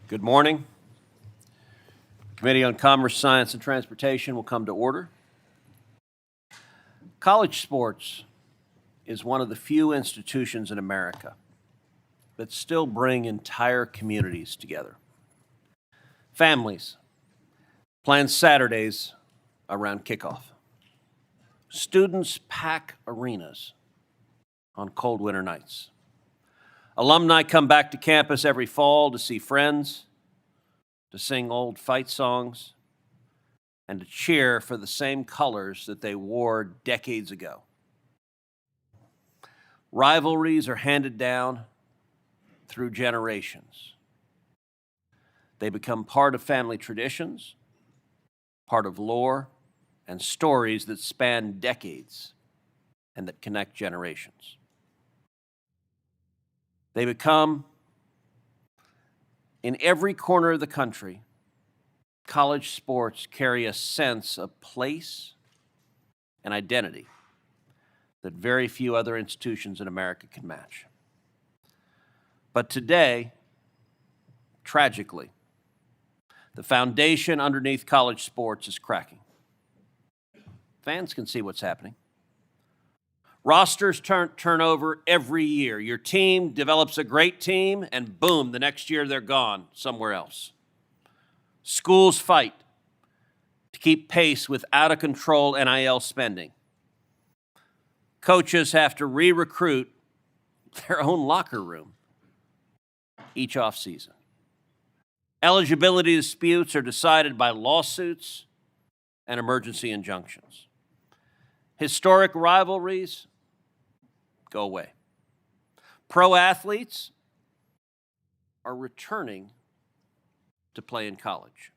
Good morning. Committee on Commerce, Science, and Transportation will come to order. College sports is one of the few institutions in America that still bring entire communities together. Families plan Saturdays around kickoff. Students pack arenas on cold winter nights. Alumni come back to campus every fall to see friends, to sing old fight songs, and to cheer for the same colors that they wore decades ago. Rivalries are handed down through generations. They become part of family traditions, part of lore, and stories that span decades and that connect generations. They become, in every corner of the country, college sports carry a sense of place and identity that very few other institutions in America can match. But today, tragically, the foundation underneath college sports is cracking. Fans can see what's happening. Rosters turn over every year. Your team develops a great team, and boom, the next year they're gone somewhere else. Schools fight to keep pace with out-of-control NIL spending. Coaches have to re-recruit their own locker room each offseason. Eligibility disputes are decided by lawsuits and emergency injunctions. Historic rivalries go away. Pro athletes are returning to play in college.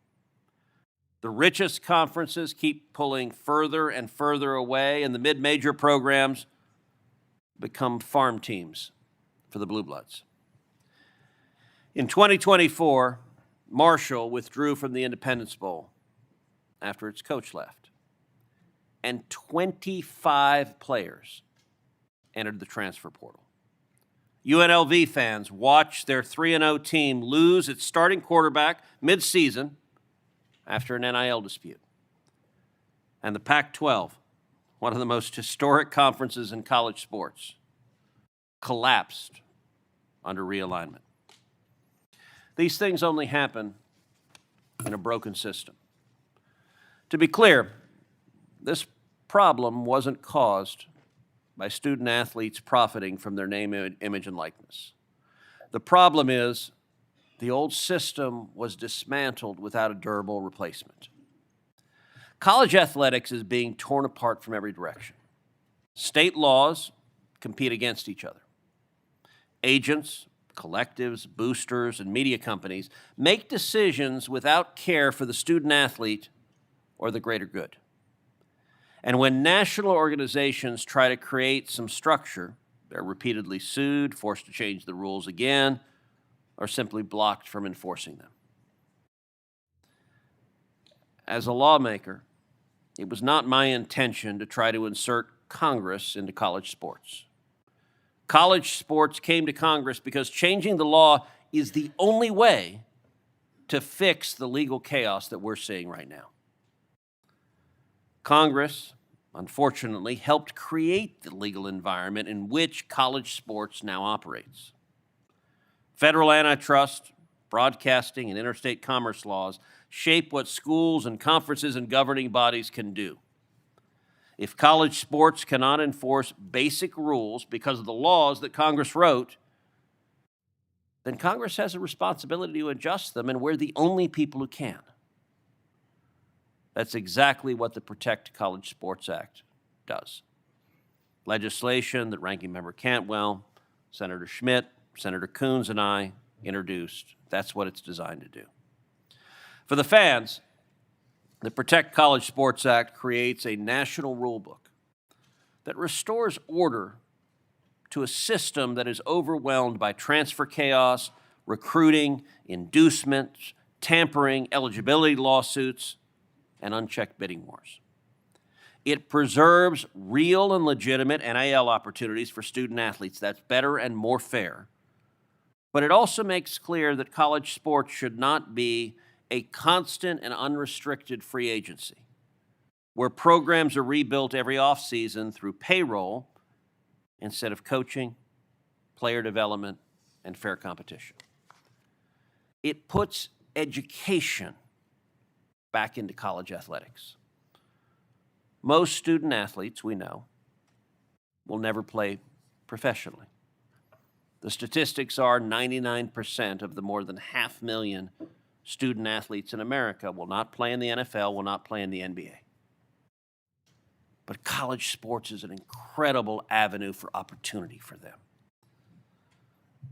The richest conferences keep pulling further and further away, and the mid-major programs become farm teams for the Blue Bloods. In 2024, Marshall withdrew from the Independence Bowl after its coach left, and 25 players entered the transfer portal. UNLV fans watched their 3-0 team lose its starting quarterback mid-season after an NIL dispute. And the Pac-12, one of the most historic conferences in college sports, collapsed under realignment. These things only happen in a broken system. To be clear, this problem wasn't caused by student athletes profiting from their name, image, and likeness. The problem is the old system was dismantled without a durable replacement. College athletics is being torn apart from every direction. State laws compete against each other. Agents, collectives, boosters, and media companies make decisions without care for the student athlete or the greater good. And when national organizations try to create some structure, they're repeatedly sued, forced to change the rules again, or simply blocked from enforcing them. As a lawmaker, it was not my intention to try to insert Congress into college sports. College sports came to Congress because changing the law is the only way to fix the legal chaos that we're seeing right now. Congress, unfortunately, helped create the legal environment in which college sports now operates. Federal antitrust, broadcasting, and interstate commerce laws shape what schools and conferences and governing bodies can do. If college sports cannot enforce basic rules because of the laws that Congress wrote, then Congress has a responsibility to adjust them, and we're the only people who can. That's exactly what the Protect College Sports Act does. Legislation that Ranking Member Cantwell, Senator Schmitt, Senator Coons, and I introduced. That's what it's designed to do. For the fans, the Protect College Sports Act creates a national rulebook that restores order to a system that is overwhelmed by transfer chaos, recruiting, inducement, tampering, eligibility lawsuits, and unchecked bidding wars. It preserves real and legitimate NIL opportunities for student athletes. That's better and more fair But it also makes clear that college sports should not be a constant and unrestricted free agency, where programs are rebuilt every offseason through payroll instead of coaching, player development, and fair competition. It puts education back into college athletics. Most student athletes, we know, will never play professionally. The statistics are 99% of the more than 500,000 student athletes in America will not play in the NFL, will not play in the NBA. But college sports is an incredible avenue for opportunity for them.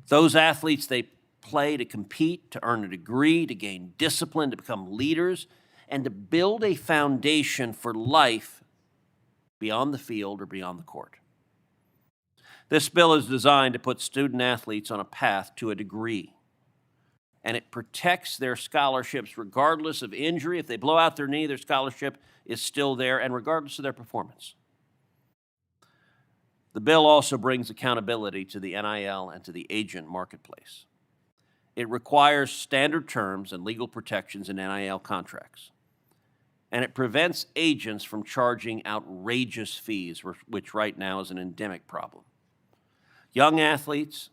Those athletes, they play to compete, to earn a degree, to gain discipline, to become leaders, and to build a foundation for life beyond the field or beyond the court. This bill is designed to put student athletes on a path to a degree, and it protects their scholarships regardless of injury. If they blow out their knee, their scholarship is still there, and regardless of their performance. The bill also brings accountability to the NIL and to the agent marketplace. It requires standard terms and legal protections in NIL contracts, and it prevents agents from charging outrageous fees, which right now is an endemic problem. Young athletes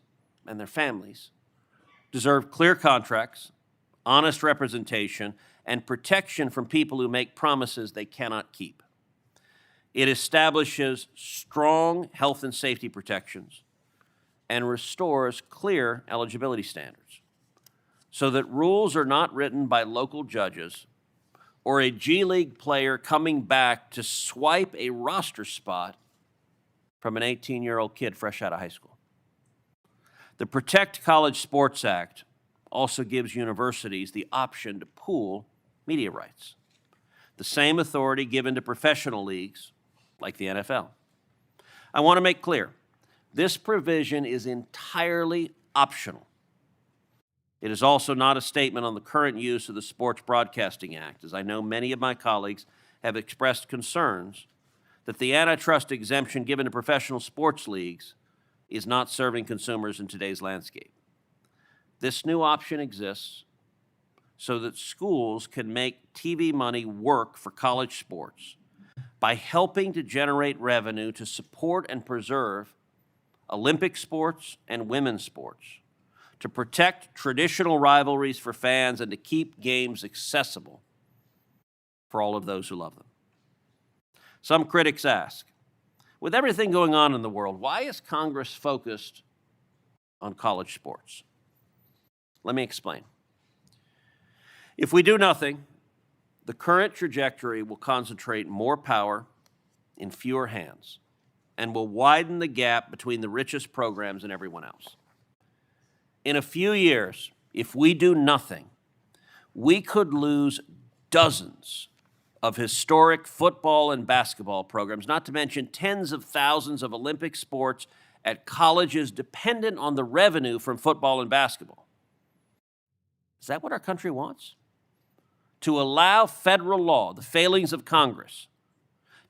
and their families deserve clear contracts, honest representation, and protection from people who make promises they cannot keep. It establishes strong health and safety protections and restores clear eligibility standards so that rules are not written by local judges or a G League player coming back to swipe a roster spot from an 18-year-old kid fresh out of high school. The Protect College Sports Act also gives universities the option to pool media rights, the same authority given to professional leagues like the NFL. I want to make clear, this provision is entirely optional. It is also not a statement on the current use of the Sports Broadcasting Act, as I know many of my colleagues have expressed concerns that the antitrust exemption given to professional sports leagues is not serving consumers in today's landscape. This new option exists so that schools can make TV money work for college sports by helping to generate revenue to support and preserve Olympic sports and women's sports, to protect traditional rivalries for fans, and to keep games accessible for all of those who love them. Some critics ask, with everything going on in the world, why is Congress focused on college sports? Let me explain. If we do nothing, the current trajectory will concentrate more power in fewer hands and will widen the gap between the richest programs and everyone else. In a few years, if we do nothing, we could lose dozens of historic football and basketball programs, not to mention tens of thousands of Olympic sports at colleges dependent on the revenue from football and basketball. Is that what our country wants? To allow federal law, the failings of Congress,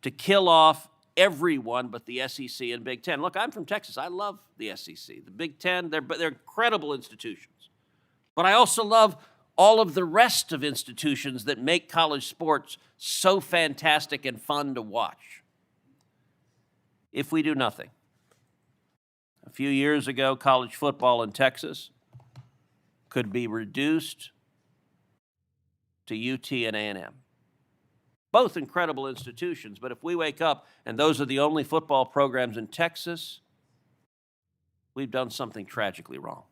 to kill off everyone but the SEC and Big Ten. Look, I'm from Texas. I love the SEC. The Big Ten, they're incredible institutions. But I also love all of the rest of institutions that make college sports so fantastic and fun to watch. If we do nothing. A few years ago, college football in Texas could be reduced to UT and A&M. Both incredible institutions, but if we wake up and those are the only football programs in Texas, we've done something tragically wrong.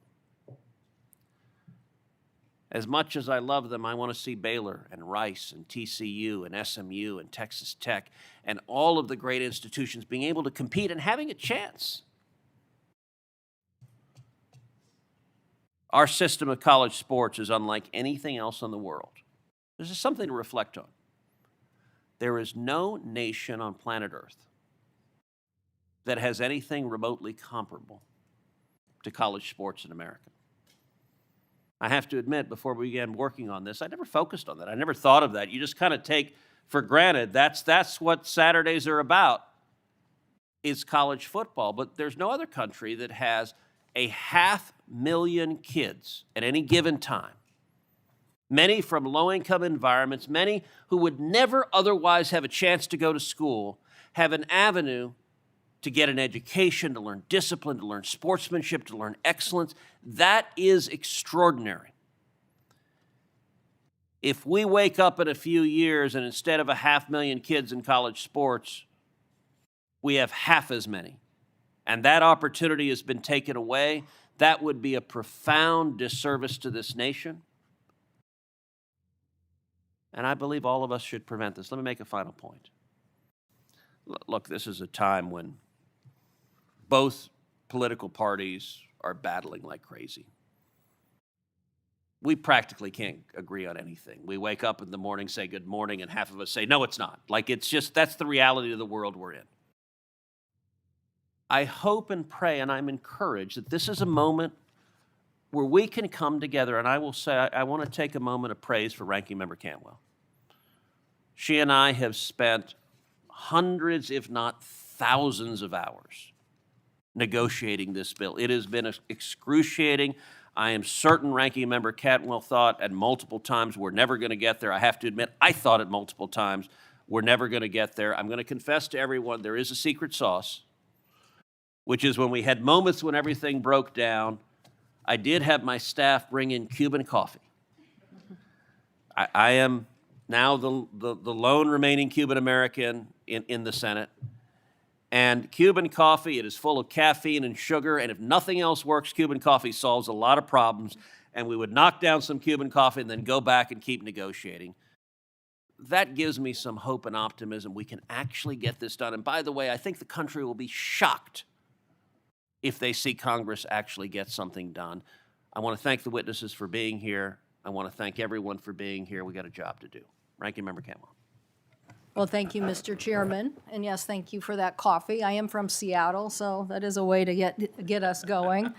As much as I love them, I want to see Baylor and Rice and TCU and SMU and Texas Tech and all of the great institutions being able to compete and having a chance. Our system of college sports is unlike anything else in the world. This is something to reflect on. There is no nation on planet Earth that has anything remotely comparable to college sports in America. I have to admit, before we began working on this, I never focused on that. I never thought of that. You just kind of take for granted that's what Saturdays are about, is college football. But there's no other country that has 500,000 kids at any given time, many from low-income environments, many who would never otherwise have a chance to go to school, have an avenue to get an education, to learn discipline, to learn sportsmanship, to learn excellence. That is extraordinary. If we wake up in a few years and instead of 500,000 kids in college sports, we have half as many, and that opportunity has been taken away, that would be a profound disservice to this nation. And I believe all of us should prevent this. Let me make a final point. Look, this is a time when both political parties are battling like crazy. We practically can't agree on anything. We wake up in the morning, say good morning, and half of us say, no, it's not. Like, it's just, that's the reality of the world we're in. I hope and pray, and I'm encouraged that this is a moment where we can come together, and I will say, I want to take a moment of praise for Ranking Member Cantwell. She and I have spent hundreds, if not thousands of hours negotiating this bill. It has been excruciating. I am certain Ranking Member Cantwell thought at multiple times we're never going to get there. I have to admit, I thought at multiple times we're never going to get there. I'm going to confess to everyone there is a secret sauce, which is when we had moments when everything broke down, I did have my staff bring in Cuban coffee. I am now the lone remaining Cuban American in the Senate. And Cuban coffee, it is full of caffeine and sugar, and if nothing else works, Cuban coffee solves a lot of problems, and we would knock down some Cuban coffee and then go back and keep negotiating. That gives me some hope and optimism. We can actually get this done. And by the way, I think the country will be shocked if they see Congress actually get something done. I want to thank the witnesses for being here. I want to thank everyone for being here. We got a job to do. Ranking Member Cantwell. Well, thank you, Mr. Chairman. And yes, thank you for that coffee. I am from Seattle, so that is a way to get us going.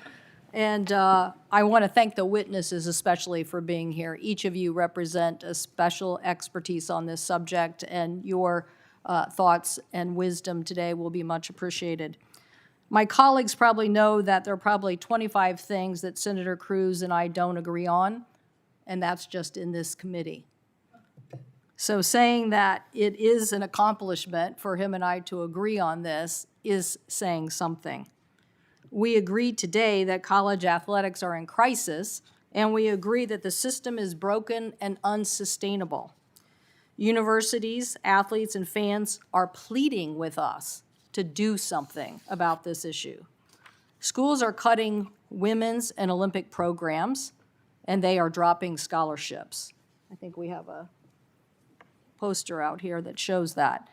And I want to thank the witnesses especially for being here. Each of you represent a special expertise on this subject, and your thoughts and wisdom today will be much appreciated. My colleagues probably know that there are probably 25 things that Senator Cruz and I don't agree on, and that's just in this committee. So saying that it is an accomplishment for him and I to agree on this is saying something. We agree today that college athletics are in crisis, and we agree that the system is broken and unsustainable. Universities, athletes, and fans are pleading with us to do something about this issue. Schools are cutting women's and Olympic programs, and they are dropping scholarships. I think we have a poster out here that shows that.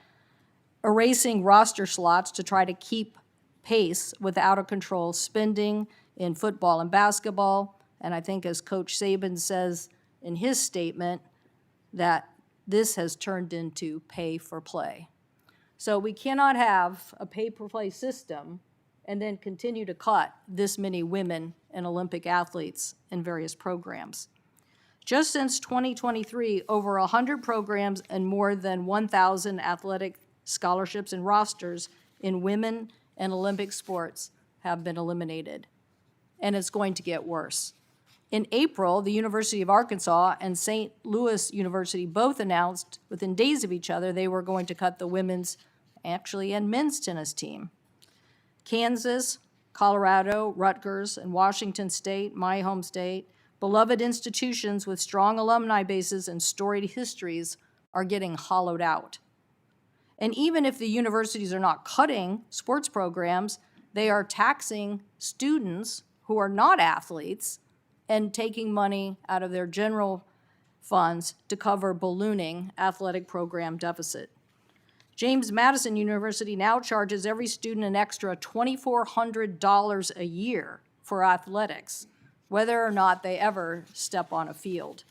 Erasing roster slots to try to keep pace with out-of-control spending in football and basketball, and I think as Coach Saban says in his statement, that this has turned into pay for play. So we cannot have a pay-for-play system and then continue to cut this many women and Olympic athletes in various programs. Just since 2023, over 100 programs and more than 1,000 athletic scholarships and rosters in women and Olympic sports have been eliminated, and it's going to get worse. In April, the University of Arkansas and St. Louis University both announced within days of each other they were going to cut the women's, actually, and men's tennis team. Kansas, Colorado, Rutgers, and Washington State, my home state, beloved institutions with strong alumni bases and storied histories are getting hollowed out. And even if the universities are not cutting sports programs, they are taxing students who are not athletes and taking money out of their general funds to cover ballooning athletic program deficit. James Madison University now charges every student an extra $2,400 a year for athletics, whether or not they ever step on a field.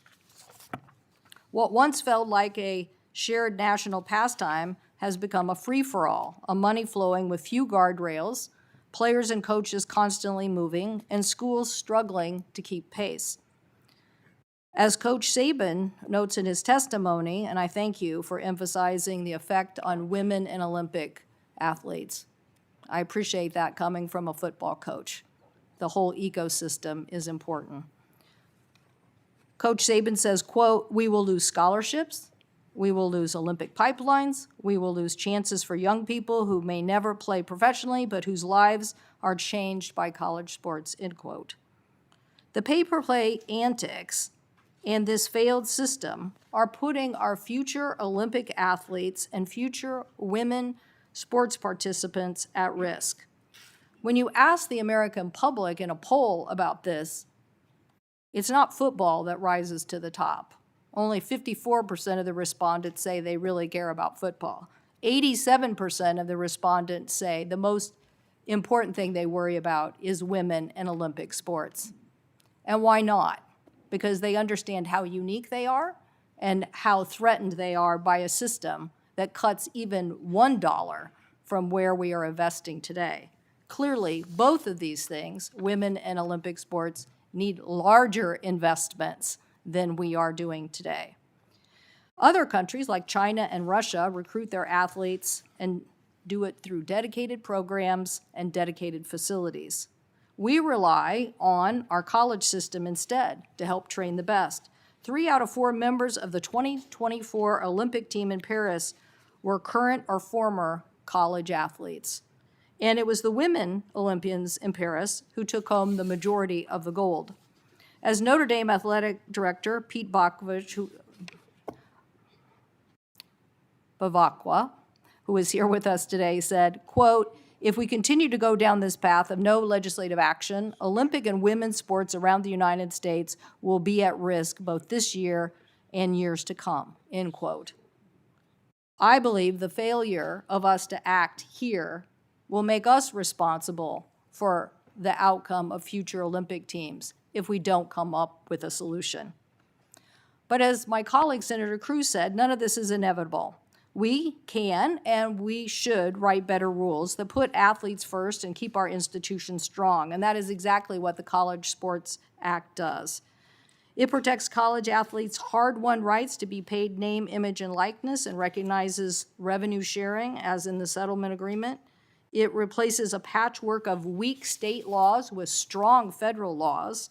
What once felt like a shared national pastime has become a free-for-all, a money flowing with few guardrails, players and coaches constantly moving, and schools struggling to keep pace. As Coach Saban notes in his testimony, and I thank you for emphasizing the effect on women and Olympic athletes. I appreciate that coming from a football coach. the whole ecosystem is important. Coach Saban says, quote, "We will lose scholarships, we will lose Olympic pipelines, we will lose chances for young people who may never play professionally but whose lives are changed by college sports," end quote. The pay-per-play antics and this failed system are putting our future Olympic athletes and future women sports participants at risk. When you ask the American public in a poll about this, it's not football that rises to the top. Only 54% of the respondents say they really care about football. 87% of the respondents say the most important thing they worry about is women and Olympic sports. And why not? Because they understand how unique they are and how threatened they are by a system that cuts even $1 from where we are investing today. Clearly, both of these things, women and Olympic sports, need larger investments than we are doing today. Other countries like China and Russia recruit their athletes and do it through dedicated programs and dedicated facilities. We rely on our college system instead to help train the best. 3 out of 4 members of the 2024 Olympic team in Paris were current or former college athletes. And it was the women Olympians in Paris who took home the majority of the gold. As Notre Dame athletic director Pete Bavacqua, who is here with us today, said, quote, "If we continue to go down this path of no legislative action, Olympic and women's sports around the United States will be at risk both this year and years to come," end quote. I believe the failure of us to act here will make us responsible for the outcome of future Olympic teams if we don't come up with a solution. But as my colleague Senator Cruz said, none of this is inevitable. We can and we should write better rules that put athletes first and keep our institutions strong, and that is exactly what the College Sports Act does. It protects college athletes' hard-won rights to be paid name, image, and likeness and recognizes revenue sharing, as in the settlement agreement. It replaces a patchwork of weak state laws with strong federal laws.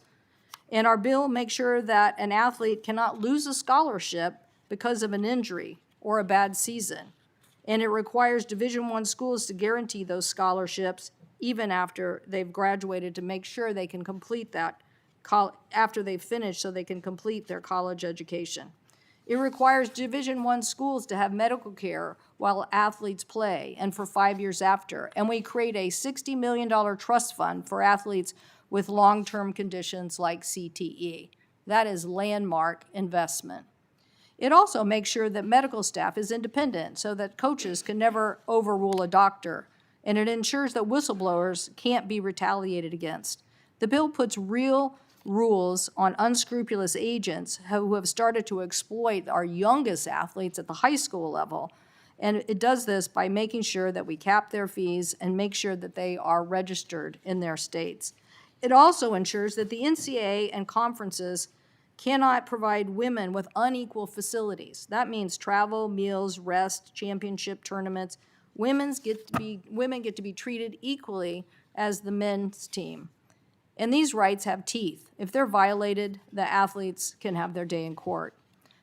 And our bill makes sure that an athlete cannot lose a scholarship because of an injury or a bad season. And it requires Division I schools to guarantee those scholarships even after they've graduated to make sure they can complete that after they've finished so they can complete their college education. It requires Division I schools to have medical care while athletes play and for 5 years after. And we create a $60 million trust fund for athletes with long-term conditions like CTE. That is landmark investment. It also makes sure that medical staff is independent so that coaches can never overrule a doctor. And it ensures that whistleblowers can't be retaliated against. The bill puts real rules on unscrupulous agents who have started to exploit our youngest athletes at the high school level. And it does this by making sure that we cap their fees and make sure that they are registered in their states. It also ensures that the NCAA and conferences cannot provide women with unequal facilities. That means travel, meals, rest, championship tournaments. Women get to be treated equally as the men's team. And these rights have teeth. If they're violated, the athletes can have their day in court.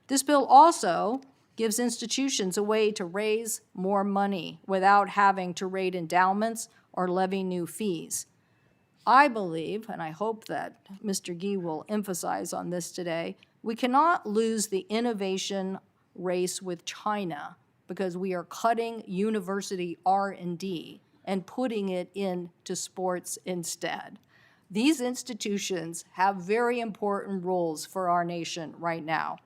This bill also gives institutions a way to raise more money without having to raid endowments or levy new fees. I believe, and I hope that Mr. Gee will emphasize on this today, we cannot lose the innovation race with China because we are cutting university R&D and putting it into sports instead. These institutions have very important roles for our nation right now.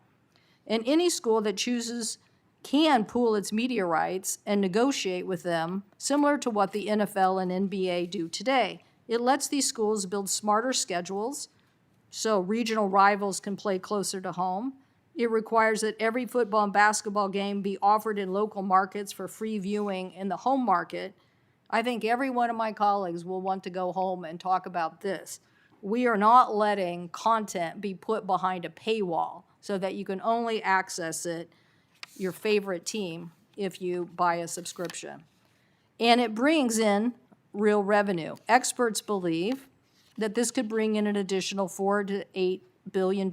And any school that chooses can pool its media rights and negotiate with them, similar to what the NFL and NBA do today. It lets these schools build smarter schedules so regional rivals can play closer to home. It requires that every football and basketball game be offered in local markets for free viewing in the home market. I think every one of my colleagues will want to go home and talk about this. We are not letting content be put behind a paywall so that you can only access it, your favorite team, if you buy a subscription. And it brings in real revenue. Experts believe that this could bring in an additional $4 to $8 billion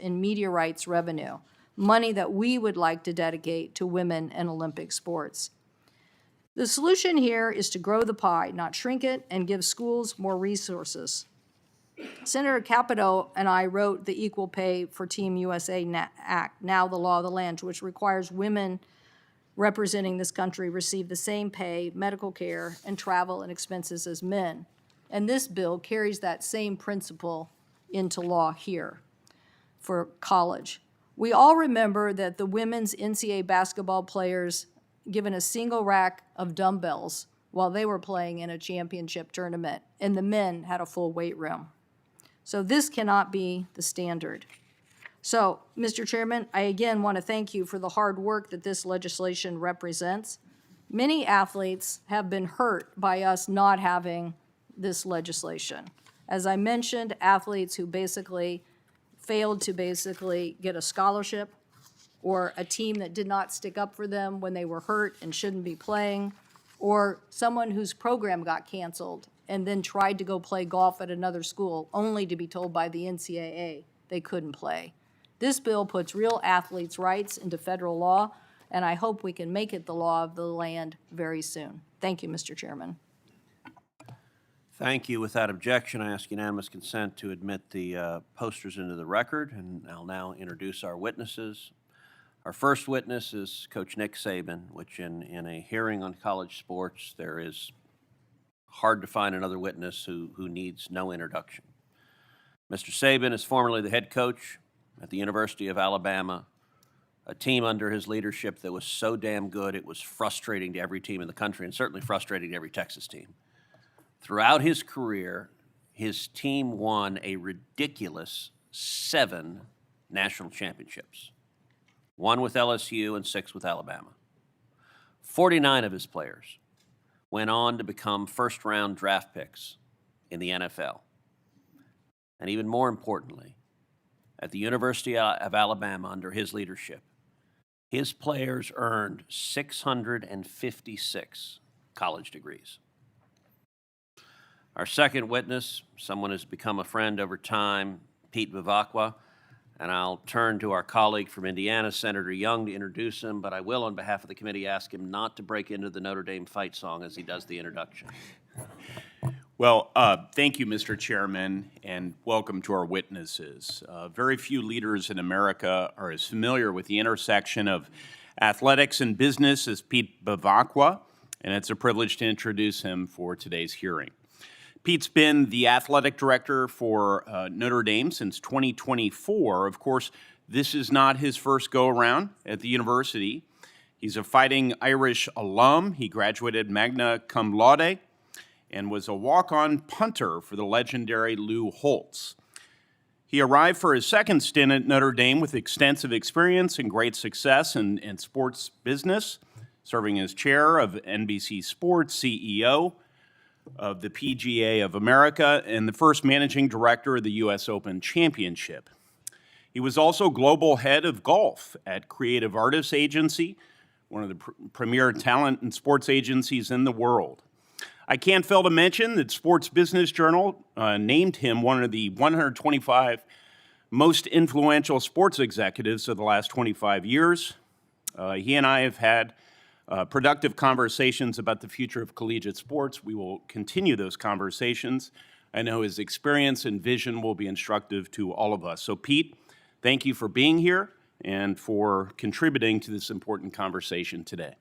in media rights revenue, money that we would like to dedicate to women and Olympic sports. The solution here is to grow the pie, not shrink it, and give schools more resources. Senator Capito and I wrote the Equal Pay for Team USA Act, now the law of the land, which requires women representing this country receive the same pay, medical care, and travel and expenses as men. And this bill carries that same principle into law here for college. We all remember that the women's NCAA basketball players given a single rack of dumbbells while they were playing in a championship tournament, and the men had a full weight room. So this cannot be the standard. So, Mr. Chairman, I again want to thank you for the hard work that this legislation represents. Many athletes have been hurt by us not having this legislation. As I mentioned, athletes who basically failed to get a scholarship, or a team that did not stick up for them when they were hurt and shouldn't be playing, or someone whose program got canceled and then tried to go play golf at another school only to be told by the NCAA they couldn't play. This bill puts real athletes' rights into federal law, and I hope we can make it the law of the land very soon. Thank you, Mr. Chairman. Thank you. Without objection, I ask unanimous consent to admit the posters into the record, and I'll now introduce our witnesses. Our first witness is Coach Nick Saban, which in a hearing on college sports, there is hard to find another witness who needs no introduction. Mr. Saban is formerly the head coach at the University of Alabama, a team under his leadership that was so damn good it was frustrating to every team in the country, and certainly frustrating to every Texas team. Throughout his career, his team won a ridiculous 7 national championships, 1 with LSU and 6 with Alabama. 49 of his players went on to become first-round draft picks in the NFL. And even more importantly, at the University of Alabama under his leadership, his players earned 656 college degrees. Our second witness, someone who's become a friend over time, Pete Bevacqua, and I'll turn to our colleague from Indiana, Senator Young, to introduce him, but I will, on behalf of the committee, ask him not to break into the Notre Dame fight song as he does the introduction. Well, thank you, Mr. Chairman, and welcome to our witnesses. Very few leaders in America are as familiar with the intersection of athletics and business as Pete Bevacqua, and it's a privilege to introduce him for today's hearing. Pete's been the athletic director for Notre Dame since 2024. Of course, this is not his first go-around at the university. He's a Fighting Irish alum. He graduated magna cum laude and was a walk-on punter for the legendary Lou Holtz. He arrived for his second stint at Notre Dame with extensive experience and great success in sports business, serving as chair of NBC Sports, CEO of the PGA of America, and the first managing director of the U.S. Open Championship. He was also global head of golf at Creative Artists Agency, one of the premier talent and sports agencies in the world. I can't fail to mention that Sports Business Journal named him one of the 125 most influential sports executives of the last 25 years. He and I have had productive conversations about the future of collegiate sports. We will continue those conversations. I know his experience and vision will be instructive to all of us. So, Pete, thank you for being here and for contributing to this important conversation today.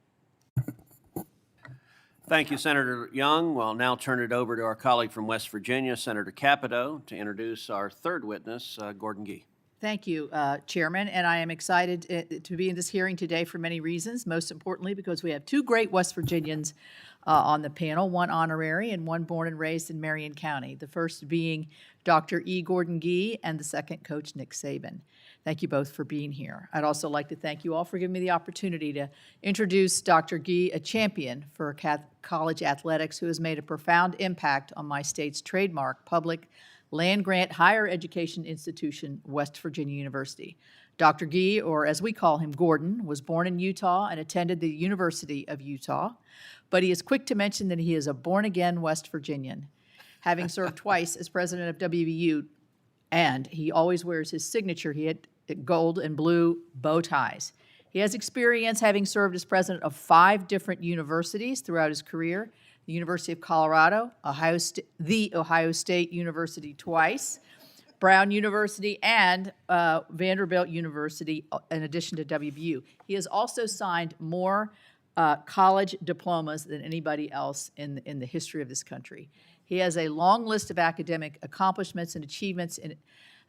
Thank you, Senator Young. We'll now turn it over to our colleague from West Virginia, Senator Capito, to introduce our third witness, Gordon Gee. Thank you, Chairman, and I am excited to be in this hearing today for many reasons, most importantly because we have 2 great West Virginians on the panel, one honorary and one born and raised in Marion County, the first being Dr. E. Gordon Gee and the second, Coach Nick Saban. Thank you both for being here. I'd also like to thank you all for giving me the opportunity to introduce Dr. Gee, a champion for college athletics who has made a profound impact on my state's trademark public land-grant higher education institution, West Virginia University. Dr. Gee, or as we call him, Gordon, was born in Utah and attended the University of Utah, but he is quick to mention that he is a born-again West Virginian. having served twice as president of WVU, and he always wears his signature. He had gold and blue bow ties. He has experience having served as president of 5 different universities throughout his career: the University of Colorado, the Ohio State University twice, Brown University, and Vanderbilt University, in addition to WVU. He has also signed more college diplomas than anybody else in the history of this country. He has a long list of academic accomplishments and achievements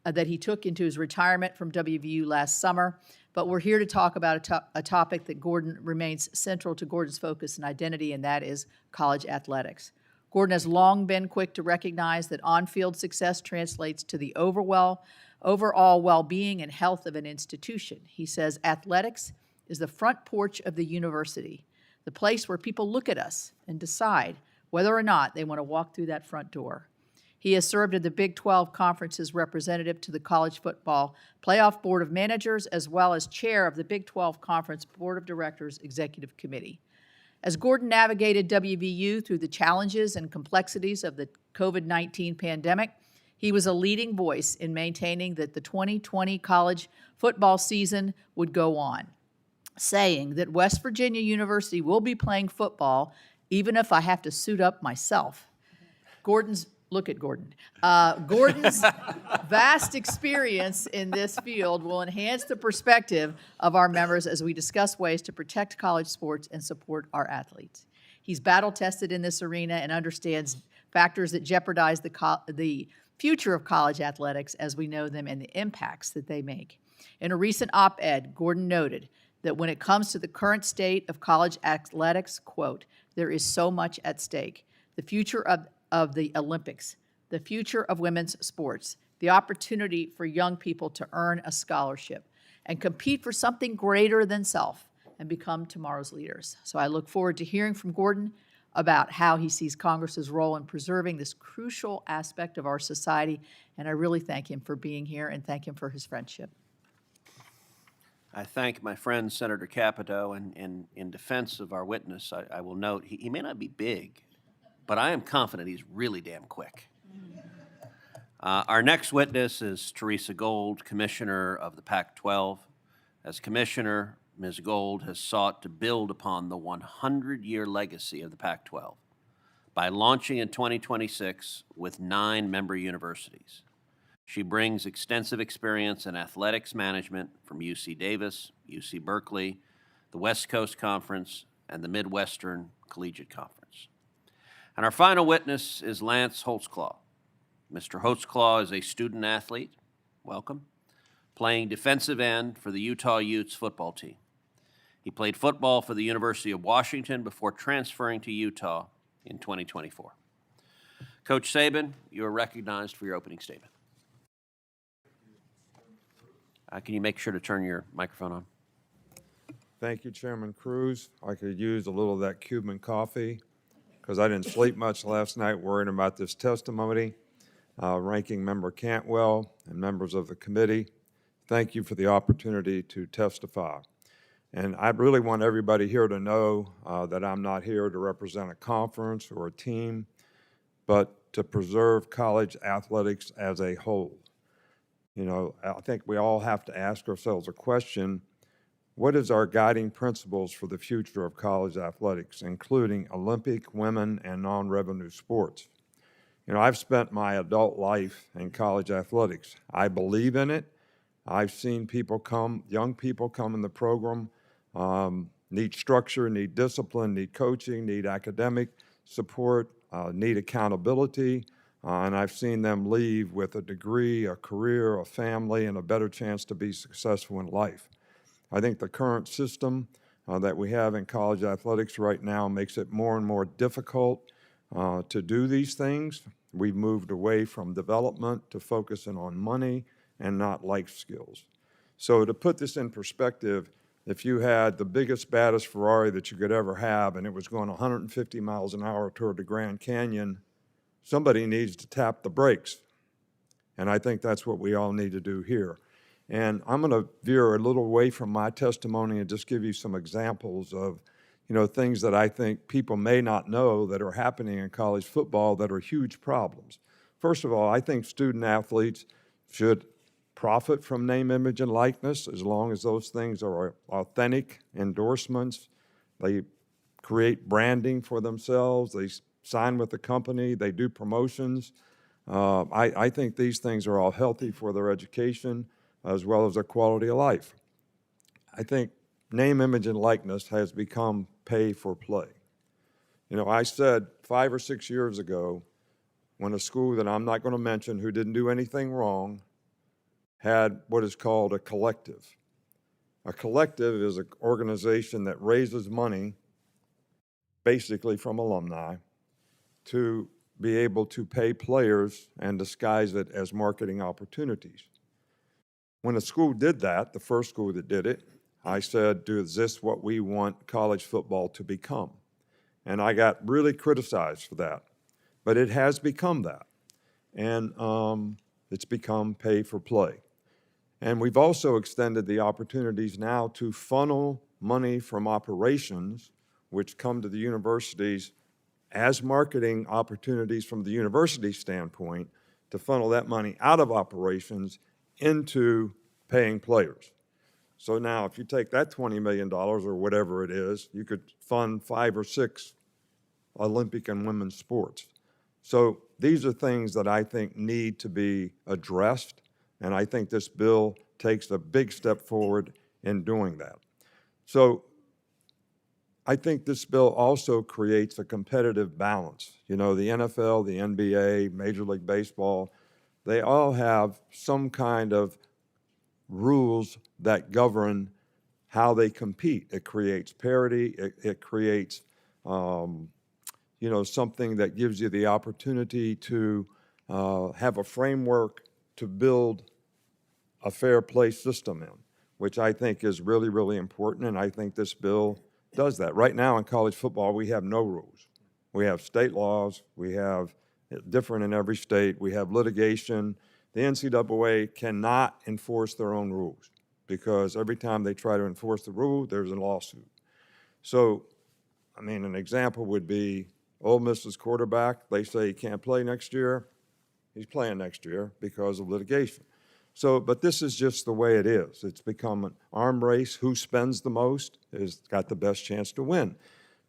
that he took into his retirement from WVU last summer. But we're here to talk about a topic that Gordon remains central to Gordon's focus and identity, and that is college athletics. Gordon has long been quick to recognize that on-field success translates to the overall well-being and health of an institution. He says athletics is the front porch of the university, the place where people look at us and decide whether or not they want to walk through that front door. He has served as the Big 12 Conference's representative to the College Football Playoff Board of Managers, as well as chair of the Big 12 Conference Board of Directors Executive Committee. As Gordon navigated WVU through the challenges and complexities of the COVID-19 pandemic, he was a leading voice in maintaining that the 2020 college football season would go on, saying that West Virginia University will be playing football even if I have to suit up myself. Look at Gordon. Gordon's vast experience in this field will enhance the perspective of our members as we discuss ways to protect college sports and support our athletes. He's battle-tested in this arena and understands factors that jeopardize the future of college athletics as we know them and the impacts that they make. In a recent op-ed, Gordon noted that when it comes to the current state of college athletics, quote, there is so much at stake. The future of the Olympics, the future of women's sports, the opportunity for young people to earn a scholarship and compete for something greater than self and become tomorrow's leaders. So I look forward to hearing from Gordon about how he sees Congress's role in preserving this crucial aspect of our society, and I really thank him for being here and thank him for his friendship. I thank my friend Senator Capito, and in defense of our witness, I will note he may not be big, but I am confident he's really damn quick. Our next witness is Teresa Gold, Commissioner of the Pac-12. As Commissioner, Ms. Gold has sought to build upon the 100-year legacy of the Pac-12 by launching in 2026 with 9 member universities. She brings extensive experience in athletics management from UC Davis, UC Berkeley, the West Coast Conference, and the Midwestern Collegiate Conference. And our final witness is Lance Holtzclaw. Mr. Holtzclaw is a student athlete, welcome, playing defensive end for the Utah Utes football team. He played football for the University of Washington before transferring to Utah in 2024. Coach Saban, you are recognized for your opening statement. Can you make sure to turn your microphone on? Thank you, Chairman Cruz. I could use a little of that Cuban coffee because I didn't sleep much last night worrying about this testimony. Ranking Member Cantwell and members of the committee, thank you for the opportunity to testify. And I really want everybody here to know that I'm not here to represent a conference or a team, but to preserve college athletics as a whole. You know, I think we all have to ask ourselves a question: what is our guiding principles for the future of college athletics, including Olympic, women, and non-revenue sports? You know, I've spent my adult life in college athletics. I believe in it. I've seen people come, young people come in the program, need structure, need discipline, need coaching, need academic support, need accountability, and I've seen them leave with a degree, a career, a family, and a better chance to be successful in life. I think the current system that we have in college athletics right now makes it more and more difficult to do these things. We've moved away from development to focusing on money and not life skills. So to put this in perspective, if you had the biggest, baddest Ferrari that you could ever have and it was going 150 miles an hour toward the Grand Canyon, somebody needs to tap the brakes. And I think that's what we all need to do here. And I'm going to veer a little away from my testimony and just give you some examples of, things that I think people may not know that are happening in college football that are huge problems. First of all, I think student athletes should profit from name, image, and likeness as long as those things are authentic endorsements. They create branding for themselves. They sign with the company. They do promotions. I think these things are all healthy for their education as well as their quality of life. I think name, image, and likeness has become pay for play. I said 5 or 6 years ago when a school that I'm not going to mention who didn't do anything wrong had what is called a collective. A collective is an organization that raises money basically from alumni to be able to pay players and disguise it as marketing opportunities. When a school did that, the first school that did it, I said, is this what we want college football to become? And I got really criticized for that. But it has become that. And it's become pay for play. And we've also extended the opportunities now to funnel money from operations, which come to the universities as marketing opportunities from the university standpoint, to funnel that money out of operations into paying players. So now if you take that $20 million or whatever it is, you could fund 5 or 6 Olympic and women's sports. So these are things that I think need to be addressed, and I think this bill takes a big step forward in doing that. So I think this bill also creates a competitive balance. The NFL, the NBA, Major League Baseball, they all have some kind of rules that govern how they compete. It creates parity. It creates, something that gives you the opportunity to have a framework to build a fair play system in, which I think is really, really important, and I think this bill does that. Right now in college football, we have no rules. We have state laws. We have different in every state. We have litigation. The NCAA cannot enforce their own rules because every time they try to enforce the rule, there's a lawsuit. So, an example would be Ole Miss's quarterback. They say he can't play next year. He's playing next year because of litigation. So, but this is just the way it is. It's become an arm race. Who spends the most has got the best chance to win.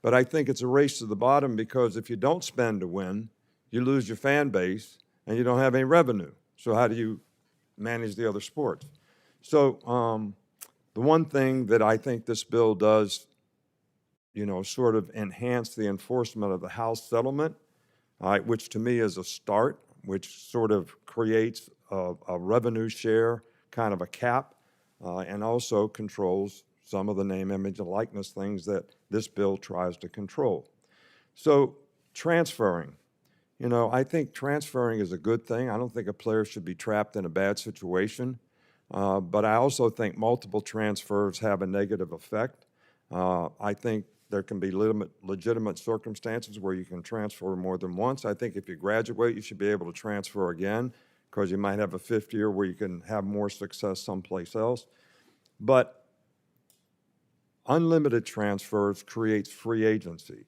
But I think it's a race to the bottom because if you don't spend to win, you lose your fan base and you don't have any revenue. So how do you manage the other sports? So the one thing that I think this bill does, sort of enhance the enforcement of the House settlement, which to me is a start, which sort of creates a revenue share, kind of a cap, and also controls some of the name, image, and likeness things that this bill tries to control. So transferring. I think transferring is a good thing. I don't think a player should be trapped in a bad situation. But I also think multiple transfers have a negative effect. I think there can be legitimate circumstances where you can transfer more than once. I think if you graduate, you should be able to transfer again because you might have a 5th year where you can have more success someplace else. But unlimited transfers creates free agency.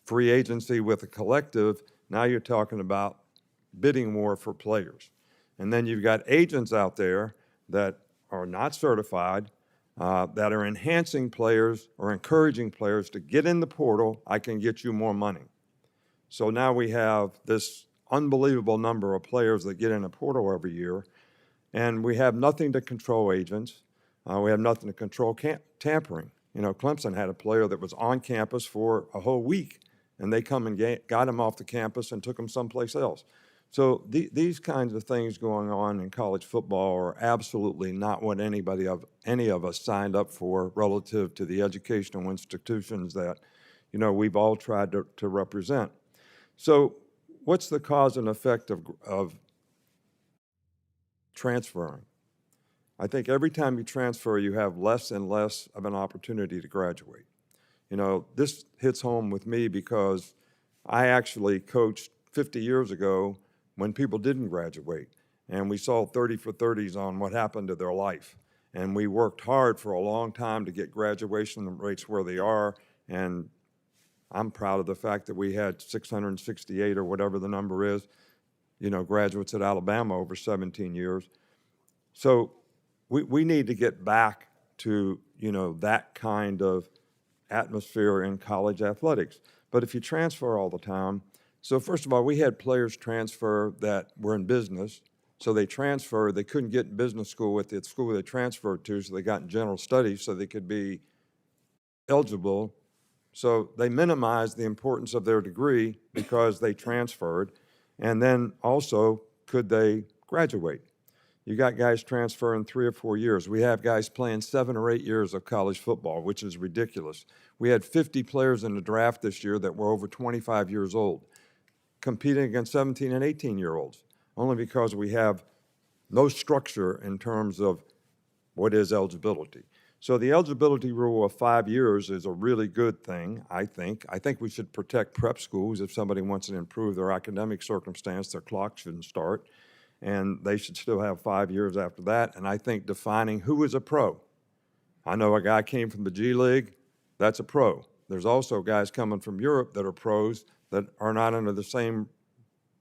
Free agency with a collective, now you're talking about bidding war for players. And then you've got agents out there that are not certified, that are enhancing players or encouraging players to get in the portal, I can get you more money. So now we have this unbelievable number of players that get in a portal every year, and we have nothing to control agents. We have nothing to control tampering. Clemson had a player that was on campus for a whole week, and they come and got him off the campus and took him someplace else. So these kinds of things going on in college football are absolutely not what any of us signed up for relative to the educational institutions that, we've all tried to represent. So what's the cause and effect of transferring? I think every time you transfer, you have less and less of an opportunity to graduate. This hits home with me because I actually coached 50 years ago when people didn't graduate, and we saw 30 for 30s on what happened to their life. And we worked hard for a long time to get graduation rates where they are, And I'm proud of the fact that we had 668 or whatever the number is, graduates at Alabama over 17 years. So we need to get back to, that kind of atmosphere in college athletics. But if you transfer all the time, so first of all, we had players transfer that were in business. So they transferred, they couldn't get in business school at the school they transferred to, so they got in general studies so they could be eligible. So they minimized the importance of their degree because they transferred. And then also, could they graduate? You got guys transferring 3 or 4 years. We have guys playing 7 or 8 years of college football, which is ridiculous. We had 50 players in the draft this year that were over 25 years old, competing against 17 and 18-year-olds, only because we have no structure in terms of what is eligibility. So the eligibility rule of 5 years is a really good thing, I think. I think we should protect prep schools. If somebody wants to improve their academic circumstance, their clock shouldn't start, and they should still have 5 years after that. And I think defining who is a pro. I know a guy came from the G League, that's a pro. There's also guys coming from Europe that are pros that are not under the same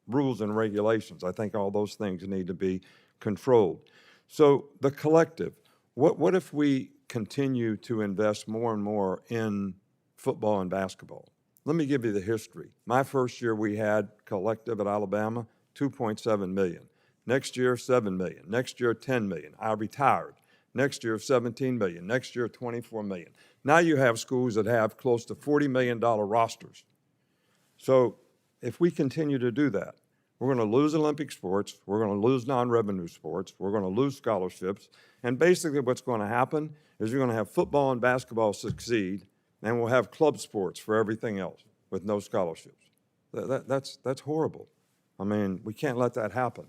rules and regulations. I think all those things need to be controlled. So the collective, what if we continue to invest more and more in football and basketball? Let me give you the history. My first year we had collective at Alabama, 2.7 million. Next year, 7 million. Next year, 10 million. I retired. Next year, 17 million. Next year, 24 million. Now you have schools that have close to $40 million rosters. So if we continue to do that, we're going to lose Olympic sports, we're going to lose non-revenue sports, we're going to lose scholarships, and basically what's going to happen is you're going to have football and basketball succeed, and we'll have club sports for everything else with no scholarships. That's horrible. I mean, we can't let that happen.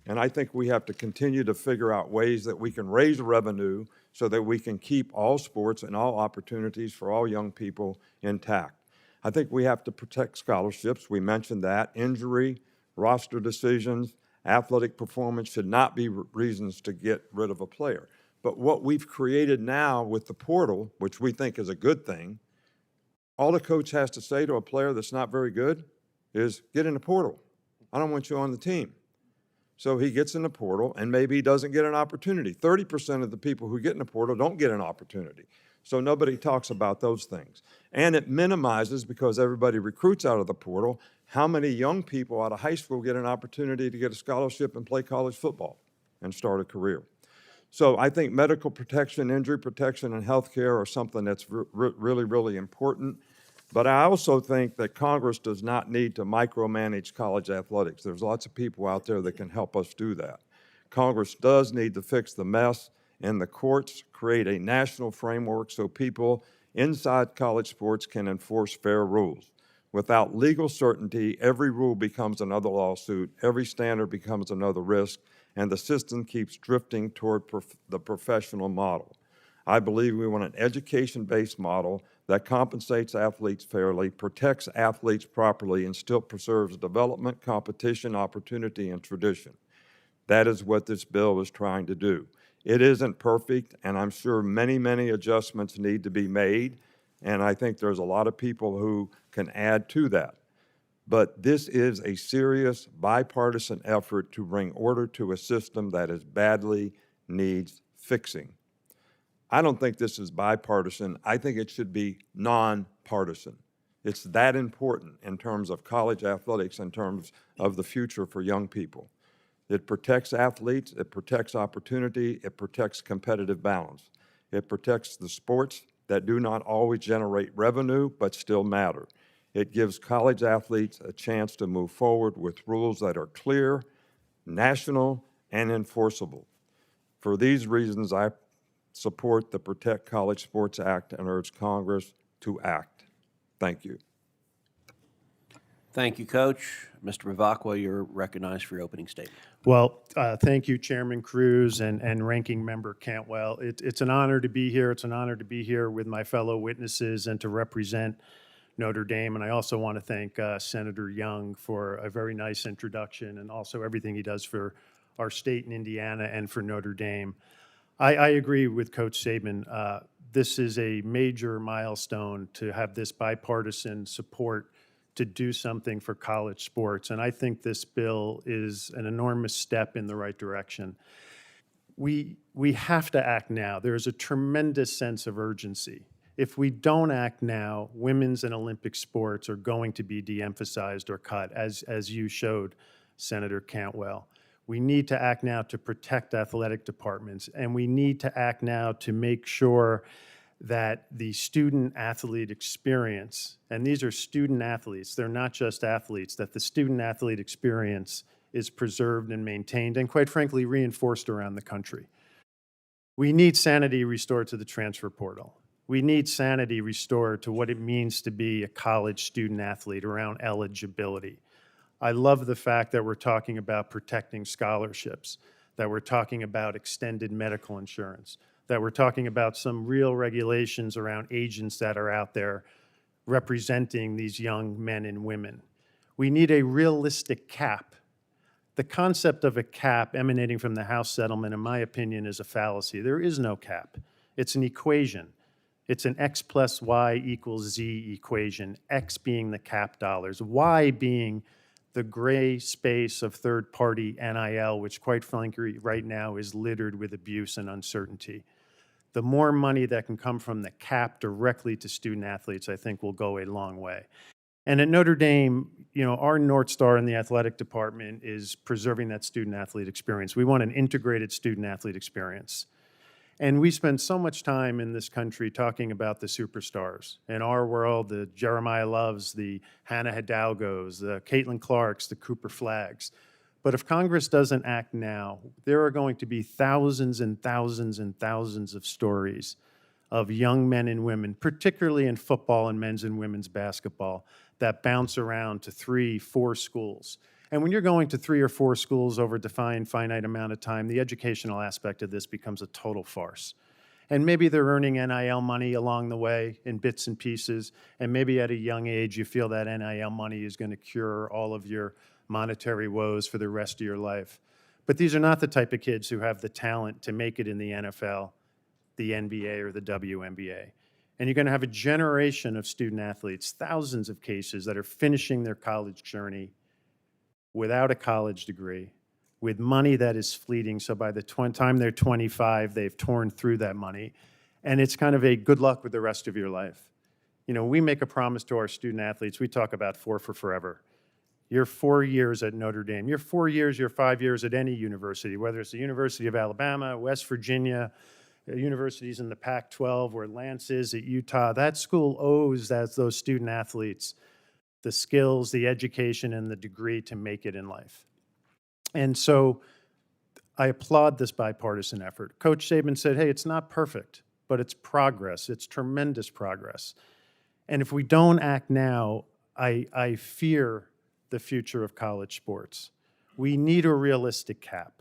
And I think we have to continue to figure out ways that we can raise revenue so that we can keep all sports and all opportunities for all young people intact. I think we have to protect scholarships. We mentioned that. Injury, roster decisions, athletic performance should not be reasons to get rid of a player. But what we've created now with the portal, which we think is a good thing, all the coach has to say to a player that's not very good is, get in the portal. I don't want you on the team. So he gets in the portal, and maybe he doesn't get an opportunity. 30% of the people who get in the portal don't get an opportunity. So nobody talks about those things. And it minimizes, because everybody recruits out of the portal, how many young people out of high school get an opportunity to get a scholarship and play college football and start a career. So I think medical protection, injury protection, and health care are something that's really, really important. But I also think that Congress does not need to micromanage college athletics. There's lots of people out there that can help us do that. Congress does need to fix the mess, and the courts create a national framework so people inside college sports can enforce fair rules. Without legal certainty, every rule becomes another lawsuit, every standard becomes another risk, and the system keeps drifting toward the professional model. I believe we want an education-based model that compensates athletes fairly, protects athletes properly, and still preserves development, competition, opportunity, and tradition. That is what this bill is trying to do. It isn't perfect, and I'm sure many, many adjustments need to be made, and I think there's a lot of people who can add to that. But this is a serious bipartisan effort to bring order to a system that is badly needs fixing. I don't think this is bipartisan. I think it should be nonpartisan. It's that important in terms of college athletics, in terms of the future for young people. It protects athletes, it protects opportunity, it protects competitive balance. It protects the sports that do not always generate revenue but still matter. It gives college athletes a chance to move forward with rules that are clear, national, and enforceable. For these reasons, I support the Protect College Sports Act and urge Congress to act. Thank you. Thank you, Coach. Mr. Bavacqua, you're recognized for your opening statement. Well, thank you, Chairman Cruz and Ranking Member Cantwell. It's an honor to be here. It's an honor to be here with my fellow witnesses and to represent Notre Dame. And I also want to thank Senator Young for a very nice introduction and also everything he does for our state in Indiana and for Notre Dame. I agree with Coach Saban. this is a major milestone to have this bipartisan support to do something for college sports. And I think this bill is an enormous step in the right direction. We have to act now. There is a tremendous sense of urgency. If we don't act now, women's and Olympic sports are going to be de-emphasized or cut, as you showed, Senator Cantwell. We need to act now to protect athletic departments, and we need to act now to make sure that the student-athlete experience, and these are student-athletes, they're not just athletes, that the student-athlete experience is preserved and maintained, and quite frankly, reinforced around the country. We need sanity restored to the transfer portal. We need sanity restored to what it means to be a college student-athlete around eligibility. I love the fact that we're talking about protecting scholarships, that we're talking about extended medical insurance, that we're talking about some real regulations around agents that are out there representing these young men and women. We need a realistic cap. The concept of a cap emanating from the House settlement, in my opinion, is a fallacy. There is no cap. It's an equation. It's an X plus Y equals Z equation, X being the cap dollars, Y being the gray space of third-party NIL, which quite frankly right now is littered with abuse and uncertainty. The more money that can come from the cap directly to student athletes, I think will go a long way. And at Notre Dame, you know, our North Star in the athletic department is preserving that student-athlete experience. We want an integrated student-athlete experience. And we spend so much time in this country talking about the superstars. In our world, the Jeremiah Loves, the Hannah Hidalgos, the Caitlin Clarks, the Cooper Flaggs. But if Congress doesn't act now, there are going to be thousands and thousands and thousands of stories of young men and women, particularly in football and men's and women's basketball, that bounce around to 3, 4 schools. And when you're going to 3 or 4 schools over a defined finite amount of time, the educational aspect of this becomes a total farce. And maybe they're earning NIL money along the way in bits and pieces, and maybe at a young age you feel that NIL money is going to cure all of your monetary woes for the rest of your life. But these are not the type of kids who have the talent to make it in the NFL, the NBA, or the WNBA. And you're going to have a generation of student athletes, thousands of cases, that are finishing their college journey without a college degree, with money that is fleeting. So by the time they're 25, they've torn through that money. And it's kind of a good luck with the rest of your life. You know, we make a promise to our student athletes. We talk about 4 for forever. You're 4 years at Notre Dame. You're 4 years, you're 5 years at any university, whether it's the University of Alabama, West Virginia, universities in the Pac-12, where Lance is at Utah. That school owes those student athletes the skills, the education, and the degree to make it in life. And so I applaud this bipartisan effort. Coach Saban said, hey, it's not perfect, but it's progress. It's tremendous progress. And if we don't act now, I fear the future of college sports. We need a realistic cap.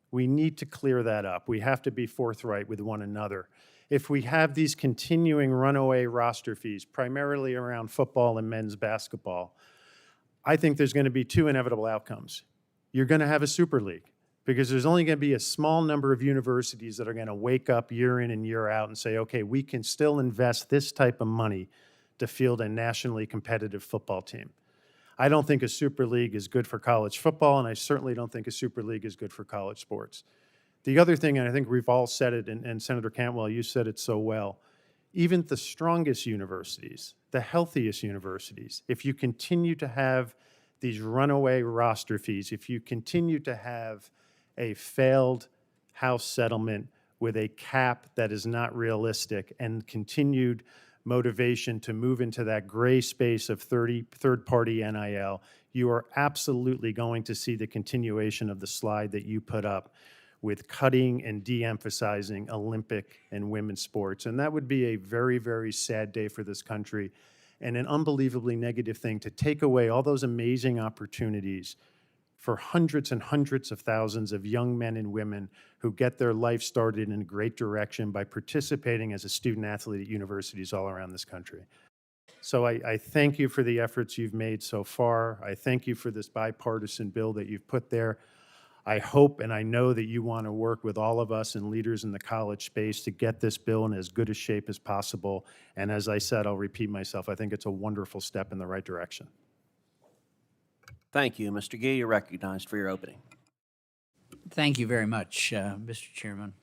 We need to clear that up. We have to be forthright with one another. If we have these continuing runaway roster fees, primarily around football and men's basketball, I think there's going to be 2 inevitable outcomes. You're going to have a super league because there's only going to be a small number of universities that are going to wake up year in and year out and say, okay, we can still invest this type of money to field a nationally competitive football team. I don't think a super league is good for college football, and I certainly don't think a super league is good for college sports. The other thing, and I think we've all said it, and Senator Cantwell, you said it so well, even the strongest universities, the healthiest universities, if you continue to have these runaway roster fees, if you continue to have a failed House settlement with a cap that is not realistic and continued motivation to move into that gray space of third-party NIL, you are absolutely going to see the continuation of the slide that you put up with cutting and de-emphasizing Olympic and women's sports. And that would be a very, very sad day for this country and an unbelievably negative thing to take away all those amazing opportunities for hundreds and hundreds of thousands of young men and women who get their life started in a great direction by participating as a student athlete at universities all around this country. So I thank you for the efforts you've made so far. I thank you for this bipartisan bill that you've put there. I hope and I know that you want to work with all of us and leaders in the college space to get this bill in as good a shape as possible. And as I said, I'll repeat myself, I think it's a wonderful step in the right direction. Thank you. Mr. Gee, you're recognized for your opening. Thank you very much, Mr. Chairman,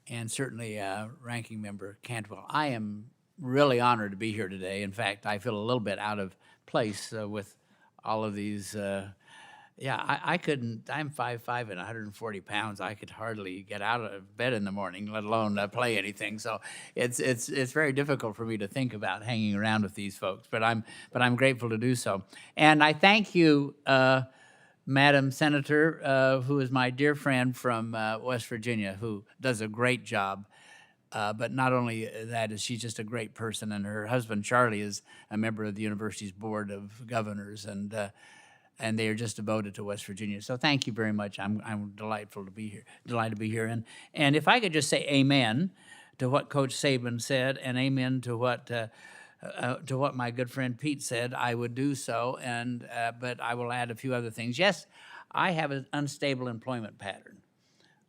and certainly Ranking Member Cantwell. I am really honored to be here today. In fact, I feel a little bit out of place with all of these. I couldn't. I'm 5'5" and 140 pounds. I could hardly get out of bed in the morning, let alone play anything. So it's very difficult for me to think about hanging around with these folks. But I'm grateful to do so. And I thank you, Madam Senator, who is my dear friend from West Virginia, who does a great job. But not only that, is she's just a great person, and her husband Charlie is a member of the university's board of governors, and they are just devoted to West Virginia. So thank you very much. I'm delighted to be here. And if I could just say amen to what Coach Saban said, and amen to what my good friend Pete said, I would do so. And but I will add a few other things. Yes, I have an unstable employment pattern.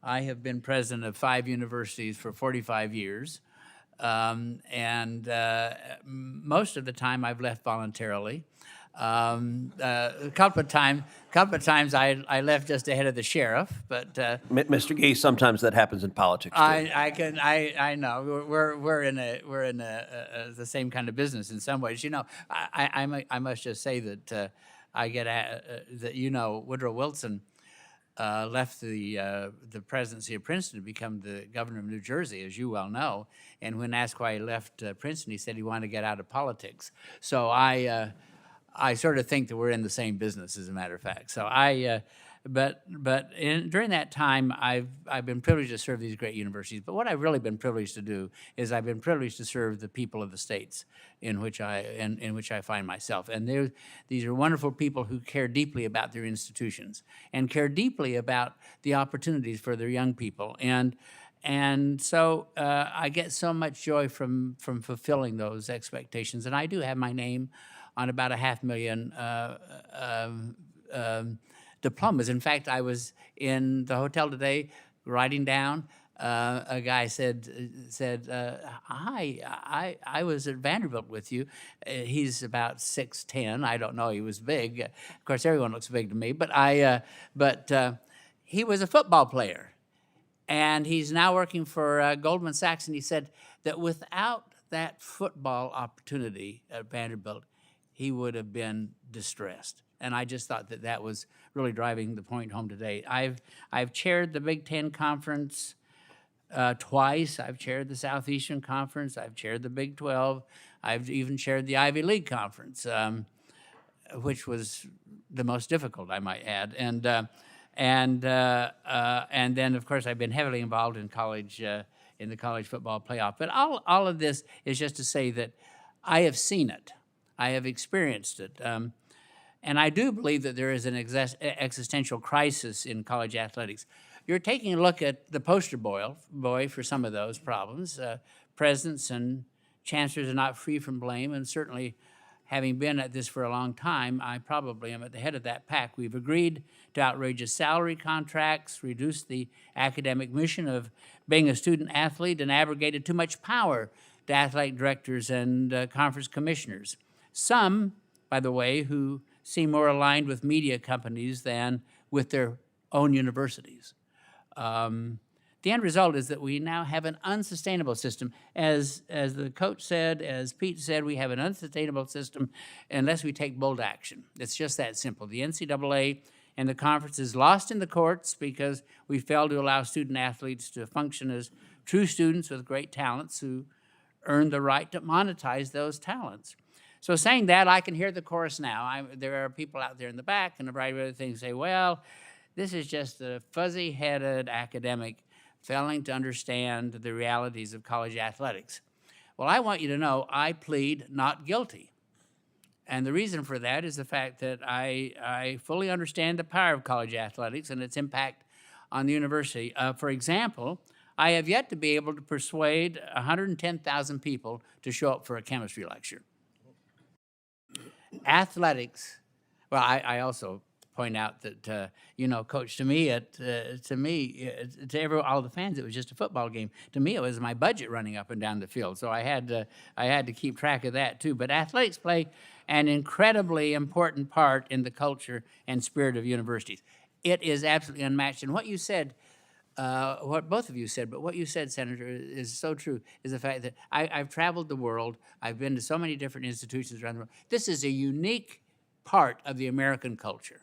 I have been president of 5 universities for 45 years, and most of the time I've left voluntarily. A couple of times I left just ahead of the sheriff, but Mr. Gee, sometimes that happens in politics too. I know we're in the same kind of business in some ways. You know, I must just say that I get that Woodrow Wilson left the presidency of Princeton to become the governor of New Jersey, as you well know. And when asked why he left Princeton, he said he wanted to get out of politics. So I sort of think that we're in the same business, as a matter of fact. So during that time, I've been privileged to serve these great universities. But what I've really been privileged to do is I've been privileged to serve the people of the states in which I find myself. And these are wonderful people who care deeply about their institutions and care deeply about the opportunities for their young people. And so I get so much joy from fulfilling those expectations. And I do have my name on about 500,000 diplomas. In fact, I was in the hotel today writing down. A guy said, "Hi, I was at Vanderbilt with you." He's about 6'10". I don't know. He was big. Of course, everyone looks big to me. But he was a football player, and he's now working for Goldman Sachs. And he said that without that football opportunity at Vanderbilt, he would have been distressed. And I just thought that was really driving the point home today. I've chaired the Big Ten Conference twice. I've chaired the Southeastern Conference. I've chaired the Big 12. I've even chaired the Ivy League Conference, which was the most difficult, I might add. And then, of course, I've been heavily involved in college in the college football playoff. But all of this is just to say that I have seen it. I have experienced it. And I do believe that there is an existential crisis in college athletics. You're taking a look at the poster boy for some of those problems. Presidents and chancellors are not free from blame, and certainly having been at this for a long time, I probably am at the head of that pack. We've agreed to outrageous salary contracts, reduced the academic mission of being a student athlete, and abrogated too much power to athletic directors and conference commissioners. Some, by the way, who seem more aligned with media companies than with their own universities. The end result is that we now have an unsustainable system. As the coach said, as Pete said, we have an unsustainable system unless we take bold action. It's just that simple. The NCAA and the conference is lost in the courts because we failed to allow student athletes to function as true students with great talents who earn the right to monetize those talents. So saying that, I can hear the chorus now. There are people out there in the back and a variety of other things say, well, this is just a fuzzy-headed academic failing to understand the realities of college athletics. Well, I want you to know I plead not guilty. And the reason for that is the fact that I fully understand the power of college athletics and its impact on the university. For example, I have yet to be able to persuade 110,000 people to show up for a chemistry lecture. Athletics, well, I also point out that Coach, to me, all the fans, it was just a football game. To me, it was my budget running up and down the field, so I had to keep track of that too. But athletics play an incredibly important part in the culture and spirit of universities. It is absolutely unmatched. And what you said, what both of you said, but what you said, Senator, is so true, is the fact that I've traveled the world. I've been to so many different institutions around the world. This is a unique part of the American culture.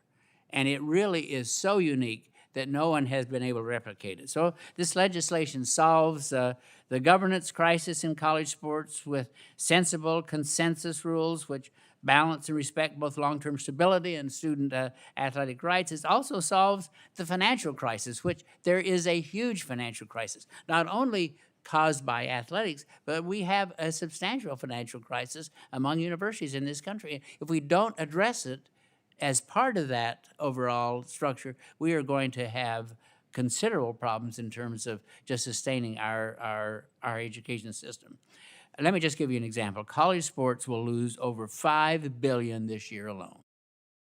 And it really is so unique that no one has been able to replicate it. So this legislation solves the governance crisis in college sports with sensible consensus rules which balance and respect both long-term stability and student athletic rights. It also solves the financial crisis, which there is a huge financial crisis, not only caused by athletics, but we have a substantial financial crisis among universities in this country. If we don't address it, as part of that overall structure, we are going to have considerable problems in terms of just sustaining our education system. Let me just give you an example. College sports will lose over $5 billion this year alone.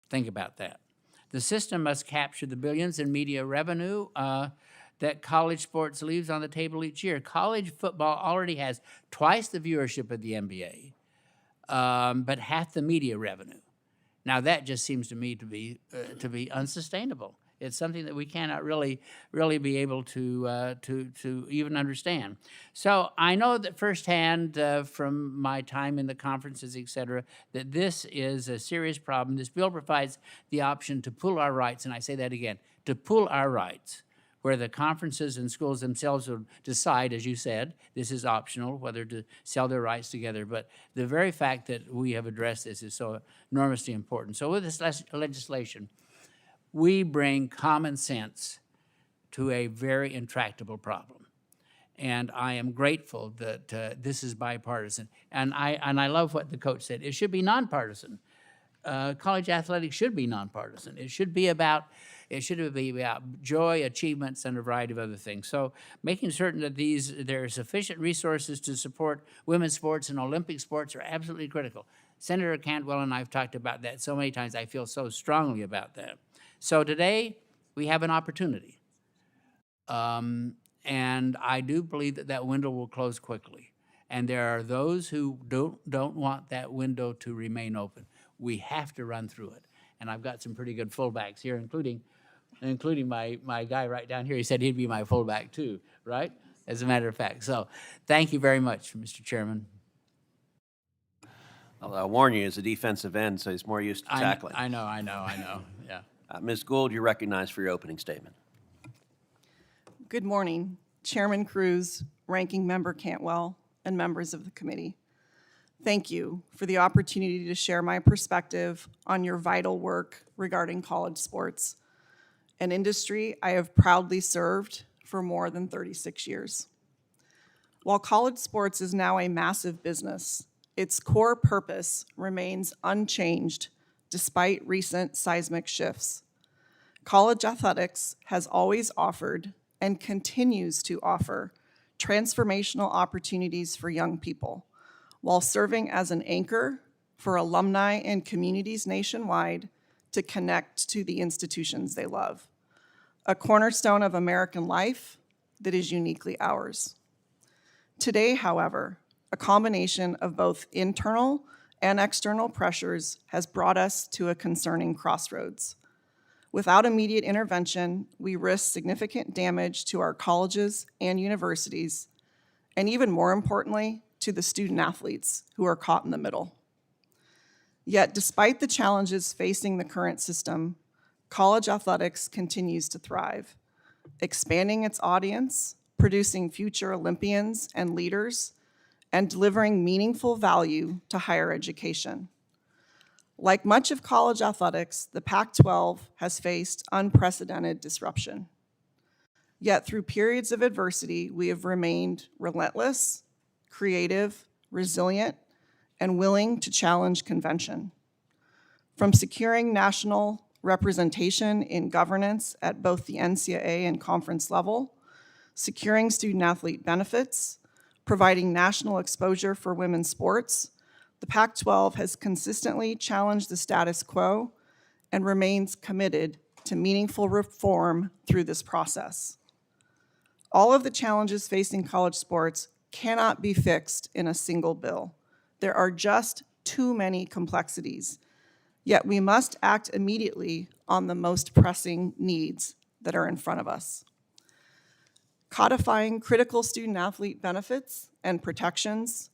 Think about that. The system must capture the billions in media revenue that college sports leaves on the table each year. College football already has twice the viewership of the NBA, but half the media revenue. Now that just seems to me to be unsustainable. It's something that we cannot really be able to even understand. So I know that firsthand from my time in the conferences, et cetera, that this is a serious problem. This bill provides the option to pool our rights, and I say that again, to pool our rights, where the conferences and schools themselves will decide, as you said, this is optional, whether to sell their rights together. But the very fact that we have addressed this is so enormously important. So with this legislation, we bring common sense to a very intractable problem. And I am grateful that this is bipartisan. And I love what the coach said. It should be nonpartisan. College athletics should be nonpartisan. It should be about joy, achievements, and a variety of other things. So making certain that there are sufficient resources to support women's sports and Olympic sports are absolutely critical. Senator Cantwell and I have talked about that so many times. I feel so strongly about that. So today we have an opportunity. And I do believe that window will close quickly. And there are those who don't want that window to remain open. We have to run through it. And I've got some pretty good fullbacks here, including my guy right down here. He said he'd be my fullback too, right? As a matter of fact. So thank you very much, Mr. Chairman. I'll warn you, he's a defensive end, so he's more used to tackling. I know, yeah. Ms. Gould, you're recognized for your opening statement. Good morning, Chairman Cruz, Ranking Member Cantwell, and members of the committee. Thank you for the opportunity to share my perspective on your vital work regarding college sports, an industry I have proudly served for more than 36 years. While college sports is now a massive business, its core purpose remains unchanged despite recent seismic shifts. College athletics has always offered and continues to offer transformational opportunities for young people, while serving as an anchor for alumni and communities nationwide to connect to the institutions they love, a cornerstone of American life that is uniquely ours. Today, however, a combination of both internal and external pressures has brought us to a concerning crossroads. Without immediate intervention, we risk significant damage to our colleges and universities, and even more importantly, to the student athletes who are caught in the middle. Yet, despite the challenges facing the current system, college athletics continues to thrive, expanding its audience, producing future Olympians and leaders, and delivering meaningful value to higher education. Like much of college athletics, the Pac-12 has faced unprecedented disruption. Yet through periods of adversity, we have remained relentless, creative, resilient, and willing to challenge convention. From securing national representation in governance at both the NCAA and conference level, securing student-athlete benefits, providing national exposure for women's sports, the Pac-12 has consistently challenged the status quo and remains committed to meaningful reform through this process. All of the challenges facing college sports cannot be fixed in a single bill. There are just too many complexities, yet we must act immediately on the most pressing needs that are in front of us. Codifying critical student-athlete benefits and protections,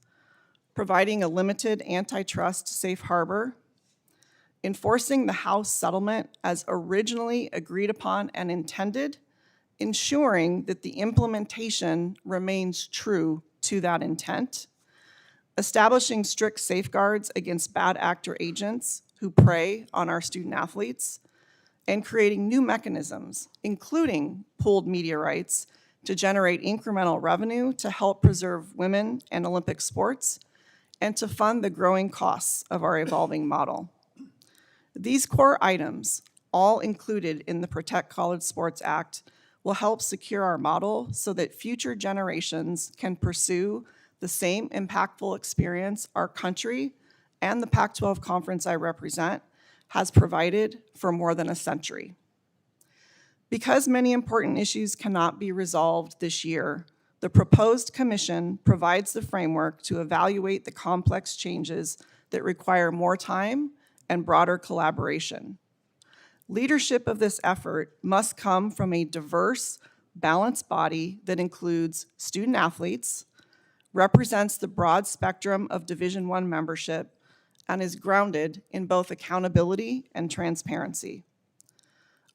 providing a limited antitrust safe harbor, enforcing the House settlement as originally agreed upon and intended, ensuring that the implementation remains true to that intent, establishing strict safeguards against bad actor agents who prey on our student-athletes, and creating new mechanisms, including pooled media rights, to generate incremental revenue to help preserve women and Olympic sports, and to fund the growing costs of our evolving model. These core items, all included in the Protect College Sports Act, will help secure our model so that future generations can pursue the same impactful experience our country and the Pac-12 conference I represent has provided for more than a century. Because many important issues cannot be resolved this year, the proposed commission provides the framework to evaluate the complex changes that require more time and broader collaboration. Leadership of this effort must come from a diverse, balanced body that includes student-athletes, represents the broad spectrum of Division I membership, and is grounded in both accountability and transparency.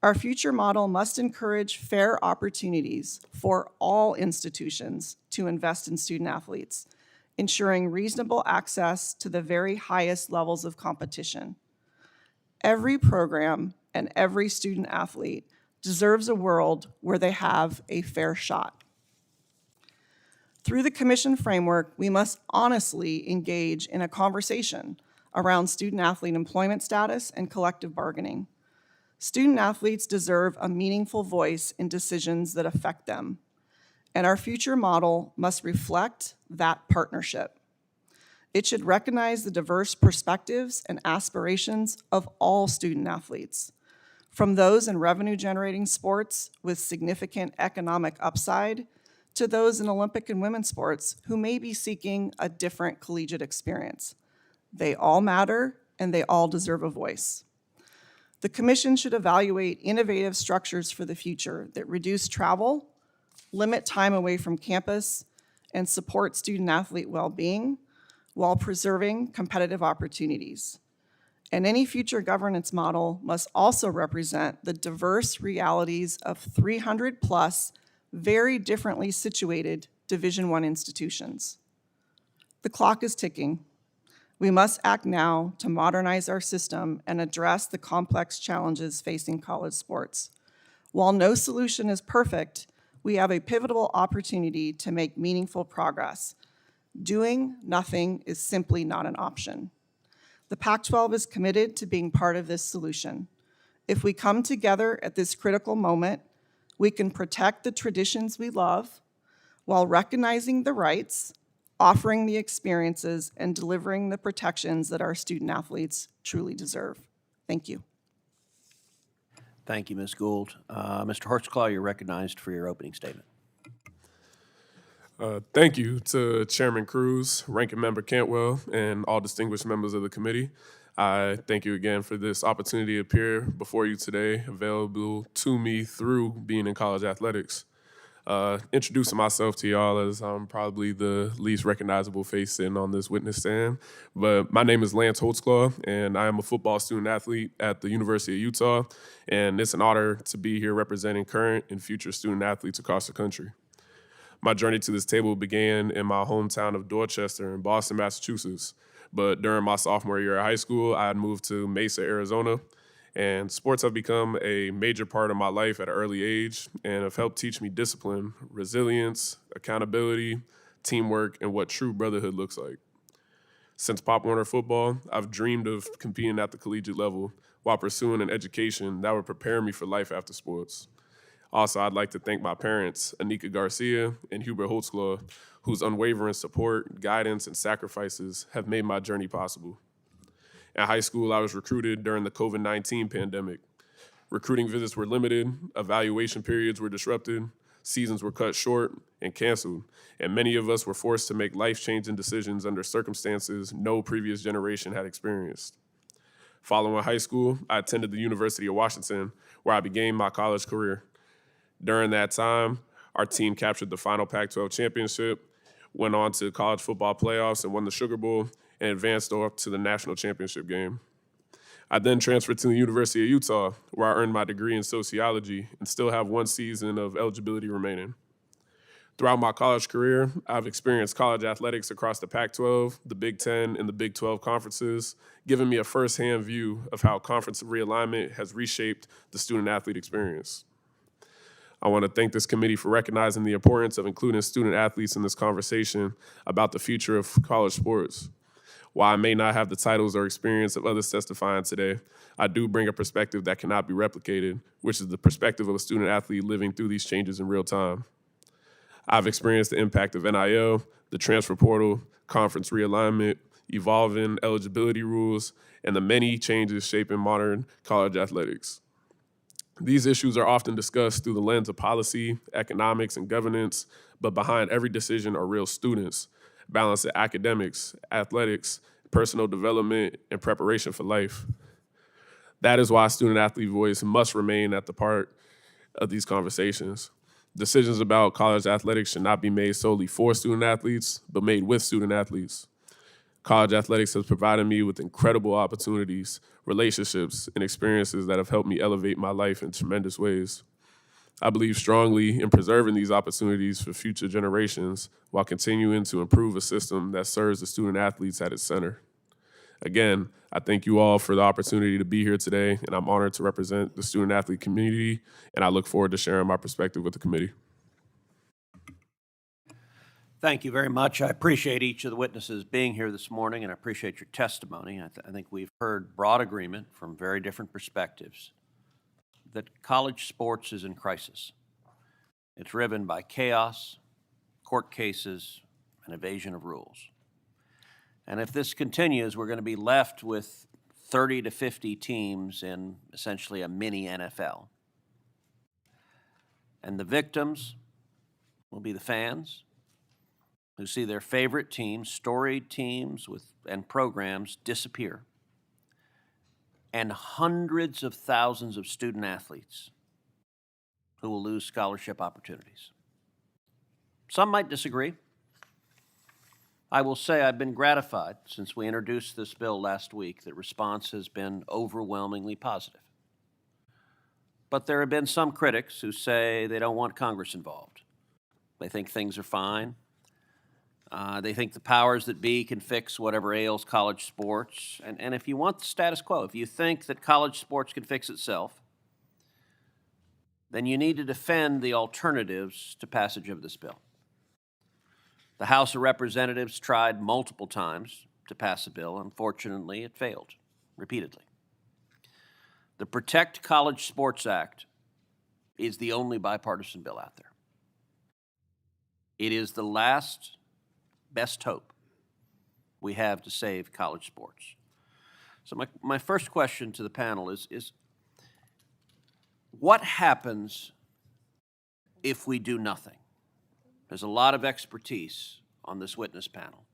Our future model must encourage fair opportunities for all institutions to invest in student-athletes, ensuring reasonable access to the very highest levels of competition. Every program and every student-athlete deserves a world where they have a fair shot. Through the commission framework, we must honestly engage in a conversation around student-athlete employment status and collective bargaining. Student-athletes deserve a meaningful voice in decisions that affect them, and our future model must reflect that partnership. It should recognize the diverse perspectives and aspirations of all student-athletes, from those in revenue-generating sports with significant economic upside to those in Olympic and women's sports who may be seeking a different collegiate experience. They all matter, and they all deserve a voice. The commission should evaluate innovative structures for the future that reduce travel, limit time away from campus, and support student-athlete well-being while preserving competitive opportunities. And any future governance model must also represent the diverse realities of 300+ very differently situated Division I institutions. The clock is ticking. We must act now to modernize our system and address the complex challenges facing college sports. While no solution is perfect, we have a pivotal opportunity to make meaningful progress. Doing nothing is simply not an option. The Pac-12 is committed to being part of this solution. If we come together at this critical moment, we can protect the traditions we love while recognizing the rights, offering the experiences, and delivering the protections that our student-athletes truly deserve. Thank you. Thank you, Ms. Gould. Mr. Hortzclaw, you're recognized for your opening statement. Thank you to Chairman Cruz, Ranking Member Cantwell, and all distinguished members of the committee. I thank you again for this opportunity to appear before you today, available to me through being in college athletics. Introducing myself to y'all as I'm probably the least recognizable face sitting on this witness stand, but my name is Lance Holtzclaw, and I am a football student athlete at the University of Utah, and it's an honor to be here representing current and future student athletes across the country. My journey to this table began in my hometown of Dorchester in Boston, Massachusetts, but during my sophomore year of high school, I had moved to Mesa, Arizona, and sports have become a major part of my life at an early age and have helped teach me discipline, resilience, accountability, teamwork, and what true brotherhood looks like. Since Pop Warner football, I've dreamed of competing at the collegiate level while pursuing an education that would prepare me for life after sports. Also, I'd like to thank my parents, Anika Garcia and Hubert Holtzclaw, whose unwavering support, guidance, and sacrifices have made my journey possible. In high school, I was recruited during the COVID-19 pandemic. Recruiting visits were limited, evaluation periods were disrupted, seasons were cut short and canceled, and many of us were forced to make life-changing decisions under circumstances no previous generation had experienced. Following high school, I attended the University of Washington, where I began my college career. During that time, our team captured the final Pac-12 championship, went on to college football playoffs and won the Sugar Bowl, and advanced off to the national championship game. I then transferred to the University of Utah, where I earned my degree in sociology and still have one season of eligibility remaining. Throughout my college career, I've experienced college athletics across the Pac-12, the Big Ten, and the Big 12 conferences, giving me a firsthand view of how conference realignment has reshaped the student-athlete experience. I want to thank this committee for recognizing the importance of including student athletes in this conversation about the future of college sports. While I may not have the titles or experience of others testifying today, I do bring a perspective that cannot be replicated, which is the perspective of a student athlete living through these changes in real time. I've experienced the impact of NIL, the transfer portal, conference realignment, evolving eligibility rules, and the many changes shaping modern college athletics. These issues are often discussed through the lens of policy, economics, and governance, but behind every decision are real students, balancing academics, athletics, personal development, and preparation for life. That is why student-athlete voice must remain at the part of these conversations. Decisions about college athletics should not be made solely for student-athletes, but made with student-athletes. College athletics has provided me with incredible opportunities, relationships, and experiences that have helped me elevate my life in tremendous ways. I believe strongly in preserving these opportunities for future generations while continuing to improve a system that serves the student athletes at its center. Again, I thank you all for the opportunity to be here today, and I'm honored to represent the student athlete community, and I look forward to sharing my perspective with the committee. Thank you very much. I appreciate each of the witnesses being here this morning, and I appreciate your testimony. I think we've heard broad agreement from very different perspectives that college sports is in crisis. It's driven by chaos, court cases, and evasion of rules. And if this continues, we're going to be left with 30 to 50 teams in essentially a mini NFL. And the victims will be the fans who see their favorite teams, storied teams and programs disappear. And hundreds of thousands of student athletes who will lose scholarship opportunities. Some might disagree. I will say I've been gratified since we introduced this bill last week that response has been overwhelmingly positive. But there have been some critics who say they don't want Congress involved. They think things are fine. They think the powers that be can fix whatever ails college sports. And if you want the status quo, if you think that college sports can fix itself, then you need to defend the alternatives to passage of this bill. The House of Representatives tried multiple times to pass a bill. Unfortunately, it failed repeatedly. The Protect College Sports Act is the only bipartisan bill out there. It is the last best hope we have to save college sports. So my first question to the panel is what happens if we do nothing? There's a lot of expertise on this witness panel.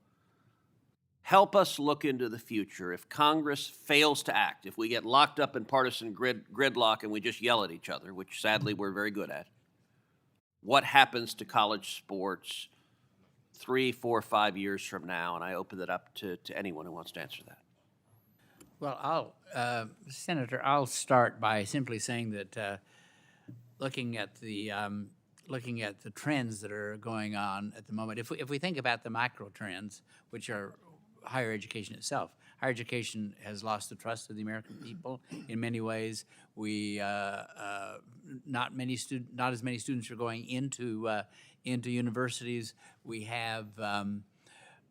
Help us look into the future. If Congress fails to act, if we get locked up in partisan gridlock and we just yell at each other, which sadly we're very good at, what happens to college sports 3, 4, 5 years from now? And I open it up to anyone who wants to answer that. Well, Senator, I'll start by simply saying that looking at the trends that are going on at the moment, if we think about the macro trends, which are higher education itself, higher education has lost the trust of the American people in many ways. Not as many students are going into universities. We have a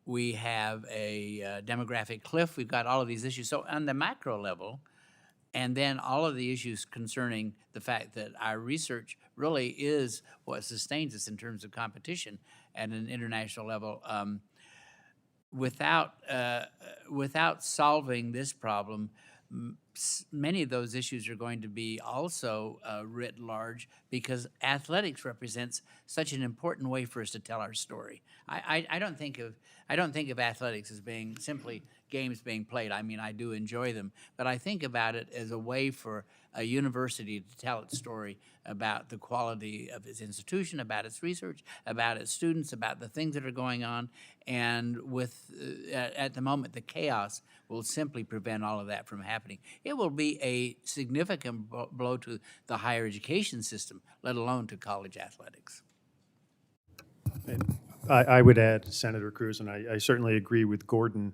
demographic cliff. We've got all of these issues. So on the macro level, and then all of the issues concerning the fact that our research really is what sustains us in terms of competition at an international level. without solving this problem, many of those issues are going to be also writ large, because athletics represents such an important way for us to tell our story. I don't think of athletics as being simply games being played. I mean, I do enjoy them, but I think about it as a way for a university to tell its story about the quality of its institution, about its research, about its students, about the things that are going on. And with, at the moment, the chaos will simply prevent all of that from happening. It will be a significant blow to the higher education system, let alone to college athletics. I would add, Senator Cruz, and I certainly agree with Gordon.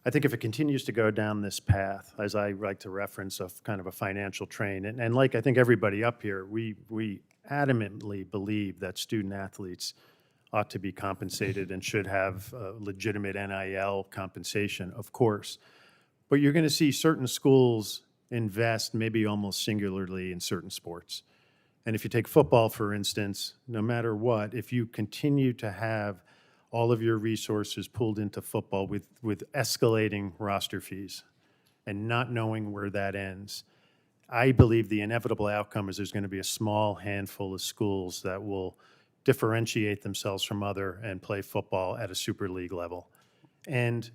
I think if it continues to go down this path, as I like to reference, of kind of a financial train, and like I think everybody up here, we adamantly believe that student athletes ought to be compensated and should have legitimate NIL compensation, of course. But you're going to see certain schools invest maybe almost singularly in certain sports. And if you take football, for instance, no matter what, if you continue to have all of your resources pulled into football with escalating roster fees and not knowing where that ends, I believe the inevitable outcome is there's going to be a small handful of schools that will differentiate themselves from other and play football at a Super League level. And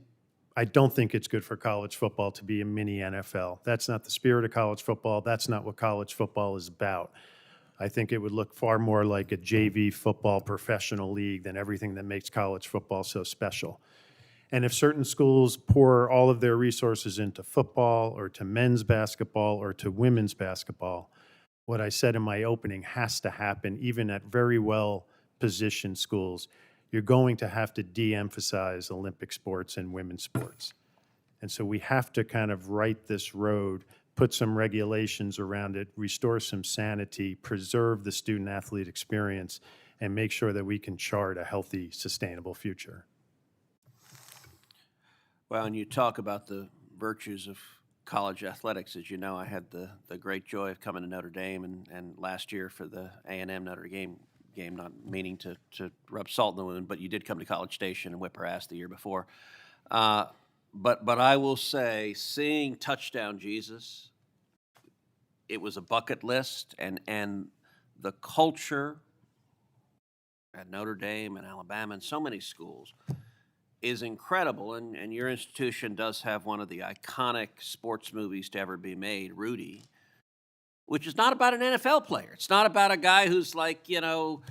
I don't think it's good for college football to be a mini NFL. That's not the spirit of college football. That's not what college football is about. I think it would look far more like a JV football professional league than everything that makes college football so special. And if certain schools pour all of their resources into football or to men's basketball or to women's basketball, what I said in my opening has to happen even at very well-positioned schools. You're going to have to de-emphasize Olympic sports and women's sports. And so we have to kind of right this road, put some regulations around it, restore some sanity, preserve the student-athlete experience, and make sure that we can chart a healthy, sustainable future. Well, and you talk about the virtues of college athletics. As you know, I had the great joy of coming to Notre Dame and last year for the A&M Notre Dame game, not meaning to rub salt in the wound, but you did come to College Station and whip her ass the year before. But I will say, seeing Touchdown Jesus, it was a bucket list, and the culture at Notre Dame and Alabama and so many schools is incredible. And your institution does have one of the iconic sports movies to ever be made, Rudy, which is not about an NFL player. It's not about a guy who's like, you know,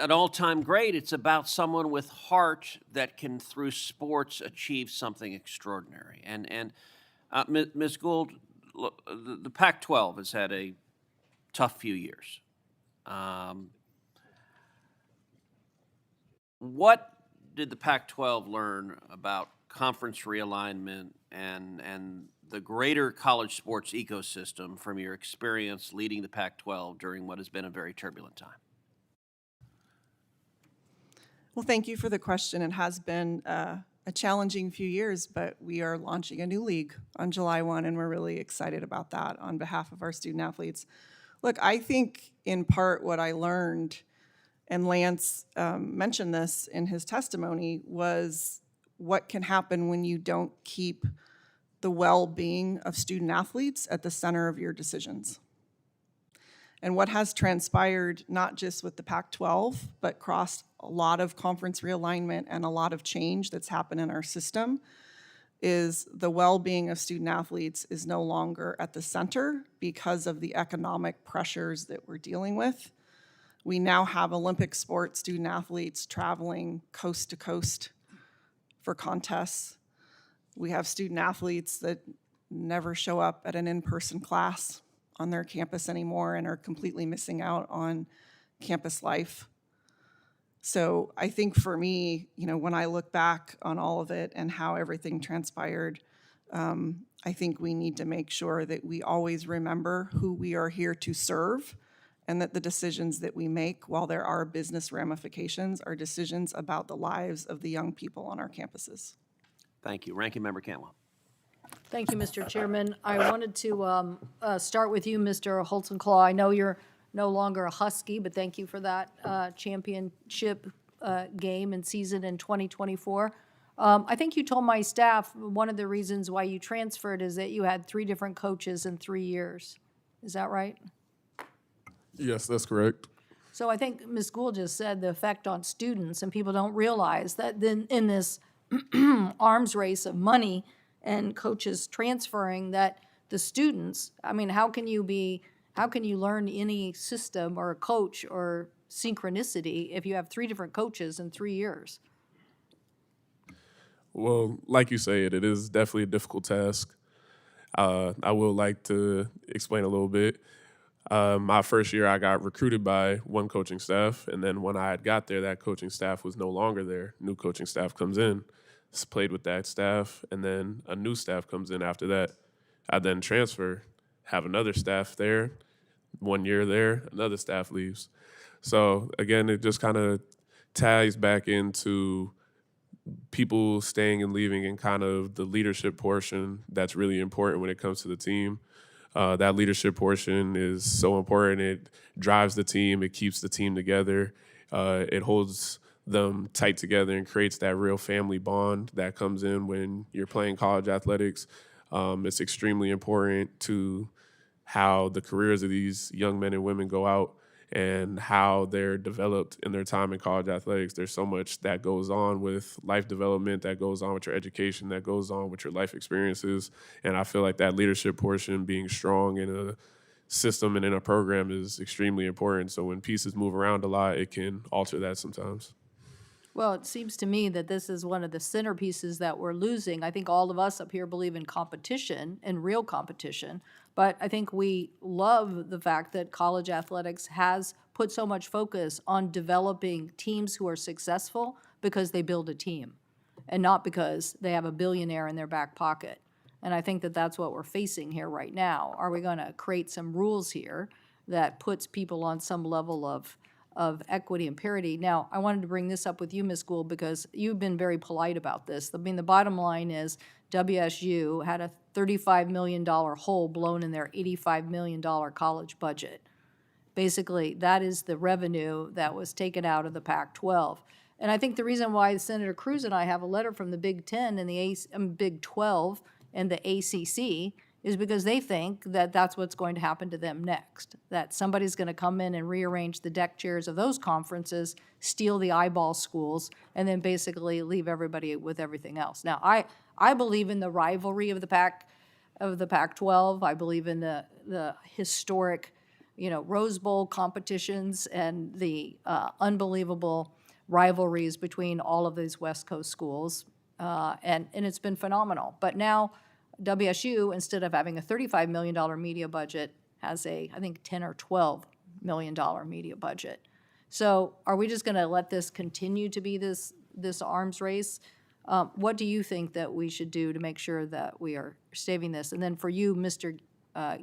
an all-time great. It's about someone with heart that can, through sports, achieve something extraordinary. And Ms. Gould, look, the Pac-12 has had a tough few years. What did the Pac-12 learn about conference realignment and the greater college sports ecosystem from your experience leading the Pac-12 during what has been a very turbulent time? Well, thank you for the question. It has been a challenging few years, but we are launching a new league on July 1, and we're really excited about that on behalf of our student athletes. Look, I think in part what I learned, and Lance mentioned this in his testimony, was what can happen when you don't keep the well-being of student athletes at the center of your decisions. And what has transpired, not just with the Pac-12, but across a lot of conference realignment and a lot of change that's happened in our system, is the well-being of student athletes is no longer at the center because of the economic pressures that we're dealing with. We now have Olympic sports student athletes traveling coast to coast for contests. We have student athletes that never show up at an in-person class on their campus anymore and are completely missing out on campus life. So I think for me, you know, when I look back on all of it and how everything transpired, I think we need to make sure that we always remember who we are here to serve, and that the decisions that we make, while there are business ramifications, are decisions about the lives of the young people on our campuses. Thank you. Ranking Member Cantwell. Thank you, Mr. Chairman. I wanted to start with you, Mr. Holzenclaw. I know you're no longer a Husky, but thank you for that championship game and season in 2024. I think you told my staff one of the reasons why you transferred is that you had 3 different coaches in 3 years. Is that right? Yes, that's correct. So I think Ms. Gould just said the effect on students, and people don't realize that then in this arms race of money and coaches transferring, that the students, I mean, how can you learn any system or a coach or synchronicity if you have 3 different coaches in 3 years? Well, like you say, it is definitely a difficult task. I will like to explain a little bit. My first year, I got recruited by one coaching staff, and then when I had got there, that coaching staff was no longer there. New coaching staff comes in, played with that staff, and then a new staff comes in after that. I then transfer, have another staff there, 1 year there, another staff leaves. So again, it just kind of ties back into people staying and leaving and kind of the leadership portion that's really important when it comes to the team. That leadership portion is so important. It drives the team. It keeps the team together. It holds them tight together and creates that real family bond that comes in when you're playing college athletics. It's extremely important to how the careers of these young men and women go out and how they're developed in their time in college athletics. There's so much that goes on with life development, that goes on with your education, that goes on with your life experiences. And I feel like that leadership portion, being strong in a system and in a program, is extremely important. So when pieces move around a lot, it can alter that sometimes. Well, it seems to me that this is one of the centerpieces that we're losing. I think all of us up here believe in competition and real competition, but I think we love the fact that college athletics has put so much focus on developing teams who are successful because they build a team and not because they have a billionaire in their back pocket. And I think that that's what we're facing here right now. Are we going to create some rules here that puts people on some level of equity and parity? Now, I wanted to bring this up with you, Ms. Gould, because you've been very polite about this. I mean, the bottom line is WSU had a $35 million hole blown in their $85 million college budget. Basically, that is the revenue that was taken out of the Pac-12. And I think the reason why Senator Cruz and I have a letter from the Big 10 and the Big 12 and the ACC is because they think that that's what's going to happen to them next, that somebody's going to come in and rearrange the deck chairs of those conferences, steal the eyeball schools, and then basically leave everybody with everything else. Now, I believe in the rivalry of the Pac-12. I believe in the historic, Rose Bowl competitions and the unbelievable rivalries between all of these West Coast schools, and it's been phenomenal. But now WSU, instead of having a $35 million media budget, has I think, $10 or $12 million media budget. So are we just going to let this continue to be this arms race? What do you think that we should do to make sure that we are saving this? And then for you, Mr.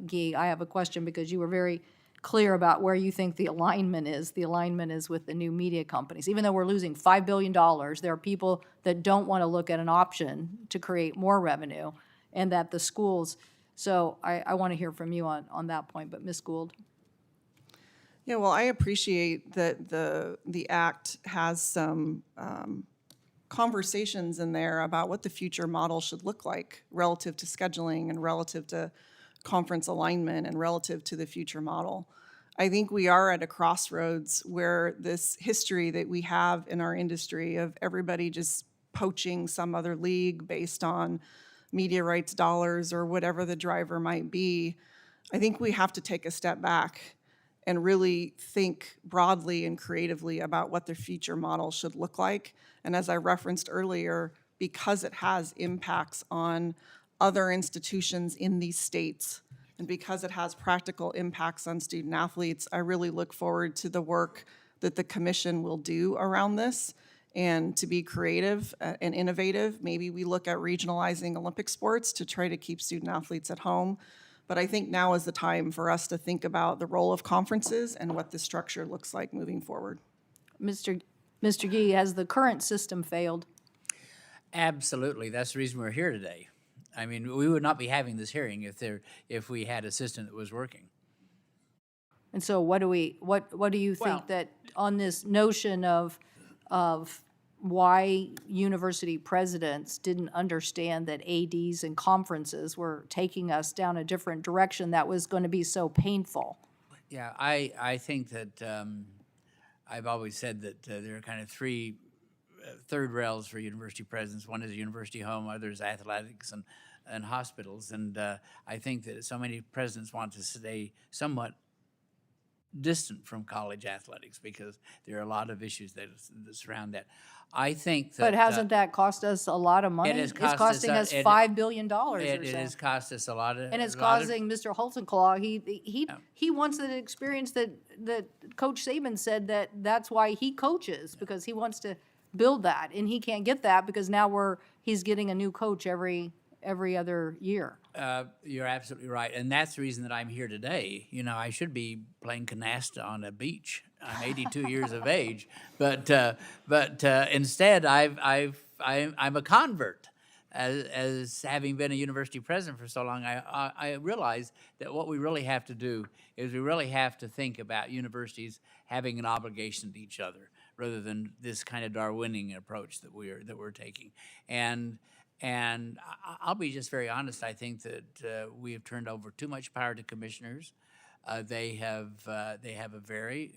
Gee, I have a question because you were very clear about where you think the alignment is. The alignment is with the new media companies. Even though we're losing $5 billion, there are people that don't want to look at an option to create more revenue, and that the schools, so I want to hear from you on that point, but Ms. Gould. Yeah, well, I appreciate that the act has some conversations in there about what the future model should look like relative to scheduling and relative to conference alignment and relative to the future model. I think we are at a crossroads where this history that we have in our industry of everybody just poaching some other league based on media rights dollars or whatever the driver might be, I think we have to take a step back and really think broadly and creatively about what the future model should look like. And as I referenced earlier, because it has impacts on other institutions in these states, and because it has practical impacts on student athletes, I really look forward to the work that the commission will do around this. And to be creative and innovative, maybe we look at regionalizing Olympic sports to try to keep student athletes at home. But I think now is the time for us to think about the role of conferences and what the structure looks like moving forward. Mr. Gee, has the current system failed? Absolutely. That's the reason we're here today. I mean, we would not be having this hearing if we had a system that was working. And so what do you think that on this notion of of why university presidents didn't understand that ADs and conferences were taking us down a different direction that was going to be so painful. Yeah, I think that I've always said that there are kind of three third rails for university presidents. One is a university home, other is athletics and hospitals. And I think that so many presidents want to stay somewhat distant from college athletics because there are a lot of issues that surround that. I think that. But hasn't that cost us a lot of money? It has It's cost costing us, us $5 billion or It so. has cost us a lot of. And it's a lot of- causing Mr. Holtenclaw, he wants the experience that Coach Saban said that's why he coaches, because he wants to build that, and he can't get that because now he's getting a new coach every other year. You're absolutely right, and that's the reason that I'm here today. You know, I should be playing canasta on a beach. I'm 82 years of age, but instead I'm a convert. As having been a university president for so long, I realize that what we really have to do is we really have to think about universities having an obligation to each other, rather than this kind of Darwinian approach that we're taking. And I'll be just very honest. I think that we have turned over too much power to commissioners. They have a very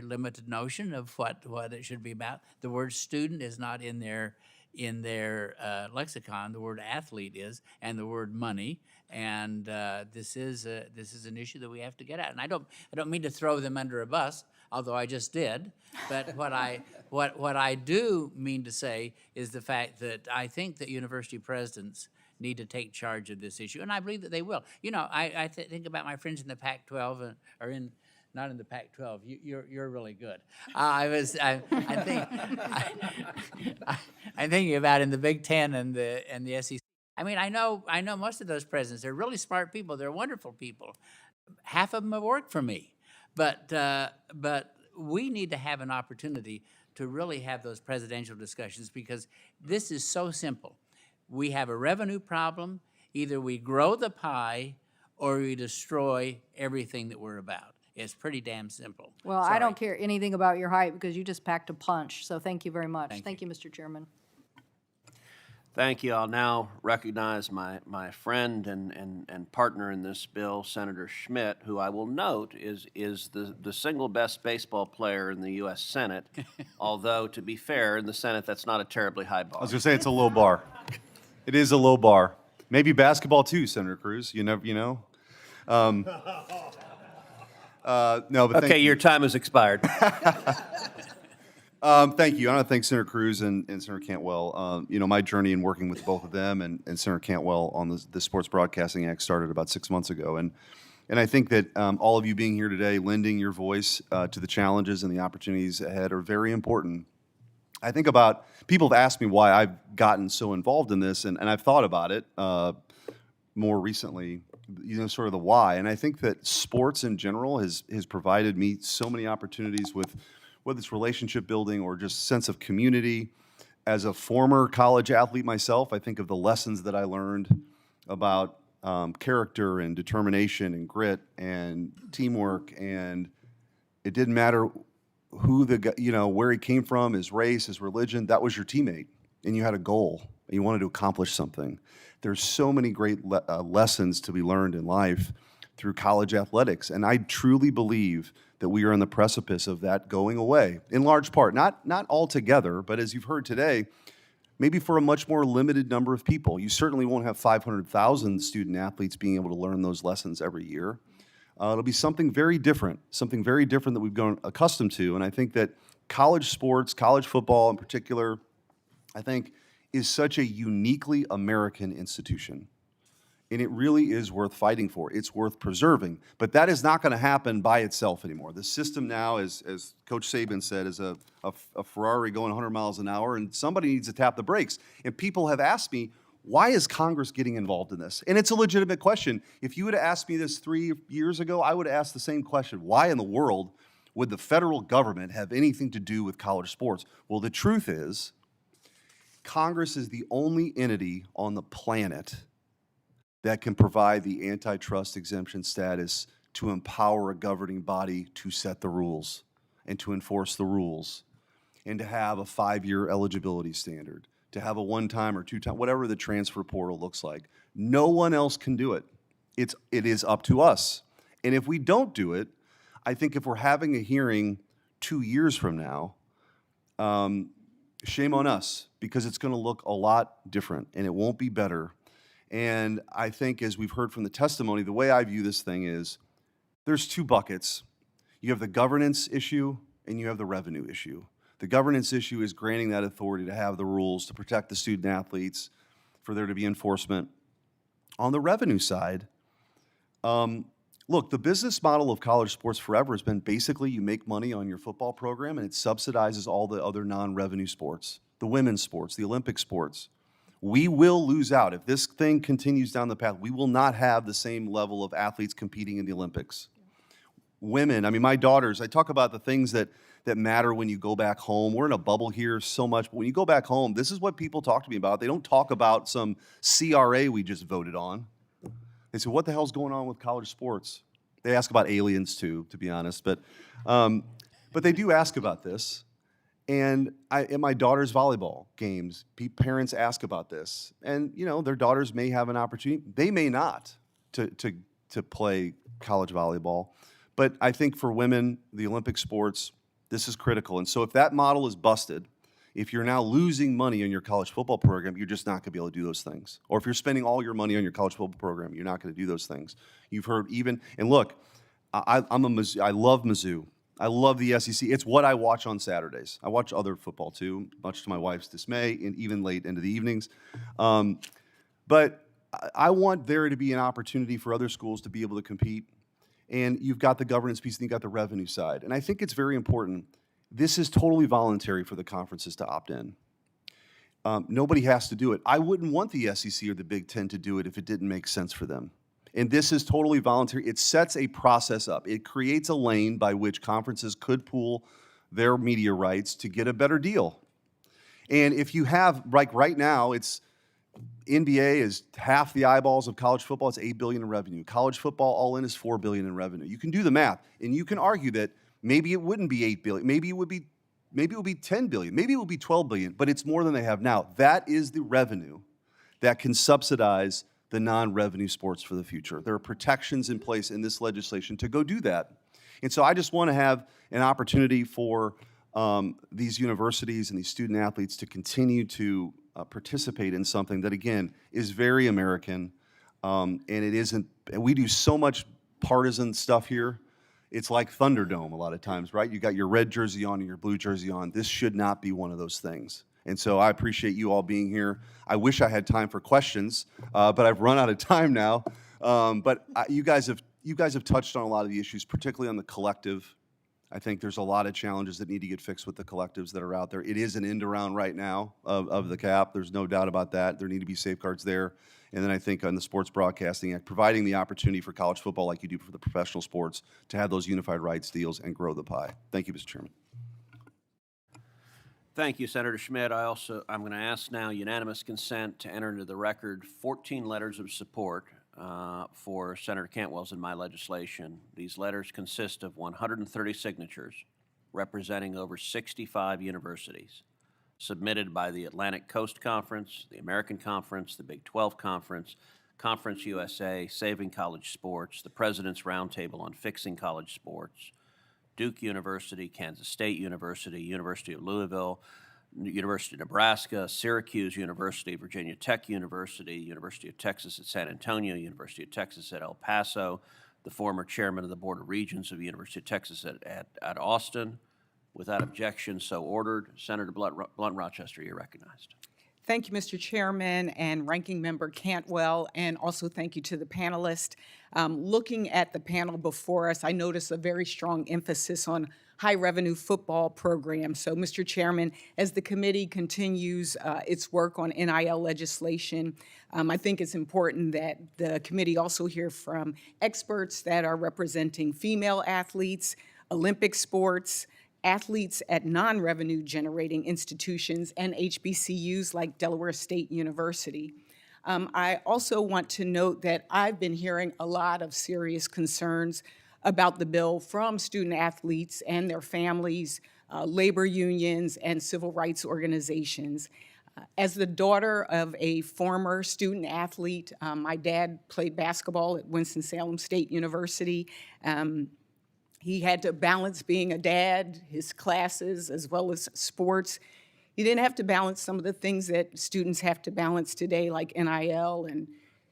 limited notion of what it should be about. The word student is not in their lexicon. The word athlete is, and the word money. And this is an issue that we have to get at. And I don't mean to throw them under a bus, although I just did. But what I do mean to say is the fact that I think that university presidents need to take charge of this issue, and I believe that they will. You know, I think about my friends in the Pac-12 not in the Pac-12. You're really good. I'm thinking about in the Big Ten and the SEC. I mean, I know most of those presidents. They're really smart people. They're wonderful people. Half of them have worked for me, but we need to have an opportunity to really have those presidential discussions, because this is so simple. We have a revenue problem. Either we grow the pie or we destroy everything that we're about. It's pretty damn simple. Well, I don't care anything about your height because you just packed a punch, so thank you very much. Thank Thank you, Mr. Chairman. Thank you. I'll now recognize my friend and partner in this bill, Senator Schmitt, who I will note is the single best baseball player in the U.S. Senate, although, to be fair, in the Senate, that's not a terribly high bar. I was going to say it's a low bar. It is a low bar. Maybe basketball too, Senator Cruz. You never, you know. No, but Okay, your time has expired. thank you. I want to thank Senator Cruz and Senator Cantwell. You know, my journey in working with both of them and Senator Cantwell on the Sports Broadcasting Act started about 6 months ago. And I think that all of you being here today, lending your voice to the challenges and the opportunities ahead are very important. I think about, people have asked me why I've gotten so involved in this, and I've thought about it more recently, you know, sort of the why. And I think that sports in general has provided me so many opportunities with, whether it's relationship building or just sense of community. As a former college athlete myself, I think of the lessons that I learned about character and determination and grit and teamwork, and it didn't matter who the guy, you know, where he came from, his race, his religion. That was your teammate, and you had a goal and you wanted to accomplish something. There's so many great lessons to be learned in life through college athletics, and I truly believe that we are on the precipice of that going away, in large part, not altogether, but as you've heard today, maybe for a much more limited number of people. You certainly won't have 500,000 student athletes being able to learn those lessons every year. It'll be something very different that we've grown accustomed to. And I think that college sports, college football in particular, I think is such a uniquely American institution. And it really is worth fighting for. It's worth preserving. But that is not going to happen by itself anymore. The system now, as Coach Saban said, is a Ferrari going 100 miles an hour, and somebody needs to tap the brakes. And people have asked me, why is Congress getting involved in this? And it's a legitimate question. If you would have asked me this 3 years ago, I would have asked the same question. Why in the world would the federal government have anything to do with college sports? Well, the truth is, Congress is the only entity on the planet that can provide the antitrust exemption status to empower a governing body to set the rules and to enforce the rules. and to have a 5-year eligibility standard, to have a one-time or two-time, whatever the transfer portal looks like. No one else can do it. It is up to us. And if we don't do it, I think if we're having a hearing 2 years from now, shame on us, because it's going to look a lot different and it won't be better. And I think, as we've heard from the testimony, the way I view this thing is there's 2 buckets. You have the governance issue and you have the revenue issue. The governance issue is granting that authority to have the rules to protect the student athletes, for there to be enforcement. On the revenue side, look, the business model of college sports forever has been basically you make money on your football program and it subsidizes all the other non-revenue sports, the women's sports, the Olympic sports. We will lose out. If this thing continues down the path, we will not have the same level of athletes competing in the Olympics. Women, I mean, my daughters, I talk about the things that matter when you go back home. We're in a bubble here so much, but when you go back home, this is what people talk to me about. They don't talk about some CRA we just voted on. They say, what the hell's going on with college sports? They ask about aliens too, to be honest, but they do ask about this. And at my daughter's volleyball games, parents ask about this. And, you know, their daughters may have an opportunity. They may not to play college volleyball. But I think for women, the Olympic sports, this is critical. And so if that model is busted, if you're now losing money on your college football program, you're just not going to be able to do those things. Or if you're spending all your money on your college football program, you're not going to do those things. You've heard even, and look, I love Mizzou. I love the SEC. It's what I watch on Saturdays. I watch other football too, much to my wife's dismay, and even late into the evenings. But I want there to be an opportunity for other schools to be able to compete. And you've got the governance piece, and you've got the revenue side. And I think it's very important. This is totally voluntary for the conferences to opt in. Nobody has to do it. I wouldn't want the SEC or the Big Ten to do it if it didn't make sense for them. And this is totally voluntary. It sets a process up. It creates a lane by which conferences could pool their media rights to get a better deal. And if you have, like right now, it's NBA is half the eyeballs of college football. It's $8 billion in revenue. College football all in is $4 billion in revenue. You can do the math, and you can argue that maybe it wouldn't be $8 billion. Maybe it would be $10 billion. Maybe it would be $12 billion. But it's more than they have now. That is the revenue that can subsidize the non-revenue sports for the future. There are protections in place in this legislation to go do that. And so I just want to have an opportunity for these universities and these student athletes to continue to participate in something that, again, is very American, and it isn't, and we do so much partisan stuff here. It's like Thunderdome a lot of times, right? You got your red jersey on and your blue jersey on. This should not be one of those things. And so I appreciate you all being here. I wish I had time for questions, but I've run out of time now. But you guys have touched on a lot of the issues, particularly on the collective. I think there's a lot of challenges that need to get fixed with the collectives that are out there. It is an end around right now of the cap. There's no doubt about that. There need to be safeguards there. And then I think on the Sports Broadcasting Act, providing the opportunity for college football like you do for the professional sports to have those unified rights deals and grow the pie. Thank you, Mr. Chairman. Thank you, Senator Schmitt. I'm going to ask now unanimous consent to enter into the record 14 letters of support for Senator Cantwell's and my legislation. These letters consist of 130 signatures representing over 65 universities, submitted by the Atlantic Coast Conference, the American Conference, the Big 12 Conference, Conference USA, Saving College Sports, the President's Roundtable on Fixing College Sports, Duke University, Kansas State University, University of Louisville, University of Nebraska, Syracuse University, Virginia Tech University, University of Texas at San Antonio, University of Texas at El Paso, the former chairman of the Board of Regents of University of Texas at Austin. Without objection, so ordered. Senator Blunt-Rochester, you're recognized. Thank you, Mr. Chairman and Ranking Member Cantwell, and also thank you to the panelists. Looking at the panel before us, I noticed a very strong emphasis on high-revenue football programs. So, Mr. Chairman, as the committee continues its work on NIL legislation, I think it's important that the committee also hear from experts that are representing female athletes, Olympic sports, athletes at non-revenue generating institutions, and HBCUs like Delaware State University. I also want to note that I've been hearing a lot of serious concerns about the bill from student athletes and their families labor unions, and civil rights organizations. As the daughter of a former student athlete, my dad played basketball at Winston-Salem State University. He had to balance being a dad, his classes, as well as sports. He didn't have to balance some of the things that students have to balance today, like NIL and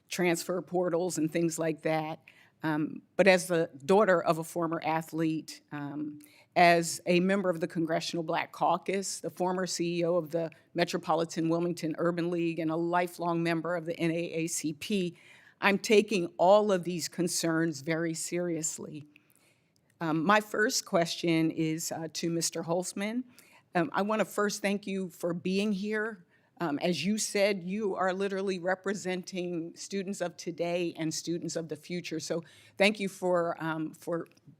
transfer portals and things like that. But as the daughter of a former athlete, as a member of the Congressional Black Caucus, the former CEO of the Metropolitan Wilmington Urban League, and a lifelong member of the NAACP, I'm taking all of these concerns very seriously. My first question is to Mr. Holzman. I want to first thank you for being here. As you said, you are literally representing students of today and students of the future. So thank you for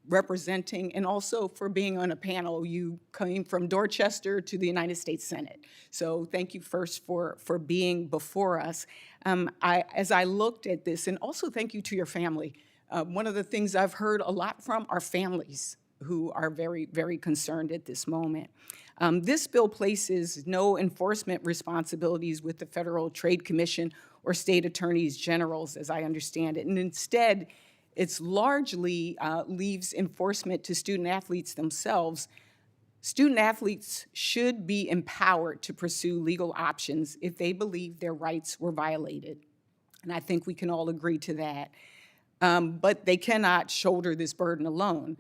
representing and also for being on a panel. You came from Dorchester to the United States Senate. So thank you first for being before us. As I looked at this, and also thank you to your family. One of the things I've heard a lot from are families who are very, very concerned at this moment. This bill places no enforcement responsibilities with the Federal Trade Commission or state attorneys generals, as I understand it, and instead, it's largely leaves enforcement to student athletes themselves. Student athletes should be empowered to pursue legal options if they believe their rights were violated, and I think we can all agree to that. But they cannot shoulder this burden alone.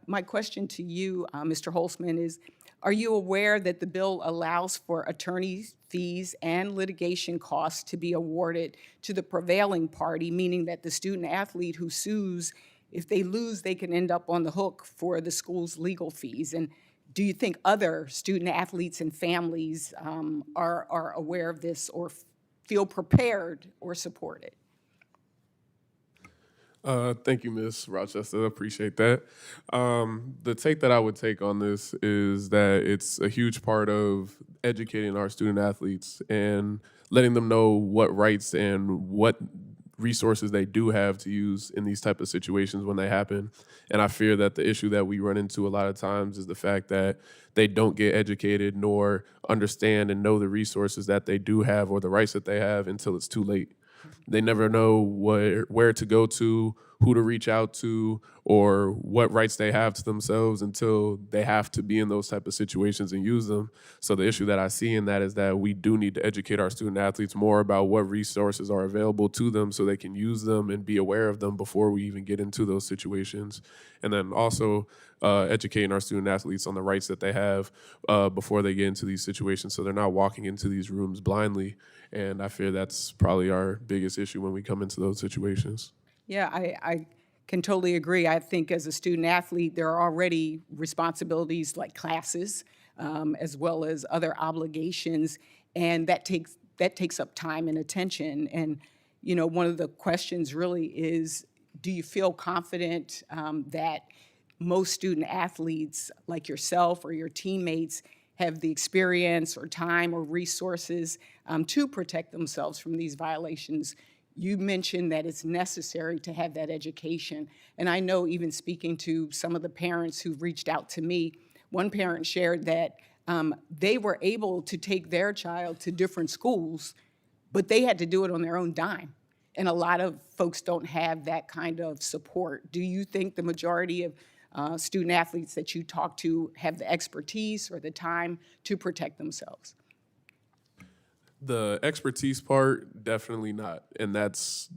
My question to you, Mr. Holzman, is, are you aware that the bill allows for attorney fees and litigation costs to be awarded to the prevailing party, meaning that the student athlete who sues, if they lose, they can end up on the hook for the school's legal fees? And do you think other student athletes and families are aware of this or feel prepared or support it? Thank you, Ms. Rochester. I appreciate that. The take that I would take on this is that it's a huge part of educating our student athletes and letting them know what rights and what resources they do have to use in these type of situations when they happen. And I fear that the issue that we run into a lot of times is the fact that they don't get educated nor understand and know the resources that they do have or the rights that they have until it's too late. They never know where to go to, who to reach out to, or what rights they have to themselves until they have to be in those type of situations and use them. So the issue that I see in that is that we do need to educate our student athletes more about what resources are available to them so they can use them and be aware of them before we even get into those situations. And then also educating our student athletes on the rights that they have before they get into these situations so they're not walking into these rooms blindly. And I fear that's probably our biggest issue when we come into those situations. Yeah, I can totally agree. I think as a student athlete, there are already responsibilities like classes, as well as other obligations, and that takes up time and attention. And you know, one of the questions really is, do you feel confident that most student athletes like yourself or your teammates have the experience or time or resources to protect themselves from these violations? You mentioned that it's necessary to have that education. And I know, even speaking to some of the parents who've reached out to me, one parent shared that they were able to take their child to different schools, but they had to do it on their own dime. And a lot of folks don't have that kind of support. Do you think the majority of student athletes that you talk to have the expertise or the time to protect themselves? The expertise part, definitely not. And that's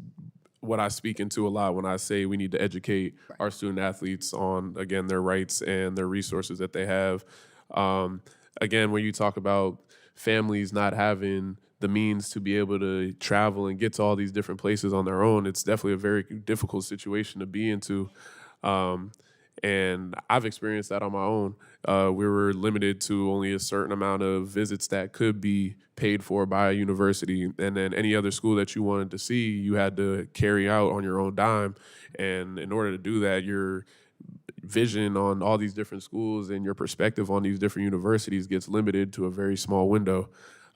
what I speak into a lot when I say we need to educate our student athletes on, again, their rights and their resources that they have. Again, when you talk about families not having the means to be able to travel and get to all these different places on their own, it's definitely a very difficult situation to be into. And I've experienced that on my own. We were limited to only a certain amount of visits that could be paid for by a university. And then any other school that you wanted to see, you had to carry out on your own dime. And in order to do that, your vision on all these different schools and your perspective on these different universities gets limited to a very small window.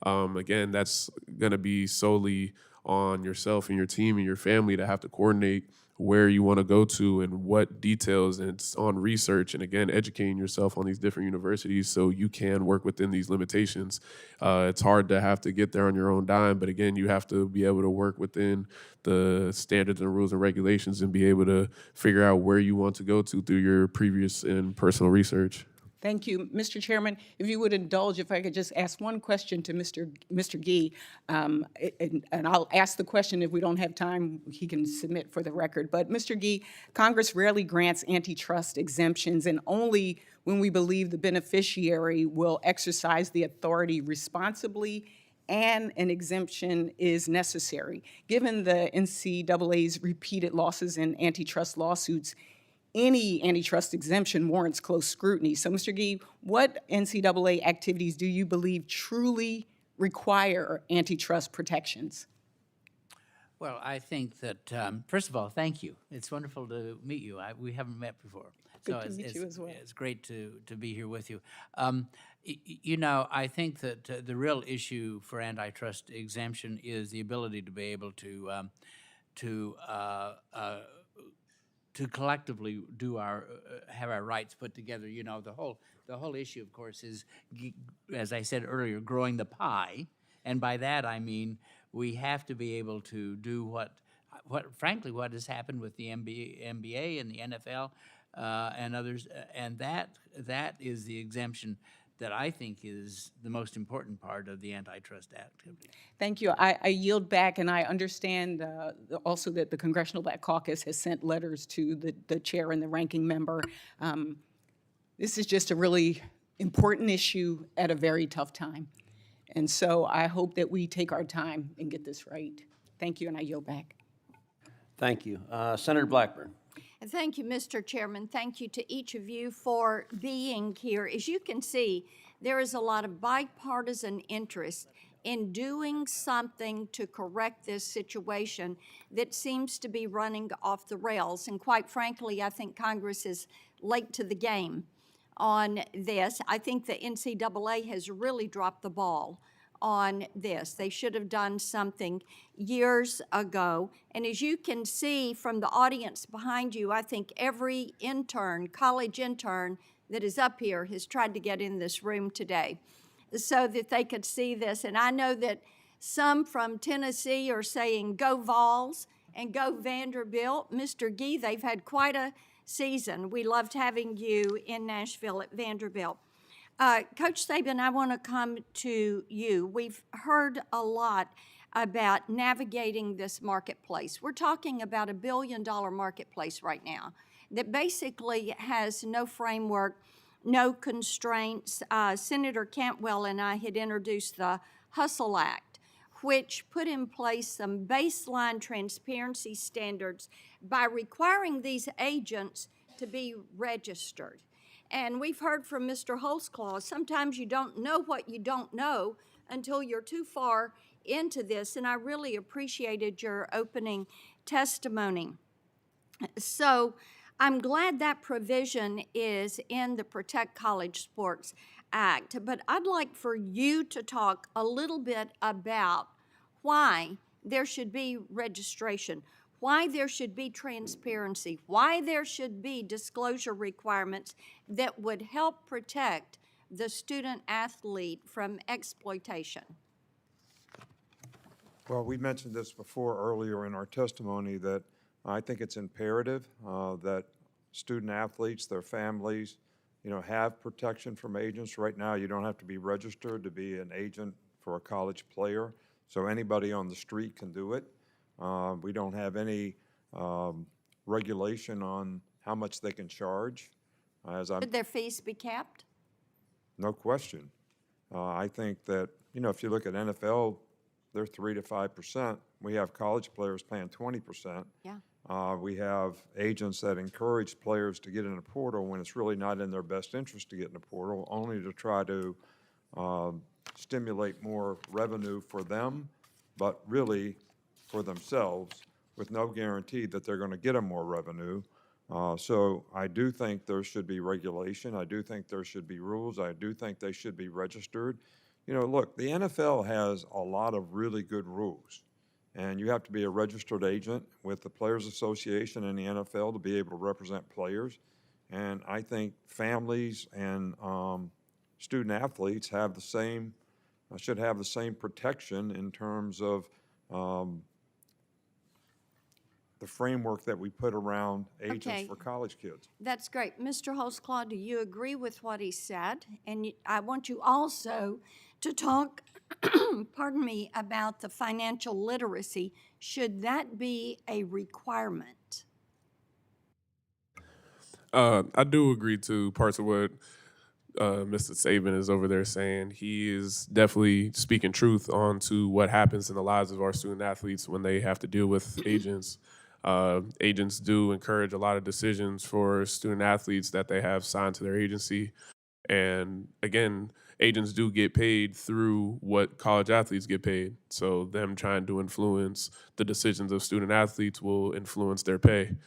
Again, that's going to be solely on yourself and your team and your family to have to coordinate where you want to go to and what details, and it's on research and again educating yourself on these different universities so you can work within these limitations. It's hard to have to get there on your own dime, but again, you have to be able to work within the standards and rules and regulations and be able to figure out where you want to go to through your previous and personal research. Thank you. Mr. Chairman, if you would indulge, if I could just ask one question to Mr. Gee, and I'll ask the question. If we don't have time, he can submit for the record. But Mr. Gee, Congress rarely grants antitrust exemptions, and only when we believe the beneficiary will exercise the authority responsibly and an exemption is necessary. Given the NCAA's repeated losses in antitrust lawsuits, any antitrust exemption warrants close scrutiny. So, Mr. Gee, what NCAA activities do you believe truly require antitrust protections? Well, I think that, first of all, thank you. It's wonderful to meet you. We haven't met before. Good to meet you as well. It's great to be here with you. You know, I think that the real issue for antitrust exemption is the ability to be able to collectively do have our rights put together. You know, the whole issue, of course, is, as I said earlier, growing the pie, and by that I mean we have to be able to do what frankly what has happened with the NBA and the NFL and others, and that is the exemption that I think is the most important part of the antitrust activity. Thank you. I yield back, and I understand also that the Congressional Black Caucus has sent letters to the chair and the ranking member. This is just a really important issue at a very tough time. And so I hope that we take our time and get this right. Thank you, and I yield back. Thank you. Senator Blackburn. Thank you, Mr. Chairman. Thank you to each of you for being here. As you can see, there is a lot of bipartisan interest in doing something to correct this situation that seems to be running off the rails. And quite frankly, I think Congress is late to the game on this. I think the NCAA has really dropped the ball on this. They should have done something years ago. And as you can see from the audience behind you, I think every intern, college intern that is up here has tried to get in this room today so that they could see this. And I know that some from Tennessee are saying, go Vols and go Vanderbilt. Mr. Gee, they've had quite a season. We loved having you in Nashville at Vanderbilt. Coach Saban, I want to come to you. We've heard a lot about navigating this marketplace. We're talking about $1 billion marketplace right now that basically has no framework, no constraints. Senator Cantwell and I had introduced the Hustle Act, which put in place some baseline transparency standards by requiring these agents to be registered. And we've heard from Mr. Holtzclaw, sometimes you don't know what you don't know until you're too far into this, and I really appreciated your opening testimony. So I'm glad that provision is in the Protect College Sports Act, but I'd like for you to talk a little bit about why there should be registration, why there should be transparency, why there should be disclosure requirements that would help protect the student athlete from exploitation. Well, we mentioned this before earlier in our testimony that I think it's imperative that student athletes, their families, have protection from agents. Right now, you don't have to be registered to be an agent for a college player, so anybody on the street can do it. We don't have any regulation on how much they can charge. Should their fees be capped? No question. I think that, if you look at NFL, they're 3 to 5%. We have college players paying 20%. Yeah. We have agents that encourage players to get in a portal when it's really not in their best interest to get in a portal, only to try to stimulate more revenue for them, but really for themselves, with no guarantee that they're going to get them more revenue. So I do think there should be regulation. I do think there should be rules. I do think they should be registered. Look, the NFL has a lot of really good rules. And you have to be a registered agent with the Players Association and the NFL to be able to represent players. And I think families and student athletes have the same, should have the same protection in terms of the framework that we put around agents Okay. for college kids. That's great. Mr. Holtzclaw, do you agree with what he said? And I want you also to talk, pardon me, about the financial literacy. Should that be a requirement? I do agree to parts of what Mr. Saban is over there saying. He is definitely speaking truth onto what happens in the lives of our student athletes when they have to deal with agents. Agents do encourage a lot of decisions for student athletes that they have signed to their agency. And again, agents do get paid through what college athletes get paid. So them trying to influence the decisions of student athletes will influence their pay.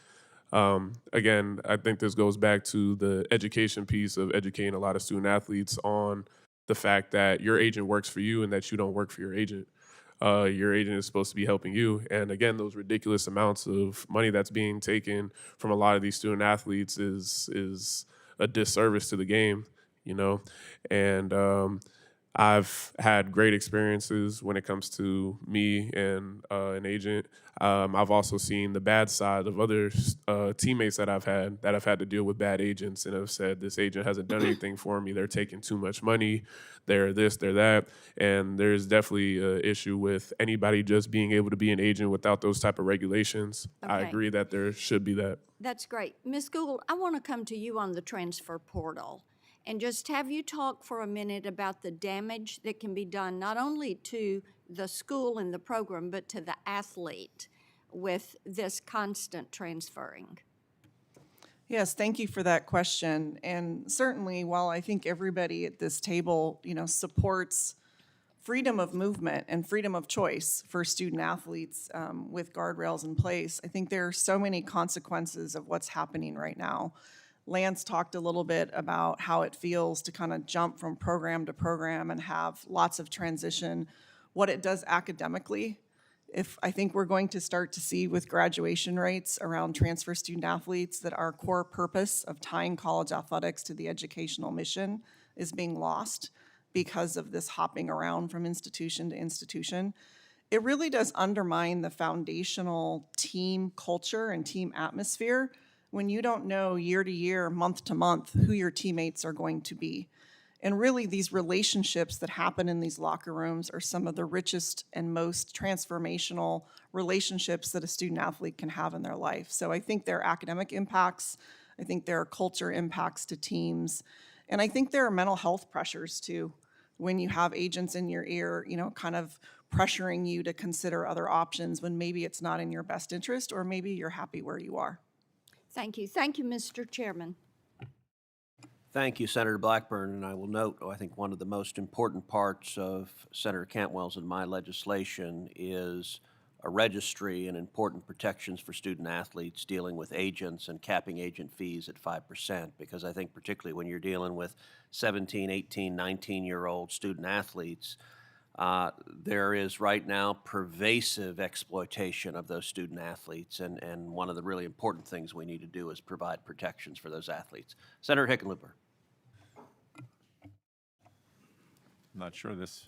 Again, I think this goes back to the education piece of educating a lot of student athletes on the fact that your agent works for you and that you don't work for your agent. Your agent is supposed to be helping you. And again, those ridiculous amounts of money that's being taken from a lot of these student athletes is a disservice to the game, you know? And I've had great experiences when it comes to me and an agent. I've also seen the bad side of other teammates that I've had to deal with bad agents and have said, this agent hasn't done anything for me. They're taking too much money. They're this, they're that. And there's definitely an issue with anybody just being able to be an agent without those type of regulations. I Okay. agree that there should be that. That's great. Ms. Gould, I want to come to you on the transfer portal and just have you talk for a minute about the damage that can be done not only to the school and the program, but to the athlete with this constant transferring. Yes, thank you for that question. And certainly, while I think everybody at this table, supports freedom of movement and freedom of choice for student athletes with guardrails in place, I think there are so many consequences of what's happening right now. Lance talked a little bit about how it feels to kind of jump from program to program and have lots of transition, what it does academically. If I think we're going to start to see with graduation rates around transfer student athletes that our core purpose of tying college athletics to the educational mission is being lost because of this hopping around from institution to institution. It really does undermine the foundational team culture and team atmosphere when you don't know year to year, month to month, who your teammates are going to be. And really, these relationships that happen in these locker rooms are some of the richest and most transformational relationships that a student athlete can have in their life. So I think there are academic impacts. I think there are culture impacts to teams. And I think there are mental health pressures too, when you have agents in your ear, kind of pressuring you to consider other options when maybe it's not in your best interest or maybe you're happy where you are. Thank you. Thank you, Mr. Chairman. Thank you, Senator Blackburn, and I will note, I think one of the most important parts of Senator Cantwell's and my legislation is a registry and important protections for student athletes dealing with agents and capping agent fees at 5%, because I think particularly when you're dealing with 17, 18, 19-year-old student athletes, there is right now pervasive exploitation of those student athletes, and one of the really important things we need to do is provide protections for those athletes. Senator Hickenlooper. I'm not sure this.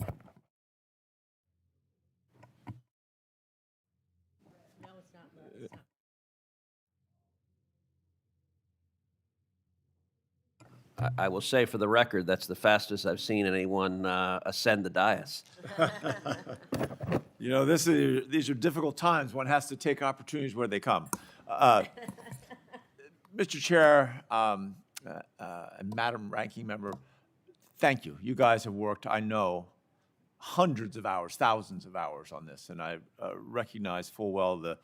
I will say for the record, that's the fastest I've seen anyone ascend the dais. These are difficult times. One has to take opportunities where they come. Mr. Chair and Madam Ranking Member, thank you. You guys have worked, I know, hundreds of hours, thousands of hours on this, and I recognize full well the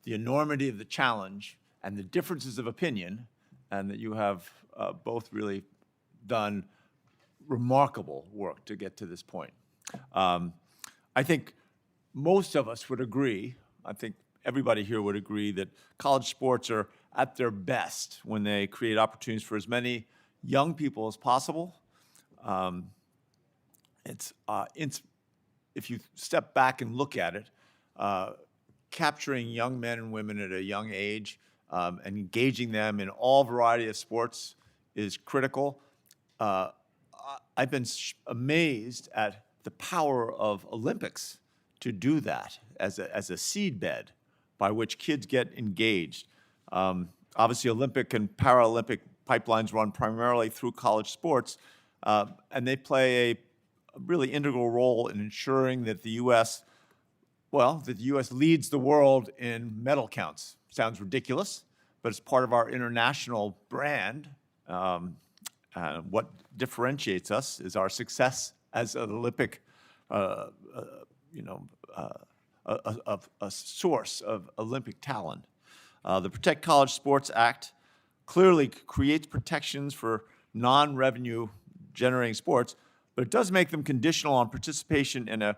enormity of the challenge and the differences of opinion, and that you have both really done remarkable work to get to this point. I think most of us would agree, I think everybody here would agree, that college sports are at their best when they create opportunities for as many young people as possible. If you step back and look at it, capturing young men and women at a young age and engaging them in all variety of sports is critical. I've been amazed at the power of Olympics to do that as a seed bed by which kids get engaged. Obviously, Olympic and Paralympic pipelines run primarily through college sports, and they play a really integral role in ensuring that the U.S. leads the world in medal counts. Sounds ridiculous, but it's part of our international brand. What differentiates us is our success as an Olympic, a source of Olympic talent. The Protect College Sports Act clearly creates protections for non-revenue generating sports, but it does make them conditional on participation in a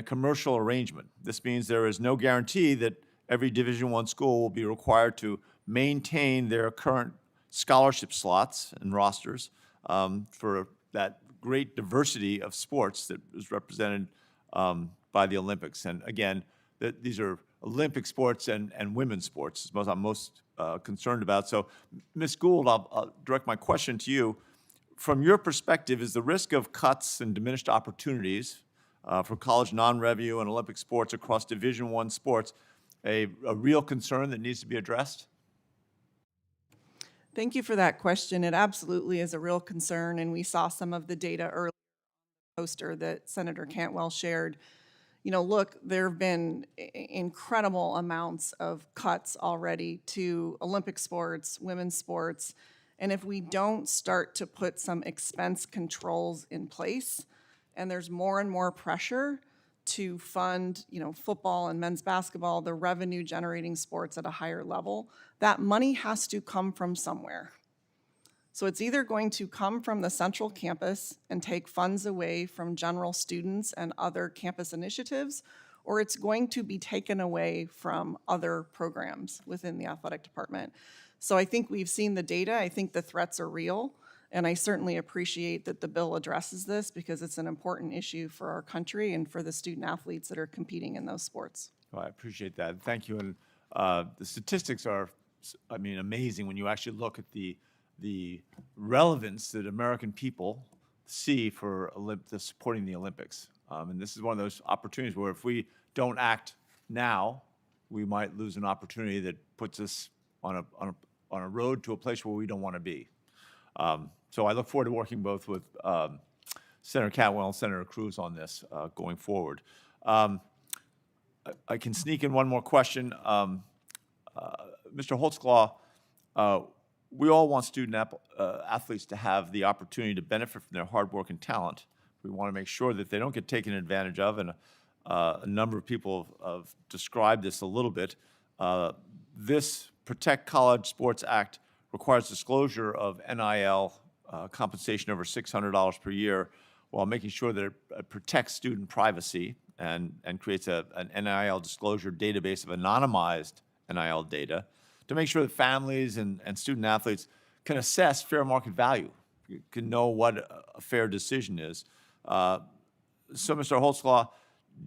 commercial arrangement. This means there is no guarantee that every Division I school will be required to maintain their current scholarship slots and rosters for that great diversity of sports that is represented by the Olympics. And again, these are Olympic sports and women's sports, is what I'm most concerned about. So, Ms. Gould, I'll direct my question to you. From your perspective, is the risk of cuts and diminished opportunities for college non-revenue and Olympic sports across Division I sports a real concern that needs to be addressed? Thank you for that question. It absolutely is a real concern, and we saw some of the data earlier in the poster that Senator Cantwell shared. You know, look, there have been incredible amounts of cuts already to Olympic sports, women's sports, and if we don't start to put some expense controls in place, and there's more and more pressure to fund, football and men's basketball, the revenue generating sports at a higher level, that money has to come from somewhere. So it's either going to come from the central campus and take funds away from general students and other campus initiatives, or it's going to be taken away from other programs within the athletic department. So I think we've seen the data. I think the threats are real. And I certainly appreciate that the bill addresses this because it's an important issue for our country and for the student athletes that are competing in those sports. Well, I appreciate that. Thank you. And the statistics are, amazing when you actually look at the relevance that American people see for supporting the Olympics. And this is one of those opportunities where if we don't act now, we might lose an opportunity that puts us on a road to a place where we don't want to be. So I look forward to working both with Senator Cantwell and Senator Cruz on this going forward. I can sneak in one more question. Mr. Holtzclaw, we all want student athletes to have the opportunity to benefit from their hard work and talent. We want to make sure that they don't get taken advantage of, and a number of people have described this a little bit. This Protect College Sports Act requires disclosure of NIL compensation over $600 per year while making sure that it protects student privacy and creates an NIL disclosure database of anonymized NIL data to make sure that families and student athletes can assess fair market value, can know what a fair decision is. So, Mr. Holtzclaw,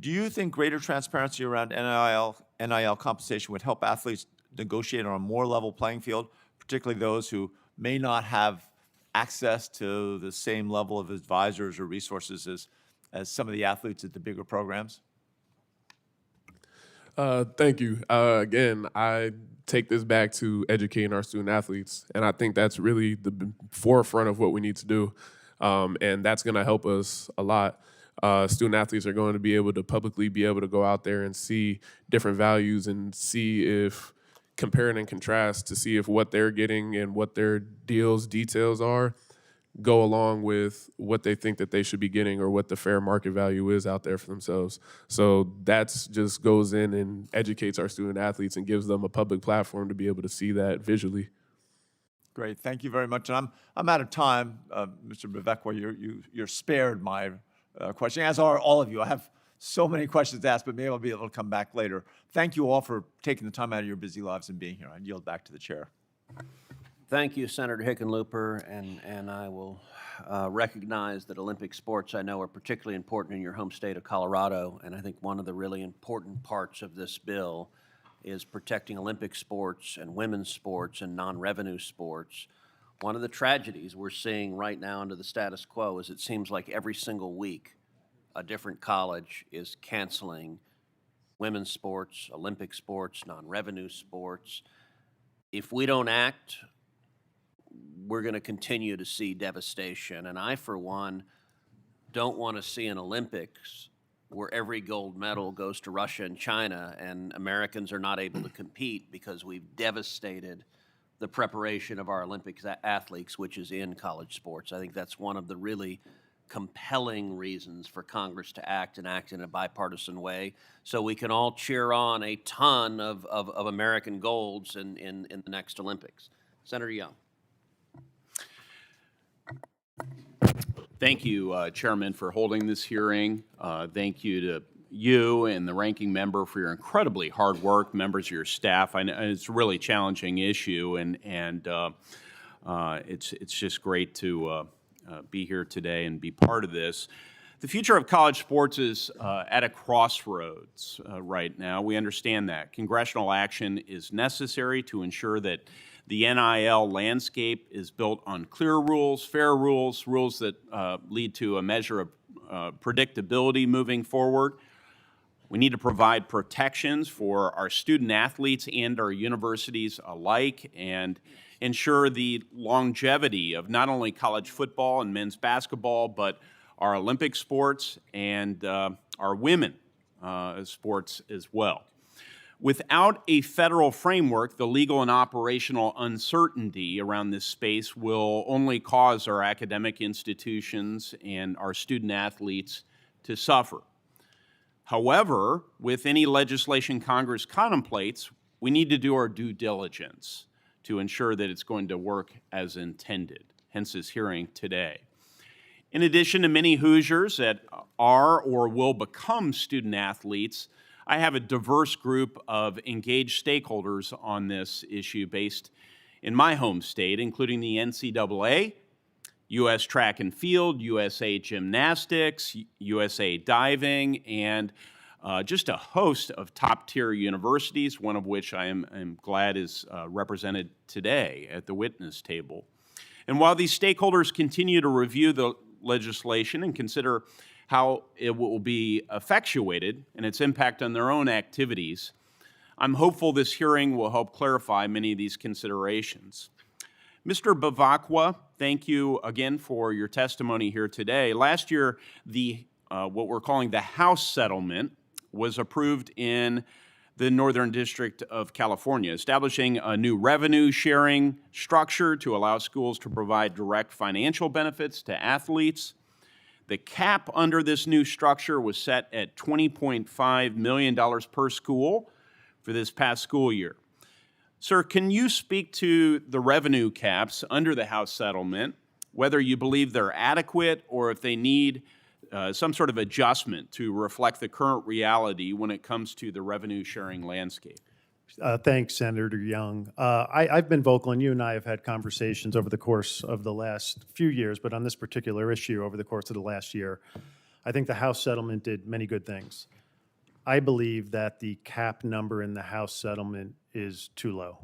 do you think greater transparency around NIL compensation would help athletes negotiate on a more level playing field, particularly those who may not have access to the same level of advisors or resources as some of the athletes at the bigger programs? Thank you. Again, I take this back to educating our student athletes, and I think that's really the forefront of what we need to do, and that's going to help us a lot. Student athletes are going to be able to publicly be able to go out there and see different values and see if compare and contrast to see if what they're getting and what their details are go along with what they think that they should be getting or what the fair market value is out there for themselves. So that's just goes in and educates our student athletes and gives them a public platform to be able to see that visually. Great, thank you very much. And I'm out of time, Mr. Bevecqua. You're spared my question, as are all of you. I have so many questions to ask, but maybe I'll be able to come back later. Thank you all for taking the time out of your busy lives and being here. I yield back to the chair. Thank you, Senator Hickenlooper, and I will recognize that Olympic sports I know are particularly important in your home state of Colorado, and I think one of the really important parts of this bill is protecting Olympic sports and women's sports and non-revenue sports. One of the tragedies we're seeing right now under the status quo is it seems like every single week a different college is canceling women's sports, Olympic sports, non-revenue sports. If we don't act, we're going to continue to see devastation. And I, for one, don't want to see an Olympics where every gold medal goes to Russia and China and Americans are not able to compete because we've devastated the preparation of our Olympics athletes, which is in college sports. I think that's one of the really compelling reasons for Congress to act and act in a bipartisan way so we can all cheer on a ton of American golds in the next Olympics. Senator Young. Thank you, Chairman, for holding this hearing. Thank you to you and the ranking member for your incredibly hard work, members of your staff. I know it's a really challenging issue, and it's just great to be here today and be part of this. The future of college sports is at a crossroads right now. We understand that. Congressional action is necessary to ensure that the NIL landscape is built on clear rules, fair rules, rules that lead to a measure of predictability moving forward. We need to provide protections for our student athletes and our universities alike and ensure the longevity of not only college football and men's basketball, but our Olympic sports and our women sports as well. Without a federal framework, the legal and operational uncertainty around this space will only cause our academic institutions and our student athletes to suffer. However, with any legislation Congress contemplates, we need to do our due diligence to ensure that it's going to work as intended, hence this hearing today. In addition to many Hoosiers that are or will become student athletes, I have a diverse group of engaged stakeholders on this issue based in my home state, including the NCAA, U.S. Track and Field, USA Gymnastics, USA Diving, and just a host of top-tier universities, one of which I am glad is represented today at the witness table. And while these stakeholders continue to review the legislation and consider how it will be effectuated and its impact on their own activities, I'm hopeful this hearing will help clarify many of these considerations. Mr. Bavakwa, thank you again for your testimony here today. Last year, what we're calling the House settlement was approved in the Northern District of California, establishing a new revenue sharing structure to allow schools to provide direct financial benefits to athletes. The cap under this new structure was set at $20.5 million per school for this past school year. Sir, can you speak to the revenue caps under the House settlement, whether you believe they're adequate or if they need some sort of adjustment to reflect the current reality when it comes to the revenue sharing landscape? Thanks, Senator Young. I've been vocal, and you and I have had conversations over the course of the last few years, but on this particular issue over the course of the last year, I think the House settlement did many good things. I believe that the cap number in the House settlement is too low.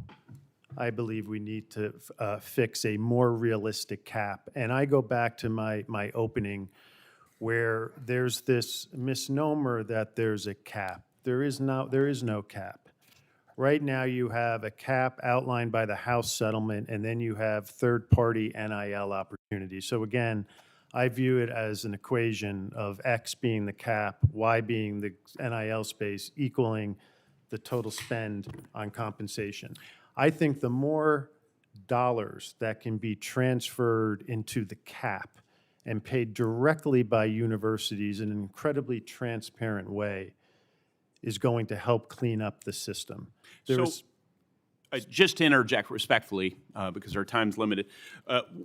I believe we need to fix a more realistic cap. And I go back to my opening where there's this misnomer that there's a cap. There is no cap. Right now, you have a cap outlined by the House settlement, and then you have third-party NIL opportunities. So again, I view it as an equation of X being the cap, Y being the NIL space, equaling the total spend on compensation. I think the more dollars that can be transferred into the cap and paid directly by universities in an incredibly transparent way is going to help clean up the system. Just to interject respectfully, because our time's limited,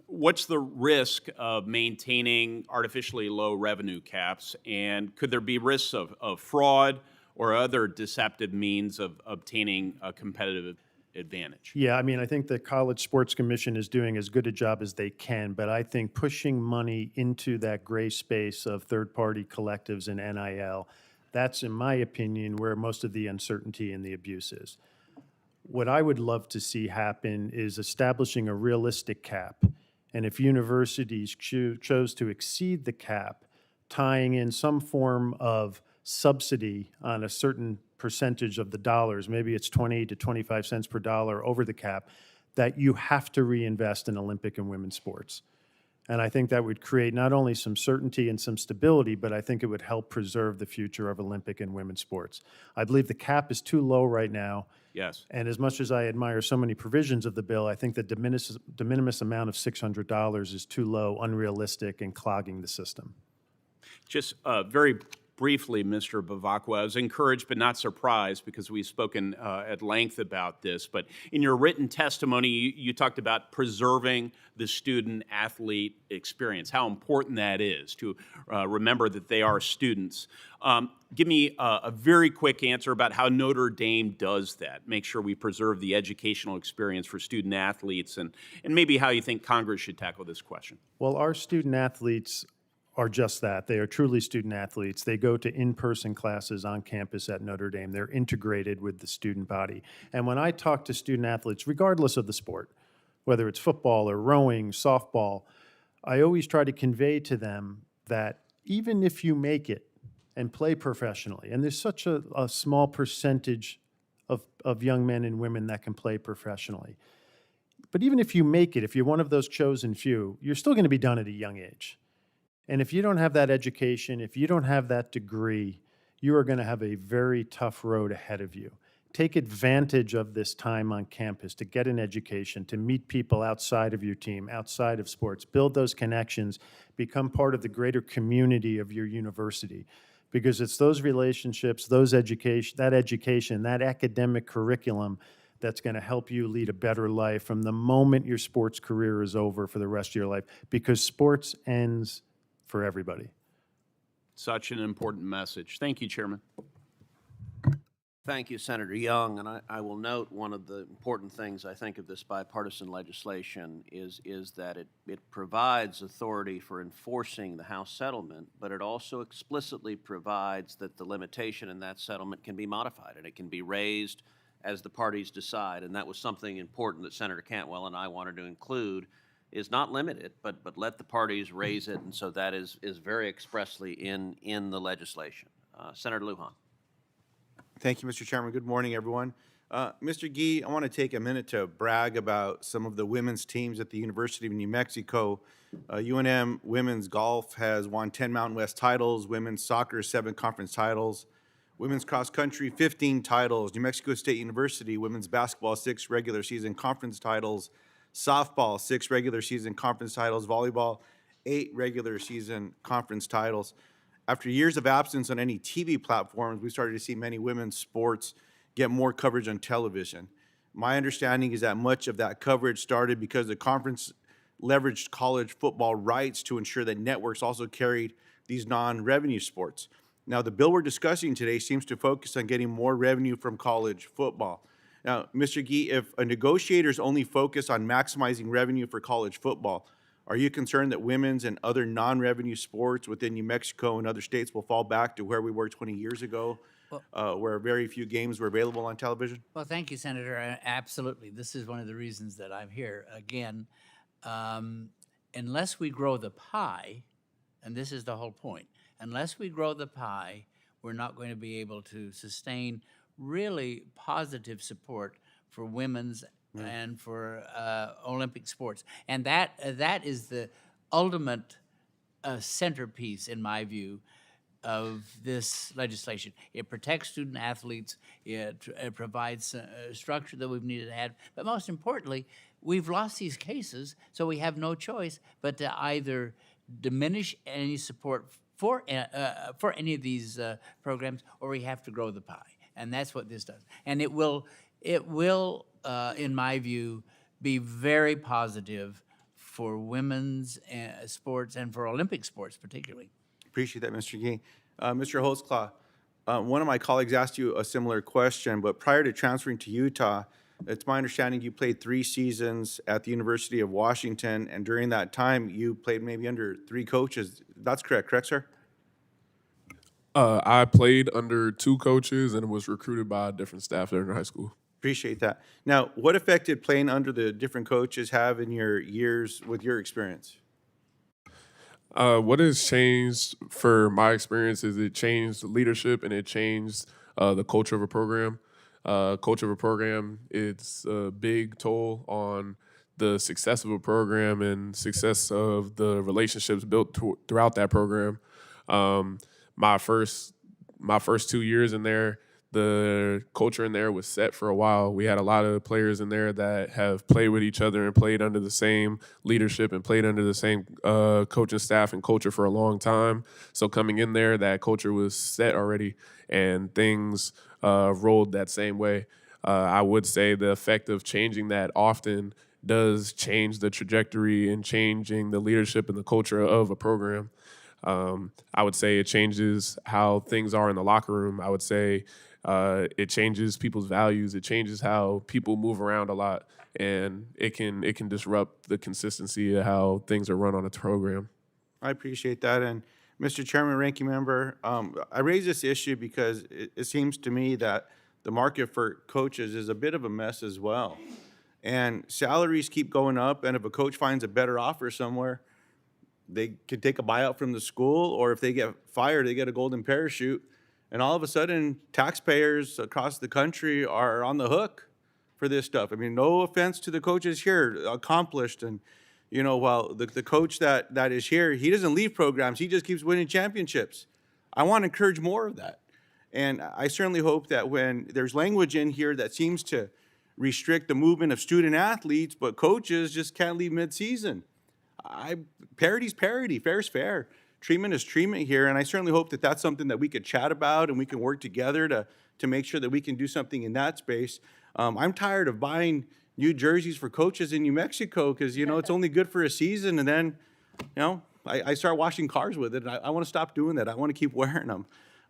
what's the risk of maintaining artificially low revenue caps, and could there be risks of fraud or other deceptive means of obtaining a competitive advantage. Yeah, I mean, I think the College Sports Commission is doing as good a job as they can, but I think pushing money into that gray space of third-party collectives and NIL, that's, in my opinion, where most of the uncertainty and the abuse is. What I would love to see happen is establishing a realistic cap, and if universities chose to exceed the cap, tying in some form of subsidy on a certain percentage of the dollars, maybe it's 20 to 25 cents per dollar over the cap, that you have to reinvest in Olympic and women's sports. And I think that would create not only some certainty and some stability, but I think it would help preserve the future of Olympic and women's sports. I believe the cap is too low right now. Yes. And as much as I admire so many provisions of the bill, I think the de minimis amount of $600 is too low, unrealistic, and clogging the system. Just very briefly, Mr. Bavacqua, I was encouraged but not surprised because we've spoken at length about this. But in your written testimony, you talked about preserving the student-athlete experience, how important that is to remember that they are students. Give me a very quick answer about how Notre Dame does that, make sure we preserve the educational experience for student-athletes, and maybe how you think Congress should tackle this question. Well, our student-athletes are just that. They are truly student athletes. They go to in-person classes on campus at Notre Dame. They're integrated with the student body. And when I talk to student athletes, regardless of the sport, whether it's football or rowing, softball, I always try to convey to them that even if you make it and play professionally, and there's such a small percentage of young men and women that can play professionally, but even if you make it, if you're one of those chosen few, you're still going to be done at a young age. And if you don't have that education, if you don't have that degree, you are going to have a very tough road ahead of you. Take advantage of this time on campus to get an education, to meet people outside of your team, outside of sports, build those connections, become part of the greater community of your university. Because it's those relationships, that education, that academic curriculum that's going to help you lead a better life from the moment your sports career is over for the rest of your life. Because sports ends for everybody. Such an important message. Thank you, Chairman. Thank you, Senator Young. And I will note one of the important things I think of this bipartisan legislation is that it provides authority for enforcing the House settlement, but it also explicitly provides that the limitation in that settlement can be modified and it can be raised as the parties decide. And that was something important that Senator Cantwell and I wanted to include, is not limit it, but let the parties raise it, and so that is very expressly in the legislation. Senator Lujan. Thank you, Mr. Chairman. Good morning, everyone. Mr. Gee, I want to take a minute to brag about some of the women's teams at the University of New Mexico. UNM women's golf has won 10 Mountain West titles, women's soccer 7 conference titles, women's cross country 15 titles, New Mexico State University women's basketball 6 regular season conference titles, softball 6 regular season conference titles, volleyball 8 regular season conference titles. After years of absence on any TV platforms, we started to see many women's sports get more coverage on television. My understanding is that much of that coverage started because the conference leveraged college football rights to ensure that networks also carried these non-revenue sports. Now, the bill we're discussing today seems to focus on getting more revenue from college football. Now, Mr. Gee, if a negotiator is only focused on maximizing revenue for college football, are you concerned that women's and other non-revenue sports within New Mexico and other states will fall back to where we were 20 years ago, where very few games were available on television? Well, thank you, Senator. Absolutely. This is one of the reasons that I'm here. Again, unless we grow the pie, and this is the whole point, unless we grow the pie, we're not going to be able to sustain really positive support for women's and for Olympic sports. And that is the ultimate centerpiece, in my view, of this legislation. It protects student athletes. It provides structure that we've needed to have. But most importantly, we've lost these cases, so we have no choice but to either diminish any support for any of these programs, or we have to grow the pie. And that's what this does. And it will, in my view, be very positive for women's sports and for Olympic sports particularly. Appreciate that, Mr. Gee. Mr. Holtzclaw, one of my colleagues asked you a similar question, but prior to transferring to Utah, It's my understanding you played 3 seasons at the University of Washington, and during that time, you played maybe under 3 coaches. That's correct, sir? I played under 2 coaches and was recruited by different staff there in high school. Appreciate that. Now, what effect did playing under the different coaches have in your years with your experience? What has changed for my experience is it changed leadership and it changed the culture of a program. Culture of a program, it's a big toll on the success of a program and success of the relationships built throughout that program. My first 2 years in there, the culture in there was set for a while. We had a lot of players in there that have played with each other and played under the same leadership and played under the same coaching staff and culture for a long time. So coming in there, that culture was set already, and things rolled that same way. I would say the effect of changing that often does change the trajectory and changing the leadership and the culture of a program. I would say it changes how things are in the locker room. I would say it changes people's values. It changes how people move around a lot, and it can disrupt the consistency of how things are run on a program. I appreciate that. And Mr. Chairman, Ranking Member, I raise this issue because it seems to me that the market for coaches is a bit of a mess as well. And salaries keep going up, and if a coach finds a better offer somewhere, they could take a buyout from the school, or if they get fired, they get a golden parachute. And all of a sudden, taxpayers across the country are on the hook for this stuff. I mean, no offense to the coaches here, accomplished. And, you know, while the coach that is here, he doesn't leave programs. He just keeps winning championships. I want to encourage more of that. And I certainly hope that when there's language in here that seems to restrict the movement of student athletes, but coaches just can't leave mid-season. Parity's parity, fair's fair. Treatment is treatment here, and I certainly hope that that's something that we could chat about and we can work together to make sure that we can do something in that space. I'm tired of buying new jerseys for coaches in New Mexico because, you know, it's only good for a season, and then, you know, I start washing cars with it, and I want to stop doing that. I want to keep wearing them.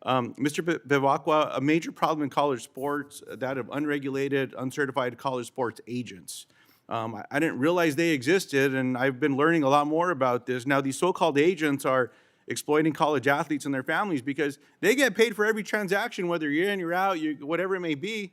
Mr. Bevacqua, a major problem in college sports, that of unregulated, uncertified college sports agents. I didn't realize they existed, and I've been learning a lot more about this. Now, these so-called agents are exploiting college athletes and their families because they get paid for every transaction, whether you're in, you're out, whatever it may be.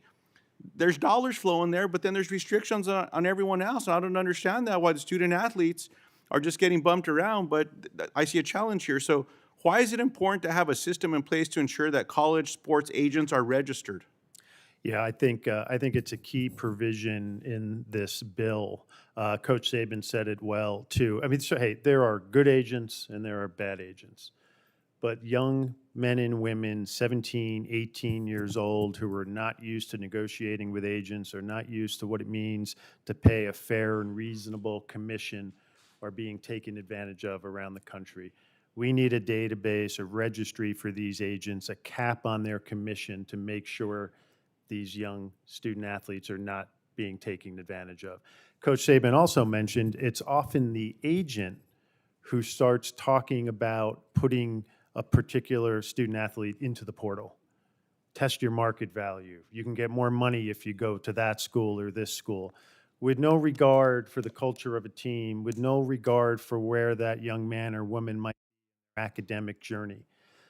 There's dollars flowing there, but then there's restrictions on everyone else. And I don't understand that, why the student athletes are just getting bumped around, but I see a challenge here. So why is it important to have a system in place to ensure that college sports agents are registered? Yeah, I think it's a key provision in this bill. Coach Saban said it well, too. I mean, so, hey, there are good agents and there are bad agents. But young men and women, 17, 18 years old, who are not used to negotiating with agents or not used to what it means to pay a fair and reasonable commission, are being taken advantage of around the country. We need a database, a registry for these agents, a cap on their commission to make sure these young student athletes are not being taken advantage of. Coach Saban also mentioned it's often the agent who starts talking about putting a particular student athlete into the portal. Test your market value. You can get more money if you go to that school or this school. With no regard for the culture of a team, with no regard for where that young man or woman might be in their academic journey.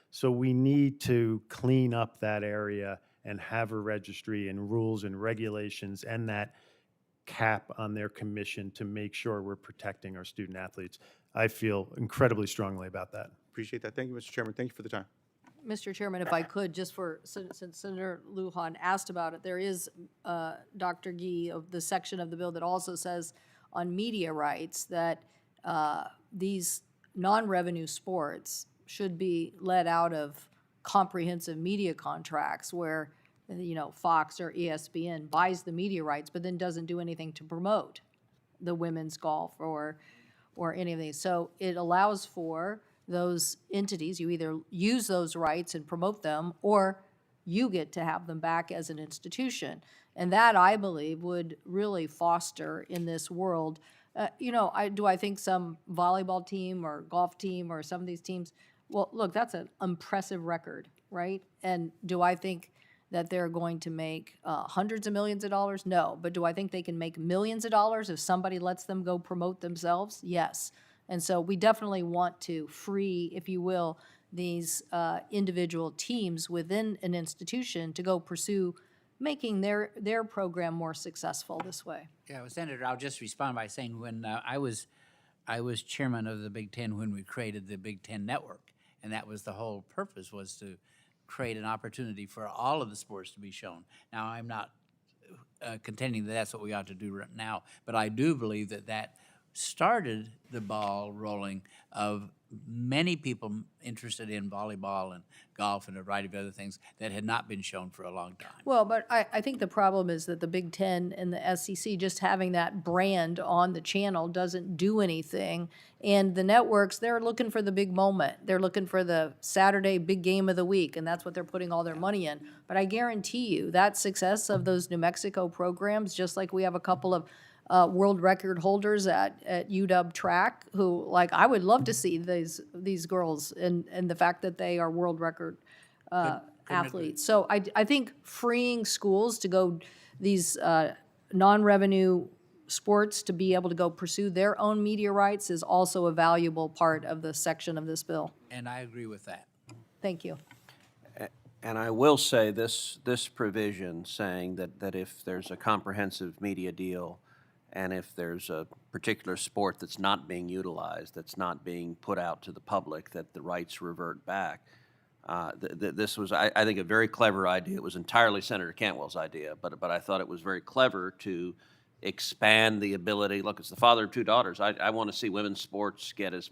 So we need to clean up that area and have a registry and rules and regulations and that cap on their commission to make sure we're protecting our student athletes. I feel incredibly strongly about that. Appreciate that. Thank you, Mr. Chairman. Thank you for the time. Mr. Chairman, if I could, just for, since Senator Lujan asked about it, there is, Dr. Gee, of the section of the bill that also says on media rights that these non-revenue sports should be let out of comprehensive media contracts where, you know, Fox or ESPN buys the media rights but then doesn't do anything to promote the women's golf or any of these. So it allows for those entities, you either use those rights and promote them or you get to have them back as an institution. And that, I believe, would really foster in this world. You know, do I think some volleyball team or golf team or some of these teams, well, look, that's an impressive record, right? And do I think that they're going to make hundreds of millions of dollars? No. But do I think they can make millions of dollars if somebody lets them go promote themselves? Yes. And so we definitely want to free, if you will, these individual teams within an institution to go pursue making their program more successful this way. Yeah, well, Senator, I'll just respond by saying when I was chairman of the Big Ten when we created the Big Ten Network, and that was the whole purpose, was to create an opportunity for all of the sports to be shown. Now, I'm not contending that that's what we ought to do right now, but I do believe that that started the ball rolling of many people interested in volleyball and golf and a variety of other things that had not been shown for a long time. Well, but I think the problem is that the Big Ten and the SEC, just having that brand on the channel doesn't do anything. And the networks, they're looking for the big moment. They're looking for the Saturday big game of the week, and that's what they're putting all their money in. But I guarantee you that success of those New Mexico programs, just like we have a couple of world record holders at UW track who, like, I would love to see these girls and the fact that they are world record athletes. So I think freeing schools to go these non-revenue sports to be able to go pursue their own media rights is also a valuable part of the section of this bill. And I agree with that. Thank you. And I will say this provision saying that if there's a comprehensive media deal and if there's a particular sport that's not being utilized, that's not being put out to the public, that the rights revert back. This was, I think, a very clever idea. It was entirely Senator Cantwell's idea, but I thought it was very clever to expand the ability. Look, as the father of two daughters, I want to see women's sports get as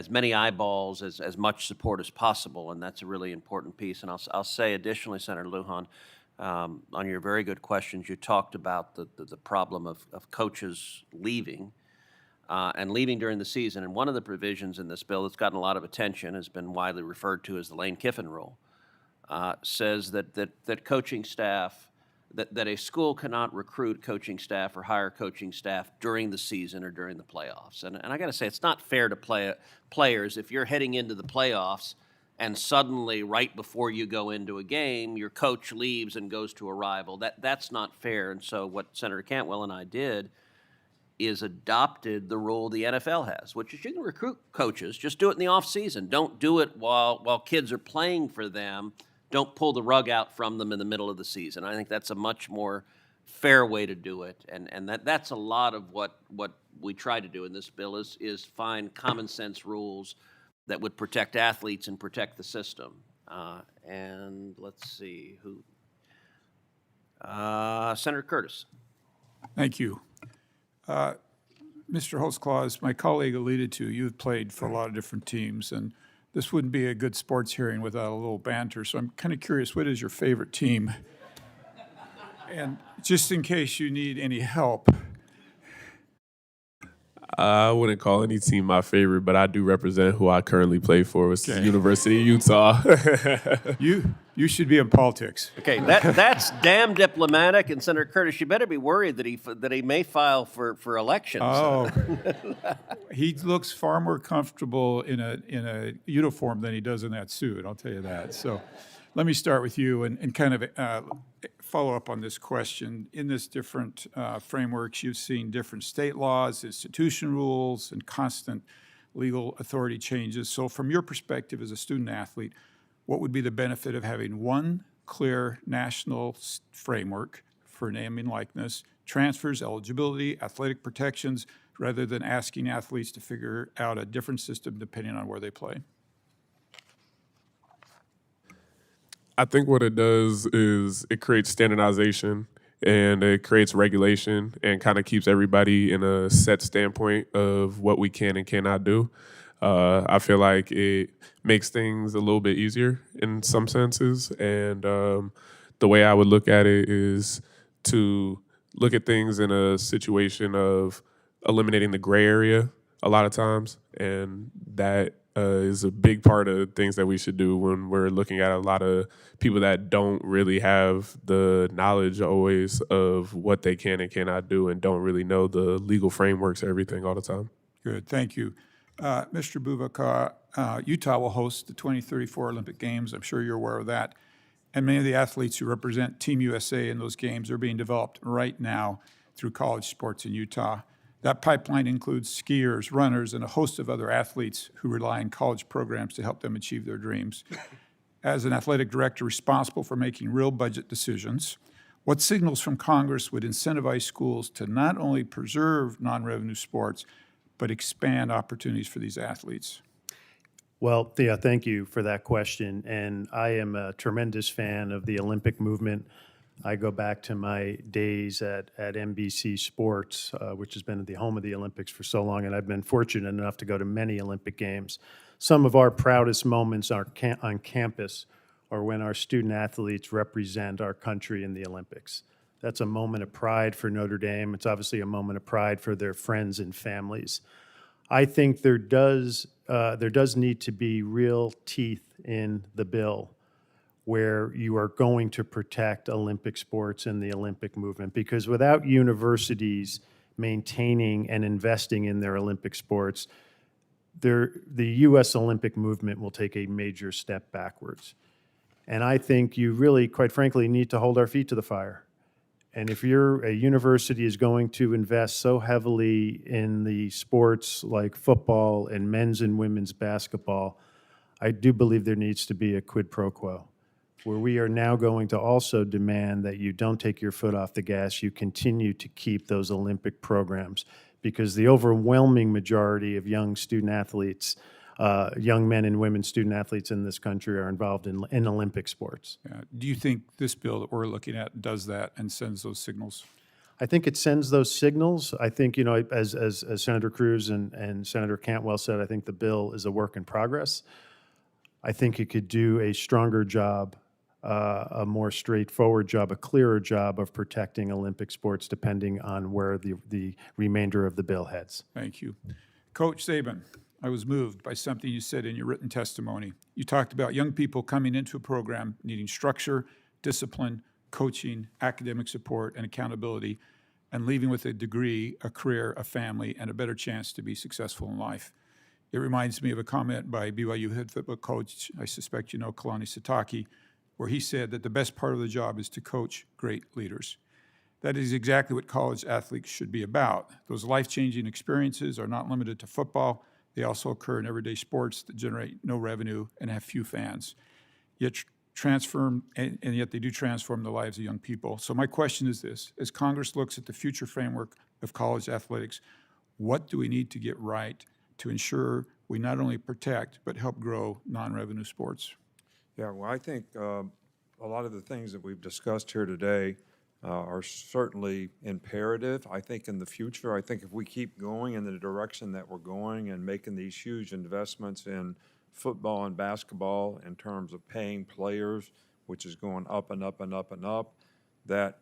many eyeballs, as much support as possible, and that's a really important piece. And I'll say additionally, Senator Lujan, on your very good questions, you talked about the problem of coaches leaving and leaving during the season. And one of the provisions in this bill that's gotten a lot of attention, has been widely referred to as the Lane Kiffin rule, says that coaching staff, that a school cannot recruit coaching staff or hire coaching staff during the season or during the playoffs. And I got to say, it's not fair to players if you're heading into the playoffs and suddenly, right before you go into a game, your coach leaves and goes to a rival. That's not fair. And so what Senator Cantwell and I did is adopted the rule the NFL has, which is you can recruit coaches, just do it in the off season. Don't do it while kids are playing for them. Don't pull the rug out from them in the middle of the season. I think that's a much more fair way to do it. And that's a lot of what we try to do in this bill is find common sense rules that would protect athletes and protect the system. And let's see who. Senator Curtis. Thank you. Mr. Holtzclaw, my colleague alluded to, you've played for a lot of different teams, and this wouldn't be a good sports hearing without a little banter, so I'm kind of curious, what is your favorite team? And just in case you need any help. I wouldn't call any team my favorite, but I do represent who I currently play for, which is the University of Utah. You should be in politics. Okay, that's damn diplomatic, and Senator Curtis, you better be worried that he may file for election. Oh, he looks far more comfortable in a uniform than he does in that suit, I'll tell you that. So let me start with you and kind of follow up on this question. In this different frameworks, you've seen different state laws, institution rules, and constant legal authority changes. So from your perspective as a student athlete, what would be the benefit of having one clear national framework for name and likeness, transfers, eligibility, athletic protections, rather than asking athletes to figure out a different system depending on where they play? I think what it does is it creates standardization and it creates regulation and kind of keeps everybody in a set standpoint of what we can and cannot do. I feel like it makes things a little bit easier in some senses. And the way I would look at it is to look at things in a situation of eliminating the gray area a lot of times. And that is a big part of things that we should do when we're looking at a lot of people that don't really have the knowledge always of what they can and cannot do and don't really know the legal frameworks of everything all the time. Good, thank you. Mr. Bubakar, Utah will host the 2034 Olympic Games. I'm sure you're aware of that. And many of the athletes who represent Team USA in those games are being developed right now through college sports in Utah. That pipeline includes skiers, runners, and a host of other athletes who rely on college programs to help them achieve their dreams. As an athletic director responsible for making real budget decisions, what signals from Congress would incentivize schools to not only preserve non-revenue sports, but expand opportunities for these athletes? Well, Thea, thank you for that question. And I am a tremendous fan of the Olympic movement. I go back to my days at NBC Sports, which has been the home of the Olympics for so long, and I've been fortunate enough to go to many Olympic Games. Some of our proudest moments on campus are when our student athletes represent our country in the Olympics. That's a moment of pride for Notre Dame. It's obviously a moment of pride for their friends and families. I think there does need to be real teeth in the bill where you are going to protect Olympic sports and the Olympic movement, because without universities maintaining and investing in their Olympic sports, the U.S. Olympic movement will take a major step backwards. And I think you really, quite frankly, need to hold our feet to the fire. And if a university is going to invest so heavily in the sports like football and men's and women's basketball, I do believe there needs to be a quid pro quo, where we are now going to also demand that you don't take your foot off the gas, you continue to keep those Olympic programs, because the overwhelming majority of young student athletes, young men and women student athletes in this country are involved in Olympic sports. Yeah. Do you think this bill that we're looking at does that and sends those signals? I think it sends those signals. I think, as Senator Cruz and Senator Cantwell said, I think the bill is a work in progress. I think it could do a stronger job, a more straightforward job, a clearer job of protecting Olympic sports, depending on where the remainder of the bill heads. Thank you. Coach Saban, I was moved by something you said in your written testimony. You talked about young people coming into a program needing structure, discipline, coaching, academic support, and accountability, and leaving with a degree, a career, a family, and a better chance to be successful in life. It reminds me of a comment by BYU head football coach, I suspect you know, Kalani Sitake, where he said that the best part of the job is to coach great leaders. That is exactly what college athletes should be about. Those life-changing experiences are not limited to football. They also occur in everyday sports that generate no revenue and have few fans, yet yet they do transform the lives of young people. So my question is this: as Congress looks at the future framework of college athletics, what do we need to get right to ensure we not only protect but help grow non-revenue sports? Yeah, well, I think a lot of the things that we've discussed here today are certainly imperative. I think in the future, I think if we keep going in the direction that we're going and making these huge investments in football and basketball in terms of paying players, which is going up and up and up and up, that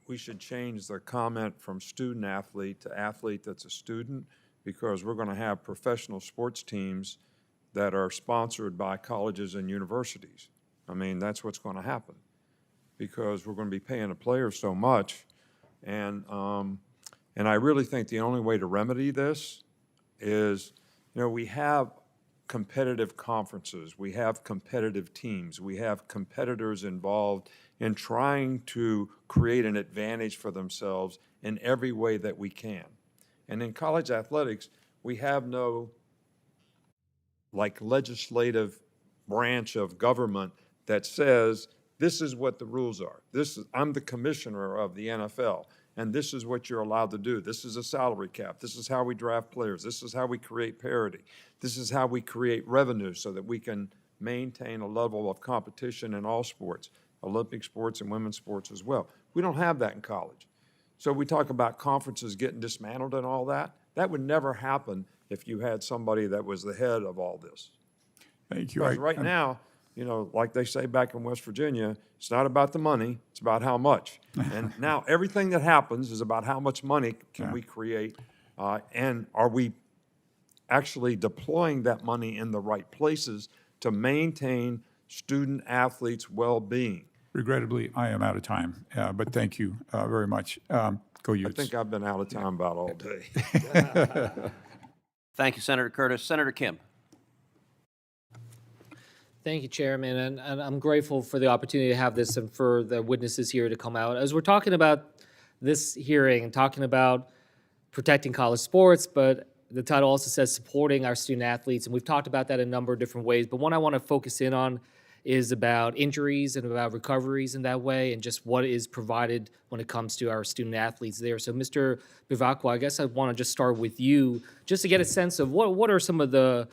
we should change the comment from student athlete to athlete that's a student, because we're going to have professional sports teams that are sponsored by colleges and universities. I mean, that's what's going to happen, because we're going to be paying the players so much. And I really think the only way to remedy this is, we have competitive conferences, we have competitive teams, we have competitors involved in trying to create an advantage for themselves in every way that we can. And in college athletics, we have no legislative branch of government that says, this is what the rules are. I'm the commissioner of the NFL, and this is what you're allowed to do. This is a salary cap. This is how we draft players. This is how we create parity. This is how we create revenue so that we can maintain a level of competition in all sports, Olympic sports and women's sports as well. We don't have that in college. So we talk about conferences getting dismantled and all that. That would never happen if you had somebody that was the head of all this. Thank you. Because right now, like they say back in West Virginia, it's not about the money, it's about how much. And now everything that happens is about how much money can we create, and are we actually deploying that money in the right places to maintain student athletes' well-being. Regrettably, I am out of time, but thank you very much. Go Utes. I think I've been out of time about all day. Thank you, Senator Curtis. Senator Kim. Thank you, Chairman, and I'm grateful for the opportunity to have this and for the witnesses here to come out. As we're talking about this hearing and talking about protecting college sports, but the title also says supporting our student athletes, and we've talked about that in a number of different ways, but one I want to focus in on is about injuries and about recoveries in that way and just what is provided when it comes to our student athletes there. So Mr. Bivacqua, I guess I want to just start with you just to get a sense of what are some of the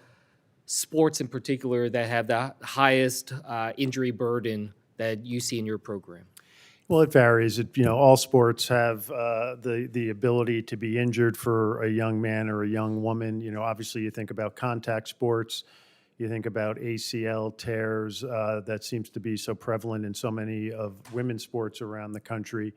sports in particular that have the highest injury burden that you see in your program? Well, it varies. All sports have the ability to be injured for a young man or a young woman. Obviously you think about contact sports, you think about ACL tears, that seems to be so prevalent in so many of women's sports around the country.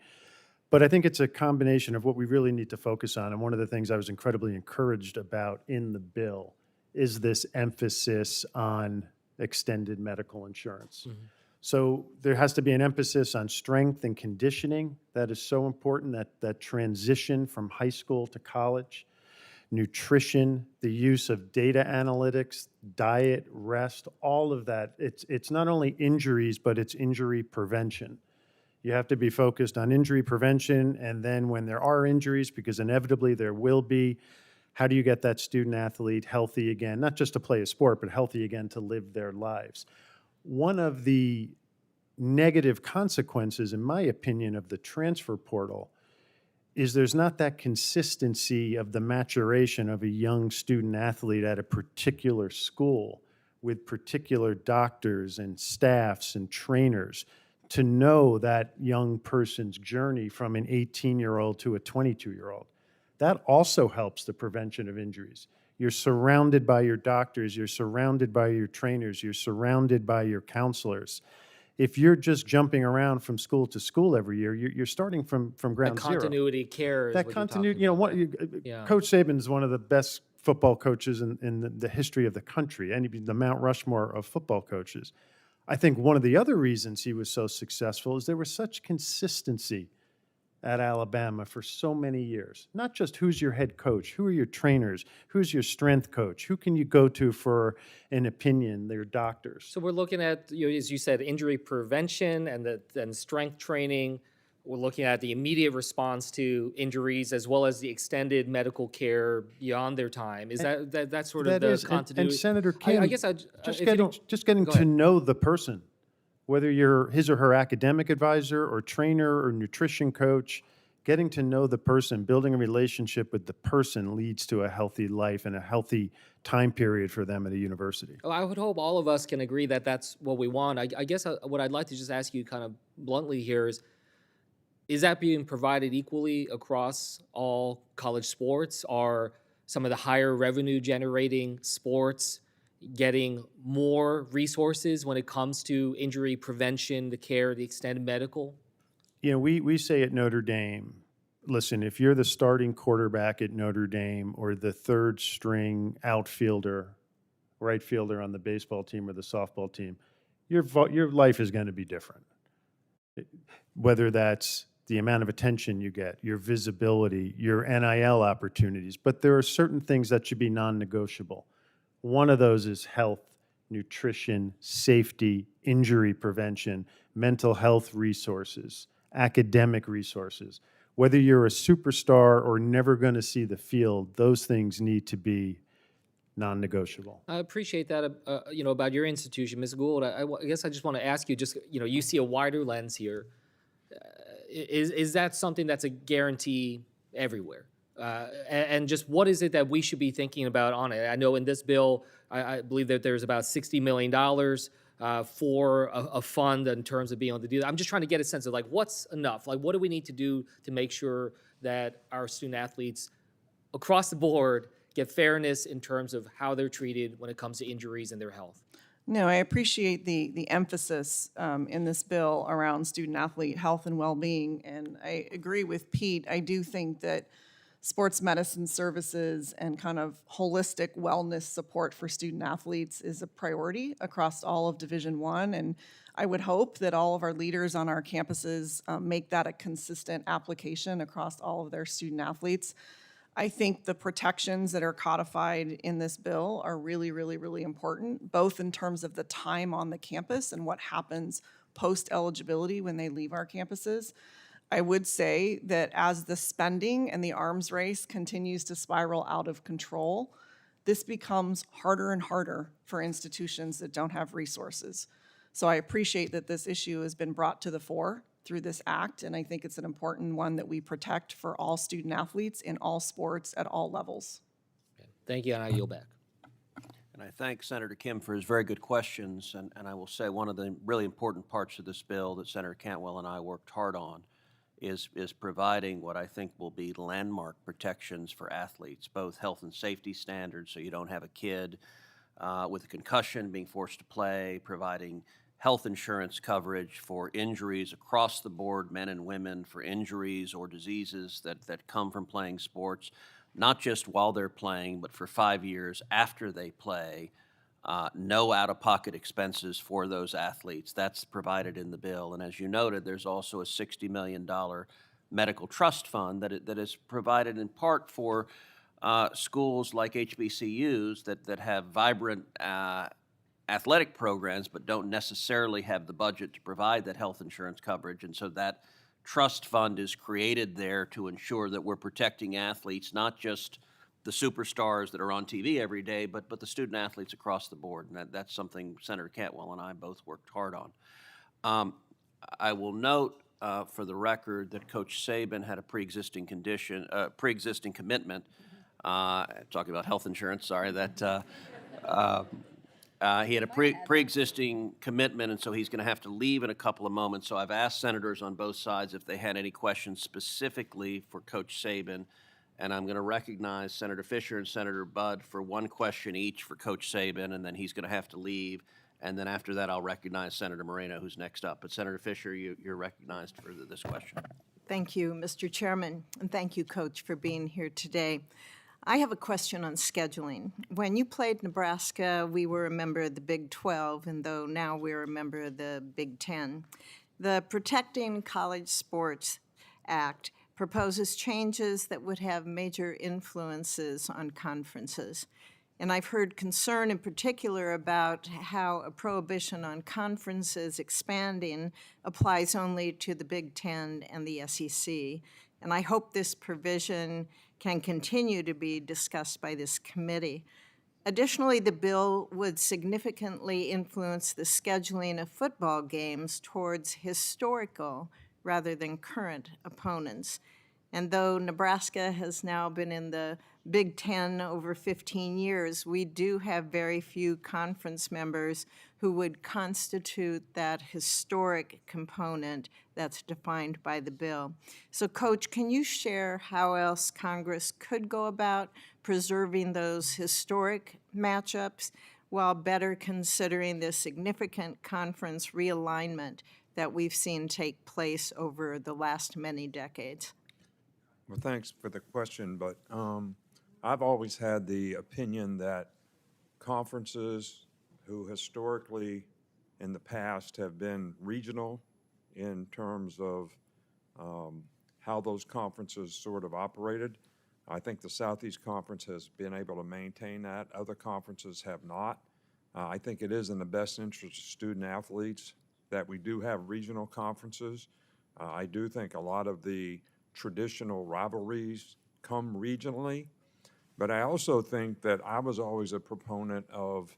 But I think it's a combination of what we really need to focus on. And one of the things I was incredibly encouraged about in the bill is this emphasis on extended medical insurance. Mm-hmm. So there has to be an emphasis on strength and conditioning. That is so important, that transition from high school to college. Nutrition, the use of data analytics, diet, rest, all of that. It's not only injuries, but it's injury prevention. You have to be focused on injury prevention, and then when there are injuries, because inevitably there will be, how do you get that student athlete healthy again, not just to play a sport, but healthy again to live their lives? One of the negative consequences, in my opinion, of the transfer portal is there's not that consistency of the maturation of a young student athlete at a particular school with particular doctors and staffs and trainers to know that young person's journey from an 18-year-old to a 22-year-old. That also helps the prevention of injuries. You're surrounded by your doctors, you're surrounded by your trainers, you're surrounded by your counselors. If you're just jumping around from school to school every year, you're starting from ground that zero. Continuity of care. That continuity, Coach Saban is one of the best football coaches in the history of the country, and the Mount Rushmore of football coaches. I think one of the other reasons he was so successful is there was such consistency at Alabama for so many years. Not just who's your head coach, who are your trainers, who's your strength coach, who can you go to for an opinion, their doctors. So we're looking at, as you said, injury prevention and strength training. We're looking at the immediate response to injuries as well as the extended medical care beyond their time. Is that sort of the continuity? And Senator Kim, I guess just getting to know the person, whether you're his or her academic advisor or trainer or nutrition coach, getting to know the person, building a relationship with the person leads to a healthy life and a healthy time period for them at a university. Well, I would hope all of us can agree that that's what we want. I guess what I'd like to just ask you kind of bluntly here is that being provided equally across all college sports? Are some of the higher revenue generating sports getting more resources when it comes to injury prevention, the care, the extended medical? We say at Notre Dame, listen, if you're the starting quarterback at Notre Dame or the third string outfielder, right fielder on the baseball team or the softball team, your life is going to be different. Whether that's the amount of attention you get, your visibility, your NIL opportunities, but there are certain things that should be non-negotiable. One of those is health, nutrition, safety, injury prevention, mental health resources, academic resources. Whether you're a superstar or never going to see the field, those things need to be non-negotiable. I appreciate that, about your institution, Ms. Gould. I guess I just want to ask you, you see a wider lens here. Is that something that's a guarantee everywhere? And just what is it that we should be thinking about on it? I know in this bill, I believe that there's about $60 million for a fund in terms of being able to do that. I'm just trying to get a sense of what's enough? What do we need to do to make sure that our student athletes across the board get fairness in terms of how they're treated when it comes to injuries and their health? No, I appreciate the emphasis in this bill around student athlete health and well-being, and I agree with Pete. I do think that sports medicine services and kind of holistic wellness support for student athletes is a priority across all of Division I, and I would hope that all of our leaders on our campuses make that a consistent application across all of their student athletes. I think the protections that are codified in this bill are really, really, really important, both in terms of the time on the campus and what happens post-eligibility when they leave our campuses. I would say that as the spending and the arms race continues to spiral out of control, this becomes harder and harder for institutions that don't have resources. So I appreciate that this issue has been brought to the fore through this act, and I think it's an important one that we protect for all student athletes in all sports at all levels. Thank you, and I yield back. And I thank Senator Kim for his very good questions, and I will say one of the really important parts of this bill that Senator Cantwell and I worked hard on is providing what I think will be landmark protections for athletes, both health and safety standards, so you don't have a kid with a concussion being forced to play, providing health insurance coverage for injuries across the board, men and women, for injuries or diseases that come from playing sports, not just while they're playing, but for 5 years after they play. No out-of-pocket expenses for those athletes. That's provided in the bill. And as you noted, there's also a $60 million medical trust fund that is provided in part for schools like HBCUs that have vibrant athletic programs but don't necessarily have the budget to provide that health insurance coverage. And so that trust fund is created there to ensure that we're protecting athletes, not just the superstars that are on TV every day, but the student athletes across the board. And that's something Senator Cantwell and I both worked hard on. I will note for the record that Coach Saban had a pre-existing commitment, talking about health insurance, sorry, that he had a pre-existing commitment, and so he's going to have to leave in a couple of moments. So I've asked senators on both sides if they had any questions specifically for Coach Saban, and I'm going to recognize Senator Fisher and Senator Budd for one question each for Coach Saban, and then he's going to have to leave. And then after that, I'll recognize Senator Moreno, who's next up. But Senator Fisher, you're recognized for this question. Thank you, Mr. Chairman, and thank you, Coach, for being here today. I have a question on scheduling. When you played Nebraska, we were a member of the Big 12, and though now we're a member of the Big 10. The Protecting College Sports Act proposes changes that would have major influences on conferences. And I've heard concern in particular about how a prohibition on conferences expanding applies only to the Big 10 and the SEC. And I hope this provision can continue to be discussed by this committee. Additionally, the bill would significantly influence the scheduling of football games towards historical rather than current opponents. And though Nebraska has now been in the Big 10 over 15 years, we do have very few conference members who would constitute that historic component that's defined by the bill. So, Coach, can you share how else Congress could go about preserving those historic matchups while better considering the significant conference realignment that we've seen take place over the last many decades? Well, thanks for the question, but I've always had the opinion that conferences who historically in the past have been regional in terms of how those conferences sort of operated. I think the Southeast Conference has been able to maintain that. Other conferences have not. I think it is in the best interest of student athletes that we do have regional conferences. I do think a lot of the traditional rivalries come regionally, but I also think that I was always a proponent of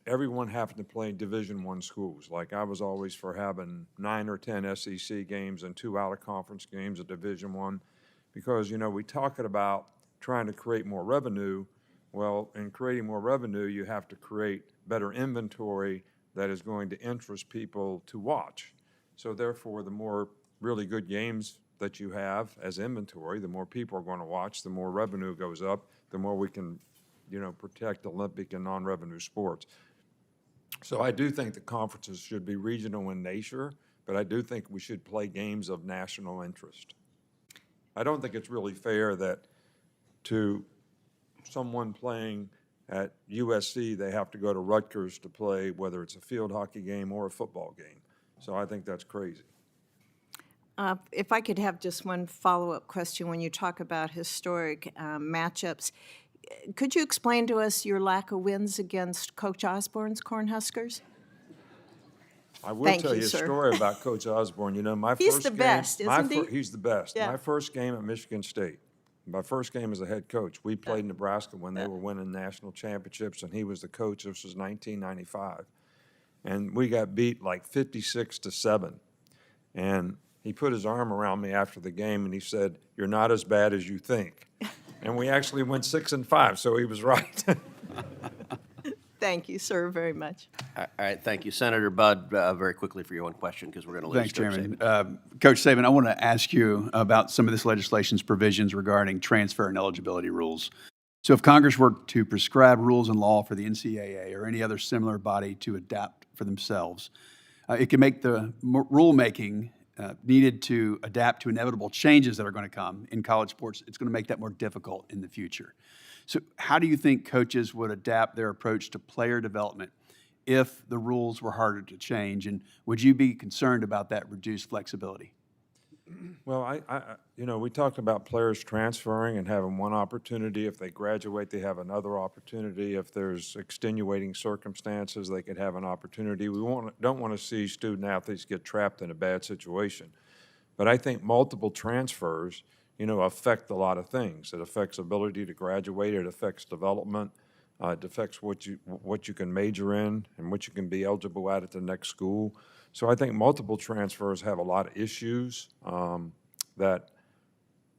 everyone having to play Division I schools. Like I was always for having 9 or 10 SEC games and 2 out-of-conference games at Division I, because, you know, we talk about trying to create more revenue. Well, in creating more revenue, you have to create better inventory that is going to interest people to watch. So therefore, the more really good games that you have as inventory, the more people are going to watch, the more revenue goes up, the more we can, you know, protect Olympic and non-revenue sports. So I do think the conferences should be regional in nature, but I do think we should play games of national interest. I don't think it's really fair that to someone playing at USC, they have to go to Rutgers to play, whether it's a field hockey game or a football game. So I think that's crazy. If I could have just one follow-up question when you talk about historic matchups, could you explain to us your lack of wins against Coach Osborne's Cornhuskers? I will Thank tell you, you a sir. story about Coach Osborne. You know, my He's first the game, best, isn't he? He's the best. Yeah. My first game at Michigan State, my first game as a head coach, we played Nebraska when they were winning national championships, and he was the coach. This was 1995. And we got beat like 56-7. And he put his arm around me after the game, and he said, "You're not as bad as you think." And we actually went 6-5, so he was right. Thank you, sir, very much. All right, thank you. Senator Budd, very quickly for your one question, because we're going to lose Thanks, Coach Chairman. Saban. Coach Saban, I want to ask you about some of this legislation's provisions regarding transfer and eligibility rules. So if Congress were to prescribe rules and law for the NCAA or any other similar body to adapt for themselves, it can make the rulemaking needed to adapt to inevitable changes that are going to come in college sports. It's going to make that more difficult in the future. So how do you think coaches would adapt their approach to player development if the rules were harder to change? And would you be concerned about that reduced flexibility? Well, you know, we talked about players transferring and having one opportunity. If they graduate, they have another opportunity. If there's extenuating circumstances, they could have an opportunity. We don't want to see student athletes get trapped in a bad situation. But I think multiple transfers, you know, affect a lot of things. It affects ability to graduate. It affects development. It affects what you can major in and what you can be eligible at the next school. So I think multiple transfers have a lot of issues that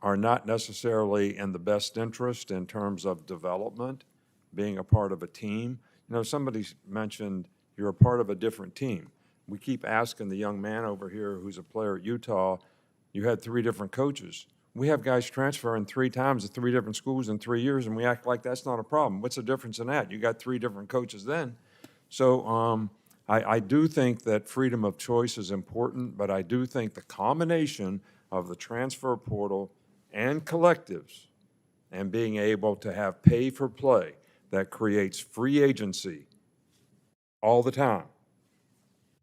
are not necessarily in the best interest in terms of development, being a part of a team. You know, somebody mentioned you're a part of a different team. We keep asking the young man over here who's a player at Utah, you had 3 different coaches. We have guys transferring 3 times to 3 different schools in 3 years, and we act like that's not a problem. What's the difference in that? You got 3 different coaches then. So I do think that freedom of choice is important, but I do think the combination of the transfer portal and collectives and being able to have pay for play that creates free agency all the time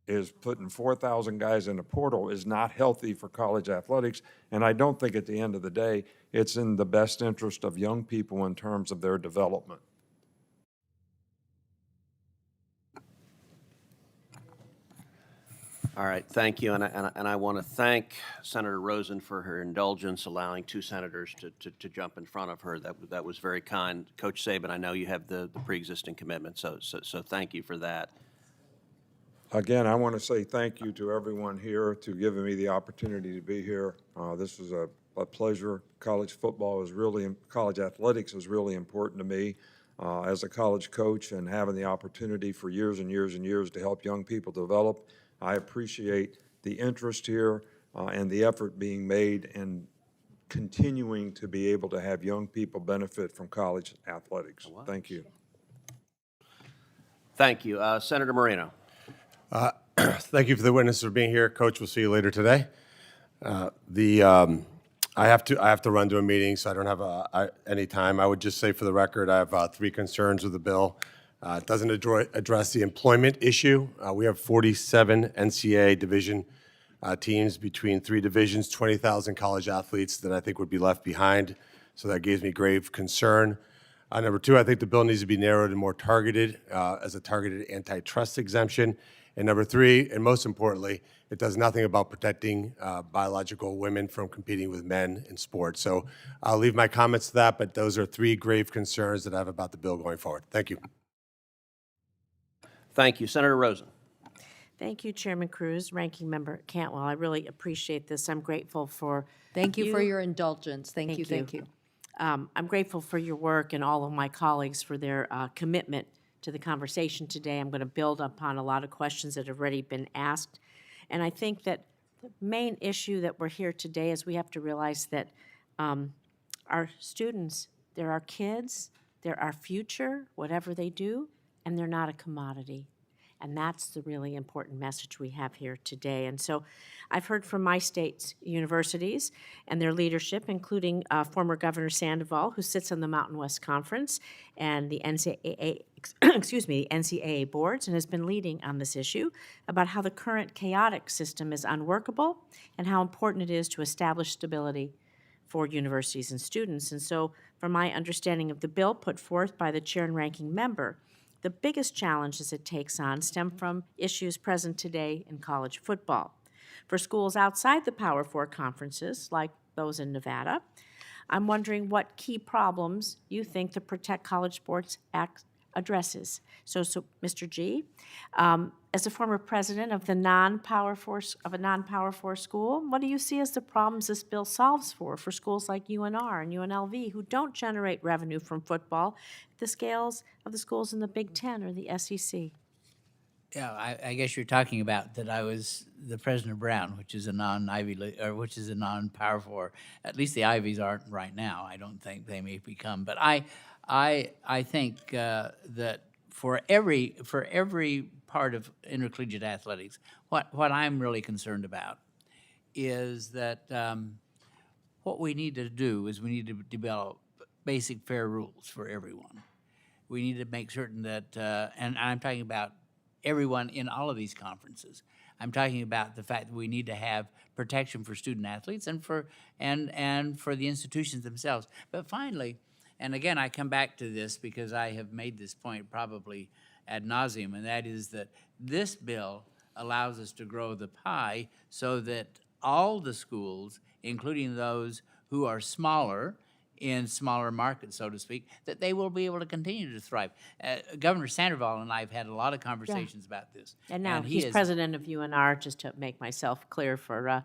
is putting 4,000 guys in the portal is not healthy for college athletics. And I don't think at the end of the day, it's in the best interest of young people in terms of their development. All right, thank you, and I want to thank Senator Rosen for her indulgence, allowing 2 senators to jump in front of her. That was very kind. Coach Saban, I know you have the pre-existing commitment, so thank you for that. Again, I want to say thank you to everyone here to giving me the opportunity to be here. This was a pleasure. College athletics is really important to me as a college coach, and having the opportunity for years and years and years to help young people develop. I appreciate the interest here and the effort being made in continuing to be able to have young people benefit from college athletics. Thank you. Thank you. Senator Moreno. Thank you for the witnesses for being here. Coach, we'll see you later today. I have to run to a meeting, so I don't have any time. I would just say for the record, I have 3 concerns with the bill. It doesn't address the employment issue. We have 47 NCAA division teams between 3 divisions, 20,000 college athletes that I think would be left behind. So that gives me grave concern. Number 2, I think the bill needs to be narrowed and more targeted as a targeted antitrust exemption. And number 3, and most importantly, it does nothing about protecting biological women from competing with men in sports. So I'll leave my comments to that, but those are 3 grave concerns that I have about the bill going forward. Thank you. Thank you. Senator Rosen. Thank you, Chairman Cruz, Ranking Member Cantwell. I really appreciate this. I'm grateful for Thank you for your indulgence. Thank you. I'm grateful for your work and all of my colleagues for their commitment to the conversation today. I'm going to build upon a lot of questions that have already been asked. And I think that the main issue that we're here today is we have to realize that our students, they're our kids, they're our future, whatever they do, and they're not a commodity. And that's the really important message we have here today. And so I've heard from my state's universities and their leadership, including former Governor Sandoval, who sits on the Mountain West Conference and the NCAA, the NCAA boards, and has been leading on this issue about how the current chaotic system is unworkable and how important it is to establish stability for universities and students. And so, from my understanding of the bill put forth by the chair and ranking member, the biggest challenges it takes on stem from issues present today in college football. For schools outside the Power Four conferences, like those in Nevada, I'm wondering what key problems you think the Protect College Sports Act addresses. So Mr. G, as a former president of the non-Power Four school, what do you see as the problems this bill solves for schools like UNR and UNLV who don't generate revenue from football at the scales of the schools in the Big Ten or the SEC? Yeah, I guess you're talking about that I was the president of Brown, which is a non-Ivy League, or which is a non-Power Four. At least the Ivies aren't right now. I don't think they may become. But I think that for every part of intercollegiate athletics, what I'm really concerned about is that what we need to do is we need to develop basic fair rules for everyone. We need to make certain that, and I'm talking about everyone in all of these conferences. I'm talking about the fact that we need to have protection for student athletes and for the institutions themselves. But finally, and again, I come back to this because I have made this point probably ad nauseum, and that is that this bill allows us to grow the pie so that all the schools, including those who are smaller, in smaller markets, so to speak, that they will be able to continue to thrive. Governor Sandoval and I have had a lot of conversations about this. And now he's president of UNR, just to make myself clear for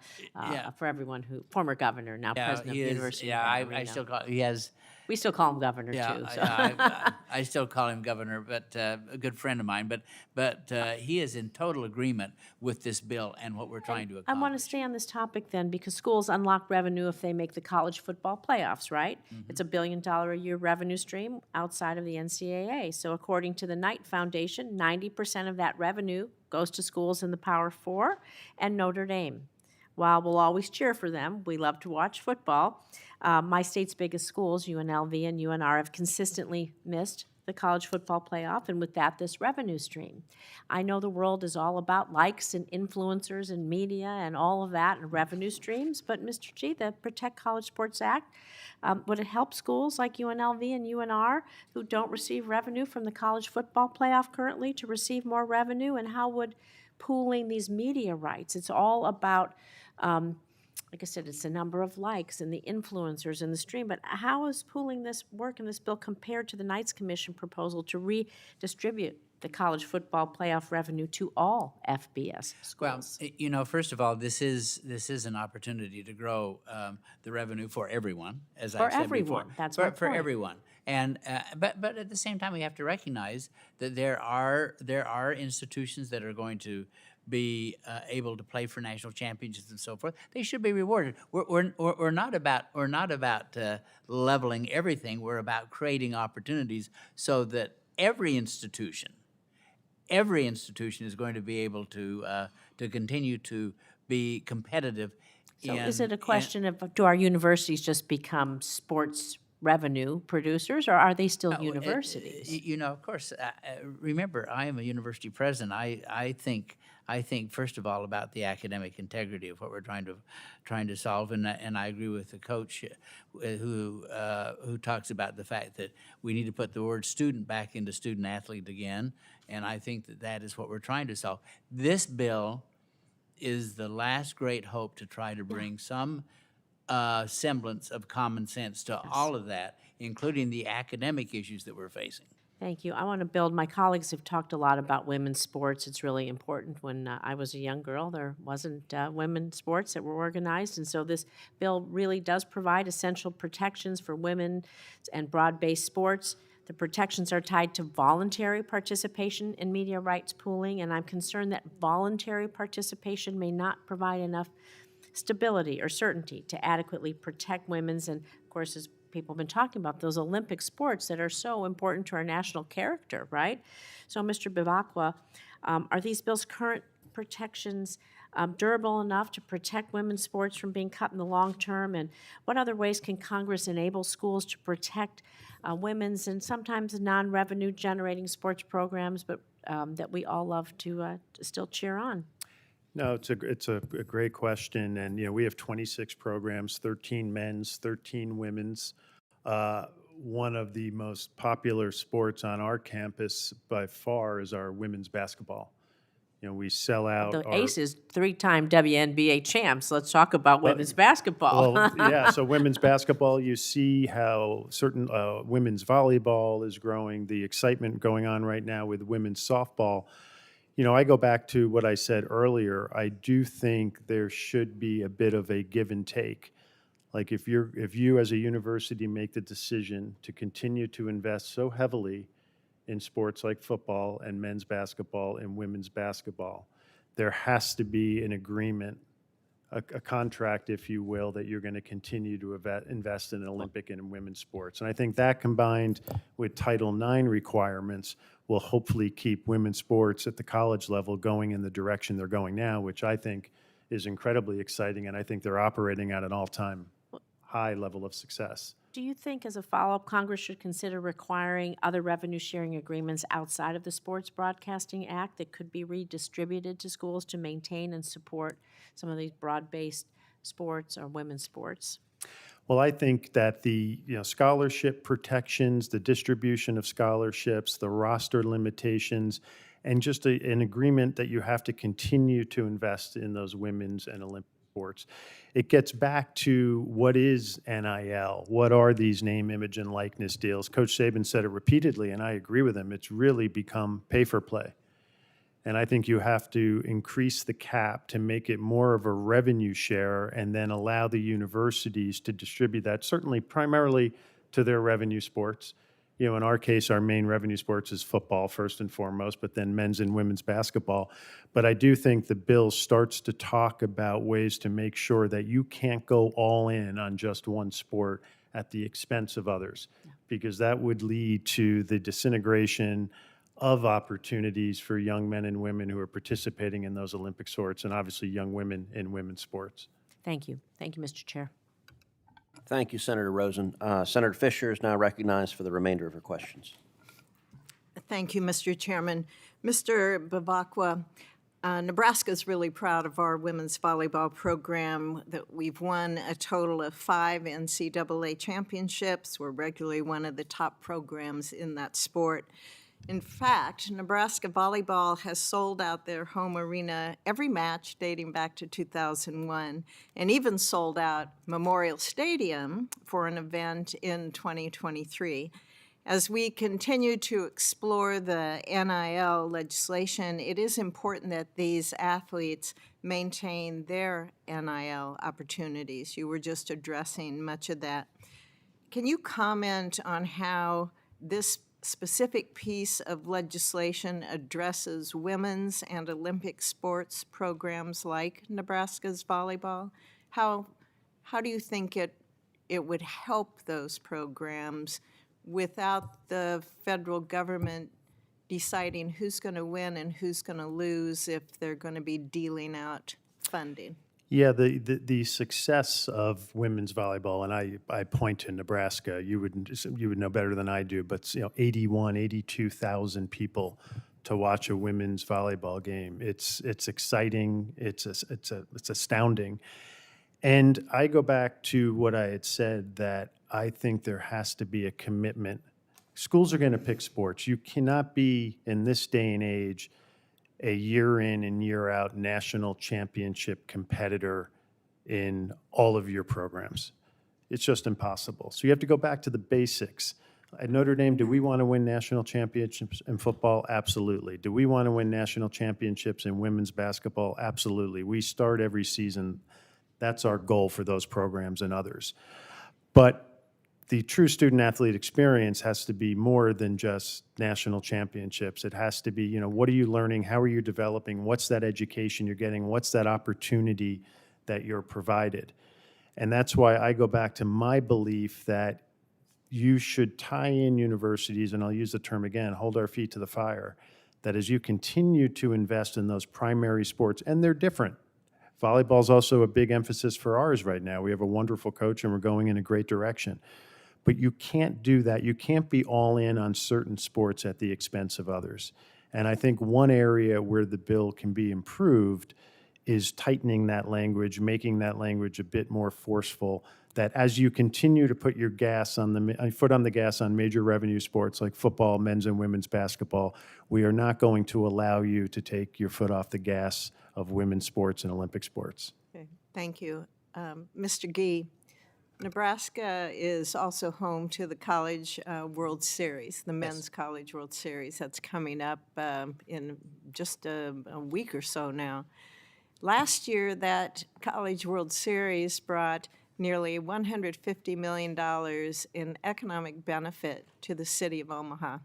everyone who, former governor, now president of the University of I still call, he has... We still call him governor, too. So. I still call him governor, but a good friend of mine. But he is in total agreement with this bill and what we're trying to accomplish. I want to stay on this topic then, because schools unlock revenue if they make the college football playoffs, right? Mm-hmm. It's $1 billion a year revenue stream outside of the NCAA. So according to the Knight Foundation, 90% of that revenue goes to schools in the Power Four and Notre Dame. While we'll always cheer for them, we love to watch football. My state's biggest schools, UNLV and UNR, have consistently missed the college football playoff, and with that, this revenue stream. I know the world is all about likes and influencers and media and all of that and revenue streams, but Mr. G, the Protect College Sports Act, would it help schools like UNLV and UNR who don't receive revenue from the college football playoff currently to receive more revenue, and how would pooling these media rights, it's all about like I said, it's the number of likes and the influencers in the stream, but how is pooling this work in this bill compared to the Knights Commission proposal to redistribute the college football playoff revenue to all FBS schools? Well, you know, first of all, this is an opportunity to grow the revenue for everyone, as I've said before. That's my for point. everyone. And but at the same time, we have to recognize that there are institutions that are going to be able to play for national championships and so forth. They should be rewarded. We're not about leveling everything. We're about creating opportunities so that every institution is going to be able to continue to be competitive. So is it a question of, do our universities just become sports revenue producers, or are they still universities? You know, of course, remember, I am a university president. I think first of all about the academic integrity of what we're trying to solve, and I agree with the coach who talks about the fact that we need to put the word student back into student athlete again, and I think that is what we're trying to solve. This bill is the last great hope to try to bring some semblance of common sense to all of that, including the academic issues that we're facing. Thank you. I want to build. My colleagues have talked a lot about women's sports. It's really important. When I was a young girl, there wasn't women's sports that were organized, and so this bill really does provide essential protections for women and broad-based sports. The protections are tied to voluntary participation in media rights pooling, and I'm concerned that voluntary participation may not provide enough stability or certainty to adequately protect women's and, of course, as people have been talking about, those Olympic sports that are so important to our national character, right? So, Mr. Bivacqua, are these bills' current protections durable enough to protect women's sports from being cut in the long term? And what other ways can Congress enable schools to protect women's and sometimes non-revenue generating sports programs, but that we all love to still cheer on? No, it's a great question, and we have 26 programs, 13 men's, 13 women's. One of the most popular sports on our campus by far is our women's basketball. We sell out. The Aces, 3-time WNBA champs. Let's talk about women's basketball. Well, yeah, so women's basketball, you see how certain women's volleyball is growing, the excitement going on right now with women's softball. I go back to what I said earlier. I do think there should be a bit of a give and take. Like if you as a university make the decision to continue to invest so heavily in sports like football and men's basketball and women's basketball, there has to be an agreement, a contract, if you will, that you're going to continue to invest in Olympic and in women's sports. And I think that combined with Title IX requirements will hopefully keep women's sports at the college level going in the direction they're going now, which I think is incredibly exciting. And I think they're operating at an all-time high level of success. Do you think, as a follow-up, Congress should consider requiring other revenue-sharing agreements outside of the Sports Broadcasting Act that could be redistributed to schools to maintain and support some of these broad-based sports or women's sports? Well, I think that the scholarship protections, the distribution of scholarships, the roster limitations, and just an agreement that you have to continue to invest in those women's and Olympic sports. It gets back to what is NIL? What are these name, image, and likeness deals? Coach Saban said it repeatedly, and I agree with him. It's really become pay for play. And I think you have to increase the cap to make it more of a revenue share and then allow the universities to distribute that, certainly primarily to their revenue sports. In our case, our main revenue sports is football first and foremost, but then men's and women's basketball. But I do think the bill starts to talk about ways to make sure that you can't go all in on just one sport at the expense of others, because that would lead to the disintegration of opportunities for young men and women who are participating in those Olympic sports, and obviously young women in women's sports. Thank you. Thank you, Mr. Chair. Thank you, Senator Rosen. Senator Fisher is now recognized for the remainder of her questions. Thank you, Mr. Chairman. Mr. Bivacqua, Nebraska is really proud of our women's volleyball program, that we've won a total of 5 NCAA championships. We're regularly one of the top programs in that sport. In fact, Nebraska volleyball has sold out their home arena every match dating back to 2001, and even sold out Memorial Stadium for an event in 2023. As we continue to explore the NIL legislation, it is important that these athletes maintain their NIL opportunities. You were just addressing much of that. Can you comment on how this specific piece of legislation addresses women's and Olympic sports programs like Nebraska's volleyball? How do you think it would help those programs without the federal government deciding who's going to win and who's going to lose if they're going to be dealing out funding? Yeah, the success of women's volleyball, and I point to Nebraska. You would know better than I do, but 82,000 people to watch a women's volleyball game. It's exciting. It's astounding. And I go back to what I had said, that I think there has to be a commitment. Schools are going to pick sports. You cannot be, in this day and age, a year in and year out national championship competitor in all of your programs. It's just impossible. So you have to go back to the basics. At Notre Dame, do we want to win national championships in football? Absolutely. Do we want to win national championships in women's basketball? Absolutely. We start every season. That's our goal for those programs and others. But the true student-athlete experience has to be more than just national championships. It has to be, what are you learning? How are you developing? What's that education you're getting? What's that opportunity that you're provided? And that's why I go back to my belief that you should tie in universities, and I'll use the term again, hold our feet to the fire, that as you continue to invest in those primary sports, and they're different. Volleyball is also a big emphasis for ours right now. We have a wonderful coach and we're going in a great direction. But you can't do that. You can't be all in on certain sports at the expense of others. And I think one area where the bill can be improved is tightening that language, making that language a bit more forceful, that as you continue to put your foot on the gas on major revenue sports like football, men's and women's basketball, we are not going to allow you to take your foot off the gas of women's sports and Olympic sports. Okay, thank you. Mr. Gee, Nebraska is also home to the College World Series, the Men's College World Series that's coming up in just a week or so now. Last year, that College World Series brought nearly $150 million in economic benefit to the city of Omaha.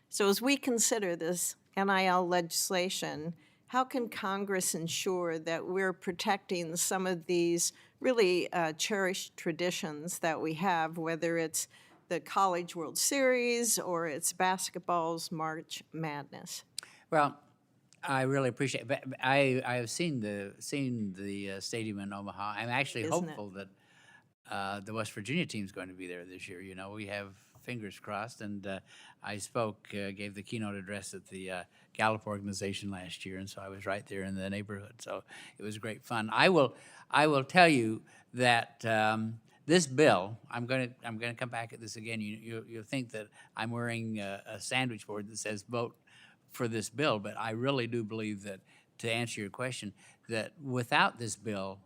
So as we consider this NIL legislation, how can Congress ensure that we're protecting some of these really cherished traditions that we have, whether it's the College World Series or it's basketball's March Madness? Well, I really appreciate it. But I have seen the stadium in Omaha. I'm actually hopeful that the West Virginia team's going to be there this year. You know, we have fingers crossed. And I gave the keynote address at the Gallup organization last year, and so I was right there in the neighborhood. So it was great fun. I will tell you that this bill. I'm going to come back at this again. You'll think that I'm wearing a sandwich board that says vote for this bill, but I really do believe that, to answer your question, that without this bill,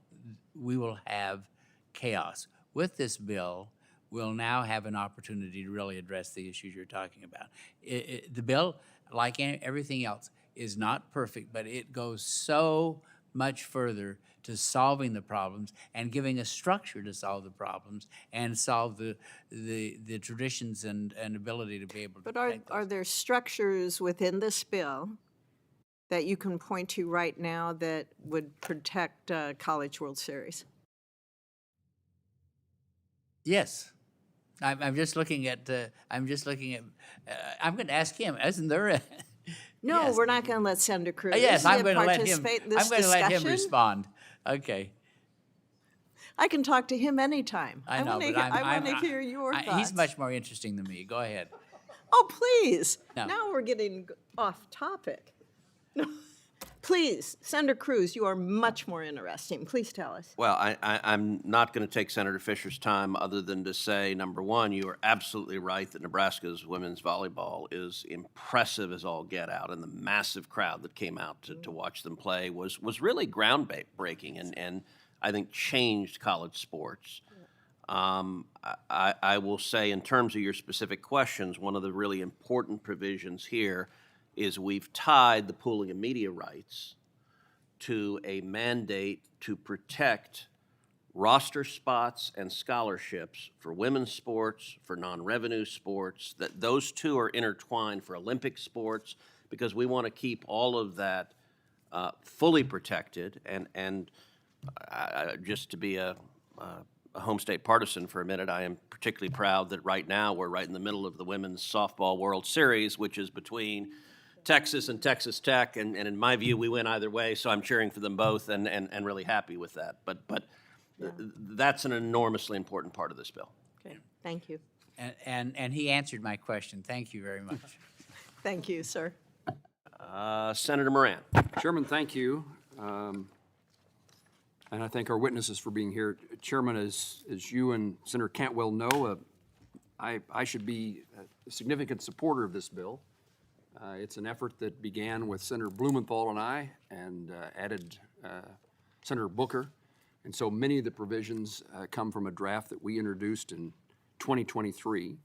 we will have chaos. With this bill, we'll now have an opportunity to really address the issues you're talking about. The bill, like everything else, is not perfect, but it goes so much further to solving the problems and giving a structure to solve the problems and solve the traditions and ability to be able to But are there structures within this bill that you can point to right now that would protect College World Series? Yes. I'm just looking at, I'm going to ask him, isn't there a... No, Yes. we're not going to let Senator Cruz Yes, I'm going to let him. participate in this I'm going to let him discussion. respond. Okay. I can talk to him anytime. I know, but I want to hear your thoughts. He's much more interesting than me. Go ahead. Oh, please. No. Now we're getting off topic. No. Please, Senator Cruz, you are much more interesting. Please tell us. Well, I'm not going to take Senator Fisher's time other than to say, number one, you are absolutely right that Nebraska's women's volleyball is impressive as all get out, and the massive crowd that came out to watch them play was really groundbreaking and I think changed college sports. I will say, in terms of your specific questions, one of the really important provisions here is we've tied the pooling of media rights to a mandate to protect roster spots and scholarships for women's sports, for non-revenue sports, that those two are intertwined for Olympic sports, because we want to keep all of that fully protected. And just to be a home state partisan for a minute, I am particularly proud that right now we're right in the middle of the Women's Softball World Series, which is between Texas and Texas Tech, and in my view, we win either way, so I'm cheering for them both and really happy with that. But that's an enormously important part of this bill. Okay, thank you. And he answered my question. Thank you very much. Thank you, sir. Senator Moran. Chairman, thank you. And I thank our witnesses for being here. Chairman, as you and Senator Cantwell know, I should be a significant supporter of this bill. It's an effort that began with Senator Blumenthal and I, and added Senator Booker. And so many of the provisions come from a draft that we introduced in 2023.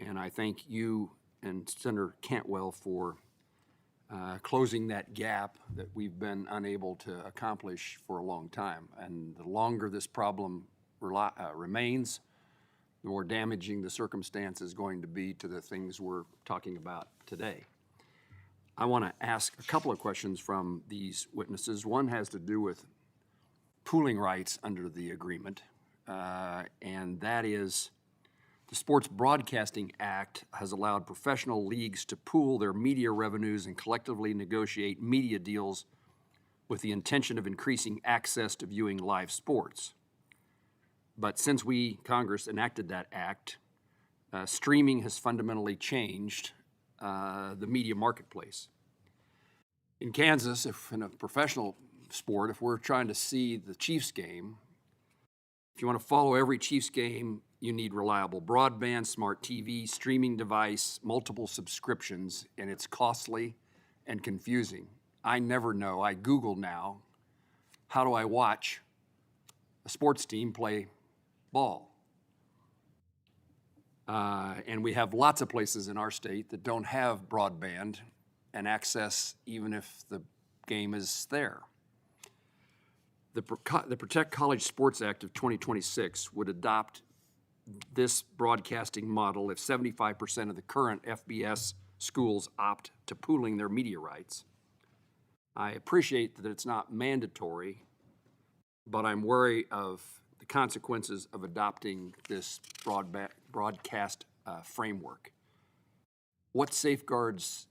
And I thank you and Senator Cantwell for closing that gap that we've been unable to accomplish for a long time. And the longer this problem remains, the more damaging the circumstance is going to be to the things we're talking about today. I want to ask a couple of questions from these witnesses. One has to do with pooling rights under the agreement, and that is The Sports Broadcasting Act has allowed professional leagues to pool their media revenues and collectively negotiate media deals with the intention of increasing access to viewing live sports. But since Congress enacted that act, streaming has fundamentally changed the media marketplace. In Kansas, if in a professional sport, if we're trying to see the Chiefs game, if you want to follow every Chiefs game, you need reliable broadband, smart TV, streaming device, multiple subscriptions, and it's costly and confusing. I never know. I Google now, how do I watch a sports team play ball? And we have lots of places in our state that don't have broadband and access even if the game is there. The Protect College Sports Act of 2026 would adopt this broadcasting model if 75% of the current FBS schools opt to pooling their media rights. I appreciate that it's not mandatory, but I'm wary of the consequences of adopting this broadcast framework. What safeguards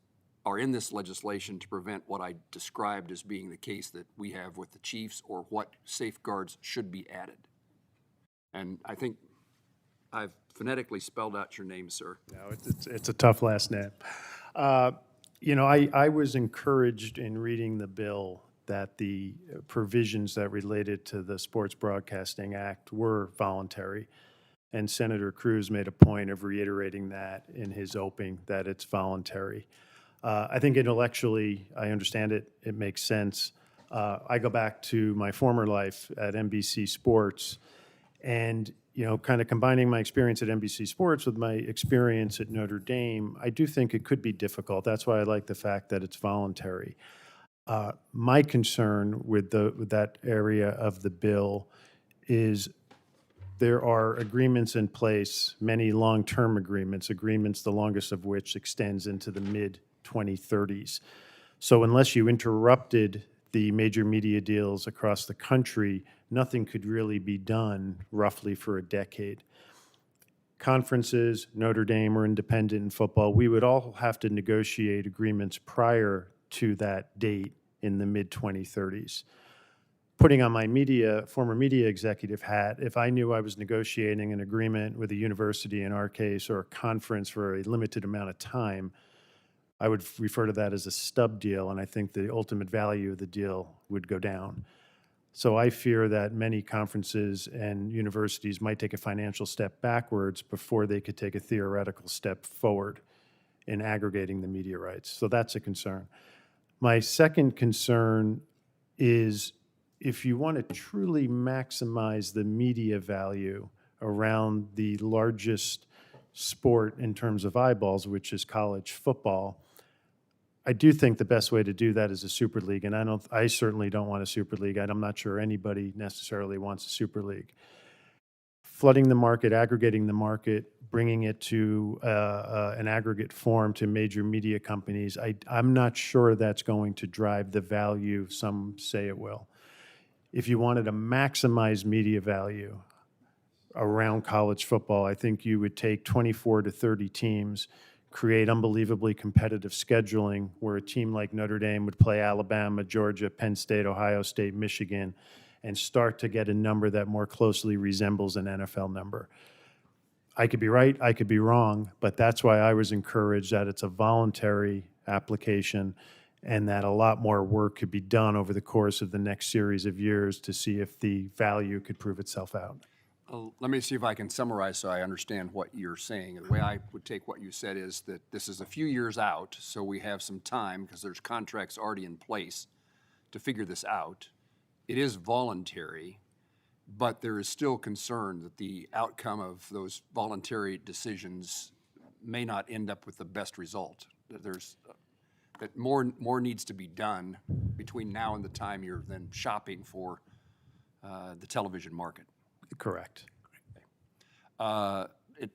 are in this legislation to prevent what I described as being the case that we have with the Chiefs, or what safeguards should be added? And I think I've phonetically spelled out your name, sir. No, it's a tough last name. You know, I was encouraged in reading the bill that the provisions that related to the Sports Broadcasting Act were voluntary. And Senator Cruz made a point of reiterating that in his opening, that it's voluntary. I think intellectually, I understand it. It makes sense. I go back to my former life at NBC Sports, and you know, kind of combining my experience at NBC Sports with my experience at Notre Dame, I do think it could be difficult. That's why I like the fact that it's voluntary. My concern with that area of the bill is there are agreements in place, many long-term agreements, the longest of which extends into the mid-2030s. So unless you interrupted the major media deals across the country, nothing could really be done roughly for a decade. Conferences, Notre Dame, or independent in football, we would all have to negotiate agreements prior to that date in the mid-2030s. Putting on my former media executive hat, if I knew I was negotiating an agreement with a university in our case, or a conference for a limited amount of time, I would refer to that as a stub deal, and I think the ultimate value of the deal would go down. So I fear that many conferences and universities might take a financial step backwards before they could take a theoretical step forward in aggregating the media rights. So that's a concern. My second concern is if you want to truly maximize the media value around the largest sport in terms of eyeballs, which is college football, I do think the best way to do that is a super league, and I certainly don't want a super league. I'm not sure anybody necessarily wants a super league. Flooding the market, aggregating the market, bringing it to an aggregate form to major media companies, I'm not sure that's going to drive the value some say it will. If you wanted to maximize media value around college football, I think you would take 24 to 30 teams, create unbelievably competitive scheduling where a team like Notre Dame would play Alabama, Georgia, Penn State, Ohio State, Michigan, and start to get a number that more closely resembles an NFL number. I could be right, I could be wrong, but that's why I was encouraged that it's a voluntary application and that a lot more work could be done over the course of the next series of years to see if the value could prove itself out. Let me see if I can summarize so I understand what you're saying. The way I would take what you said is that this is a few years out, so we have some time because there's contracts already in place to figure this out. It is voluntary, but there is still concern that the outcome of those voluntary decisions may not end up with the best result. That more needs to be done between now and the time you're then shopping for the television market. Correct.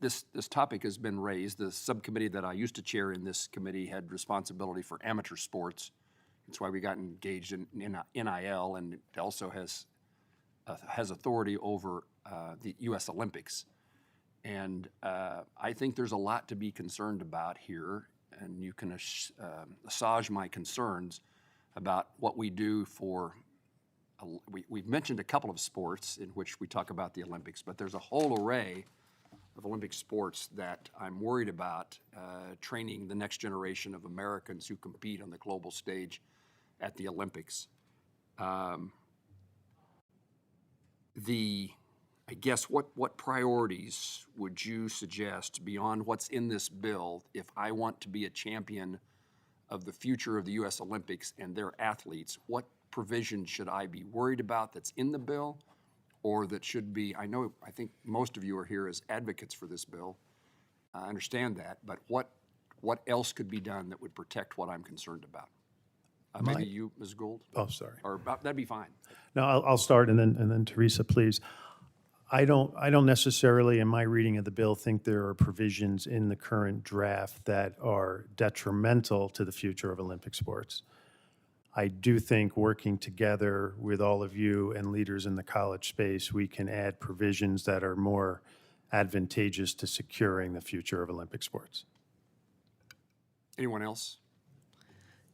This topic has been raised. The subcommittee that I used to chair in this committee had responsibility for amateur sports. That's why we got engaged in NIL, and it also has authority over the U.S. Olympics. And I think there's a lot to be concerned about here, and you can assuage my concerns about what we do for, we've mentioned a couple of sports in which we talk about the Olympics, but there's a whole array of Olympic sports that I'm worried about training the next generation of Americans who compete on the global stage at the Olympics. I guess what priorities would you suggest beyond what's in this bill if I want to be a champion of the future of the U.S. Olympics and their athletes? What provision should I be worried about that's in the bill, or that should be, I think most of you are here as advocates for this bill. I understand that, but what else could be done that would protect what I'm concerned about? Maybe you, Ms. Gould? Oh, sorry. Or that'd be fine. No, I'll start, and then Teresa, please. I don't necessarily, in my reading of the bill, think there are provisions in the current draft that are detrimental to the future of Olympic sports. I do think working together with all of you and leaders in the college space, we can add provisions that are more advantageous to securing the future of Olympic sports. Anyone else?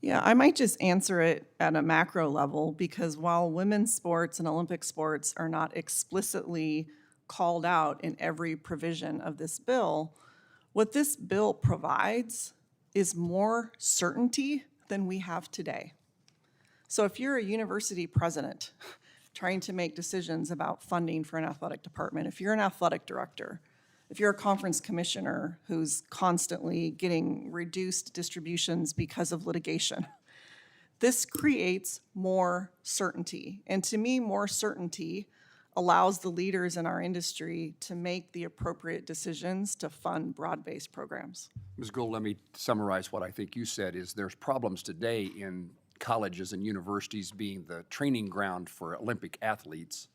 Yeah, I might just answer it at a macro level, because while women's sports and Olympic sports are not explicitly called out in every provision of this bill, what this bill provides is more certainty than we have today. So if you're a university president trying to make decisions about funding for an athletic department, if you're an athletic director, if you're a conference commissioner who's constantly getting reduced distributions because of litigation, this creates more certainty. And to me, more certainty allows the leaders in our industry to make the appropriate decisions to fund broad-based programs. Ms. Gould, let me summarize what I think you said is there's problems today in colleges and universities being the training ground for Olympic athletes.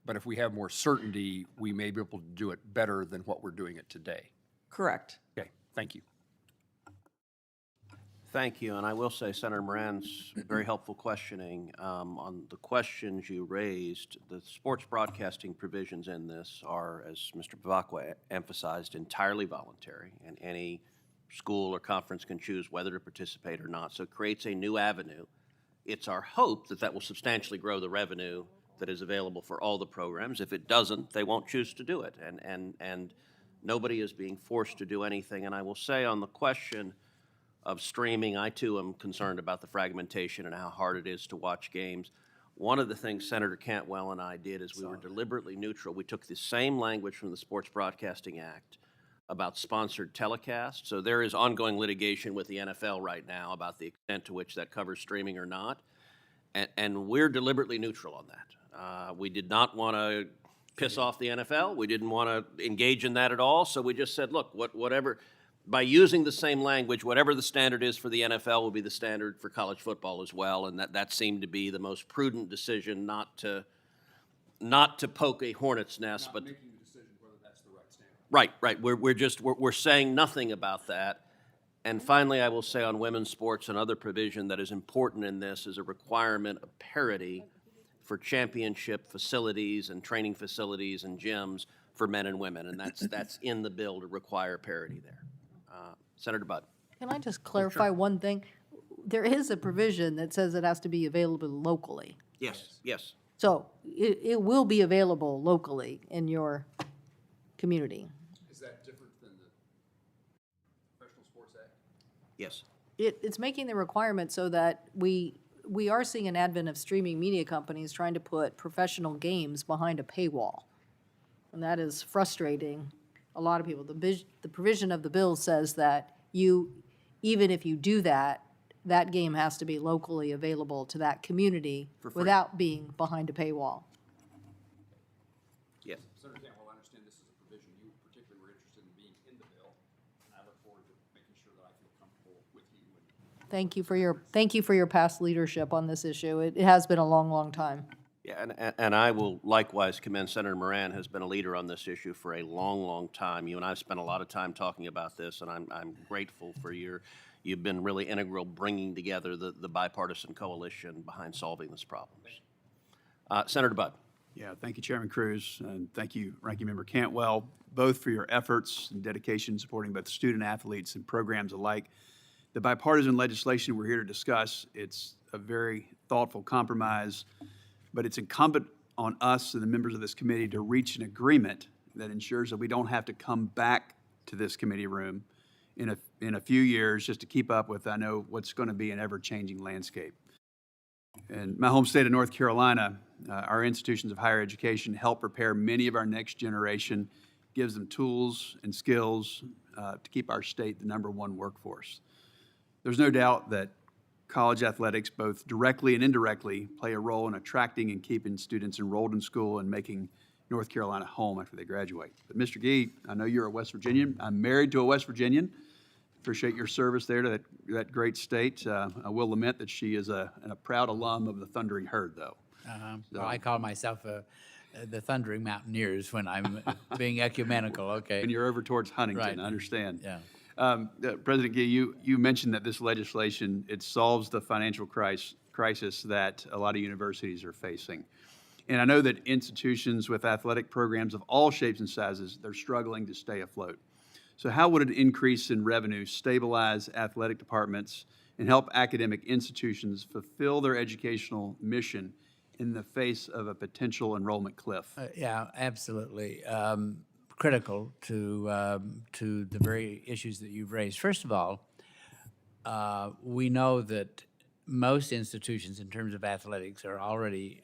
But if we have more certainty, we may be able to do it better than what we're doing it today. Correct. Okay, thank you. Thank you, and I will say Senator Moran's very helpful questioning on the questions you raised. The sports broadcasting provisions in this are, as Mr. Bavacqua emphasized, entirely voluntary, and any school or conference can choose whether to participate or not, so it creates a new avenue. It's our hope that that will substantially grow the revenue that is available for all the programs. If it doesn't, they won't choose to do it, and nobody is being forced to do anything. And I will say on the question of streaming, I too am concerned about the fragmentation and how hard it is to watch games. One of the things Senator Cantwell and I did is we were deliberately neutral. We took the same language from the Sports Broadcasting Act about sponsored telecasts. So there is ongoing litigation with the NFL right now about the extent to which that covers streaming or not. And we're deliberately neutral on that. We did not want to piss off the NFL. We didn't want to engage in that at all. So we just said, look, whatever, by using the same language, whatever the standard is for the NFL will be the standard for college football as well. And that seemed to be the most prudent decision, not to poke a hornet's nest, but making the decision whether that's the right standard. Right. We're saying nothing about that. And finally, I will say on women's sports, another provision that is important in this is a requirement of parity for championship facilities and training facilities and gyms for men and women, and that's in the bill to require parity there. Senator Budd. Can I just clarify one thing? There is a provision that says it has to be available locally. Yes. So it will be available locally in your community. Is that different than the Professional Sports Act? Yes. It's making the requirement so that we are seeing an advent of streaming media companies trying to put professional games behind a paywall. And that is frustrating a lot of people. The provision of the bill says that even if you do that, that game has to be locally available to that community without being behind a paywall. Yes. Senator Campbell, I understand this is a provision you particularly were interested in being in the bill, and I look forward to making sure that I feel comfortable with you. Thank you for your past leadership on this issue. It has been a long, long time. Yeah, and I will likewise commend Senator Moran, has been a leader on this issue for a long, long time. You and I have spent a lot of time talking about this, and I'm grateful for you've been really integral bringing together the bipartisan coalition behind solving this problem. Senator Budd. Yeah, thank you, Chairman Cruz, and thank you, Ranking Member Cantwell, both for your efforts and dedication supporting both student athletes and programs alike. The bipartisan legislation we're here to discuss, it's a very thoughtful compromise, but it's incumbent on us and the members of this committee to reach an agreement that ensures that we don't have to come back to this committee room in a few years just to keep up with, I know, what's going to be an ever-changing landscape. In my home state of North Carolina, our institutions of higher education help prepare many of our next generation, gives them tools and skills to keep our state the #1 workforce. There's no doubt that college athletics, both directly and indirectly, play a role in attracting and keeping students enrolled in school and making North Carolina home after they graduate. But Mr. Gee, I know you're a West Virginian. I'm married to a West Virginian. Appreciate your service there to that great state. I will lament that she is a proud alum of the Thundering Herd, though. Well, I call myself the Thundering Mountaineers when I'm being ecumenical, okay. And you're over towards Huntington, Right. I understand. Yeah. President Gee, you mentioned that this legislation, it solves the financial crisis that a lot of universities are facing. And I know that institutions with athletic programs of all shapes and sizes, they're struggling to stay afloat. So how would an increase in revenue stabilize athletic departments and help academic institutions fulfill their educational mission in the face of a potential enrollment cliff? Yeah, absolutely. Critical to the very issues that you've raised. First of all, we know that most institutions in terms of athletics are already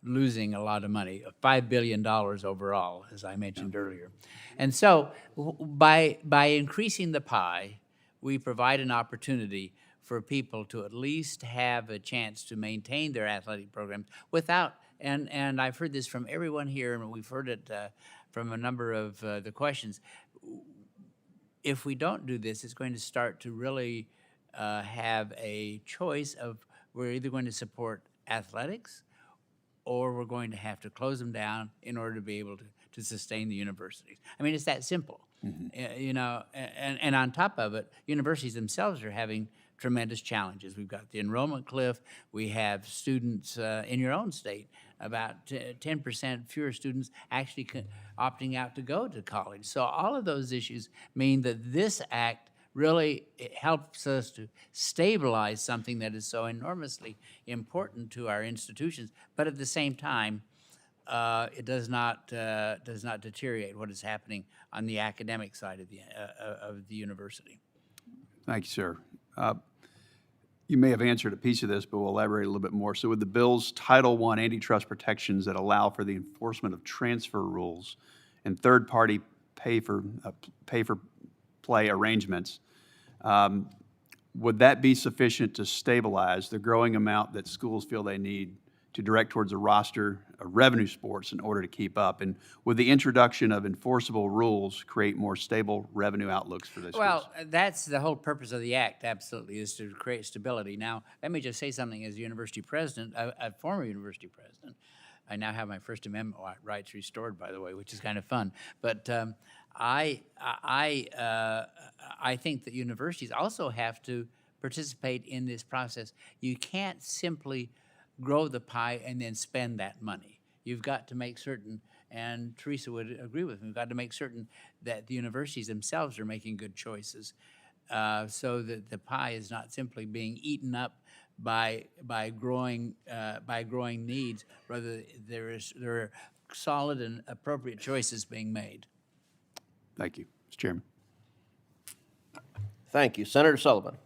losing a lot of money, $5 billion overall, as I mentioned earlier. And so by increasing the pie, we provide an opportunity for people to at least have a chance to maintain their athletic programs without, and I've heard this from everyone here, and we've heard it from a number of the questions. If we don't do this, it's going to start to really have a choice of we're either going to support athletics or we're going to have to close them down in order to be able to sustain the universities. I mean, it's that simple. You know, and on top of it, universities themselves are having tremendous challenges. We've got the enrollment cliff. We have students in your own state, about 10% fewer students actually opting out to go to college. So all of those issues mean that this act really helps us to stabilize something that is so enormously important to our institutions, but at the same time, it does not deteriorate what is happening on the academic side of the university. Thank you, sir. You may have answered a piece of this, but we'll elaborate a little bit more. So with the bill's Title I antitrust protections that allow for the enforcement of transfer rules and third-party pay-for-play arrangements, would that be sufficient to stabilize the growing amount that schools feel they need to direct towards a roster of revenue sports in order to keep up? And would the introduction of enforceable rules create more stable revenue outlooks for those schools? Well, that's the whole purpose of the act, absolutely, is to create stability. Now, let me just say something as a university president, a former university president. I now have my First Amendment rights restored, by the way, which is kind of fun. But I think that universities also have to participate in this process. You can't simply grow the pie and then spend that money. You've got to make certain, and Teresa would agree with me, we've got to make certain that the universities themselves are making good choices so that the pie is not simply being eaten up by growing needs. Rather, there are solid and appropriate choices being made. Thank you, Mr. Chairman. Thank you. Senator Sullivan.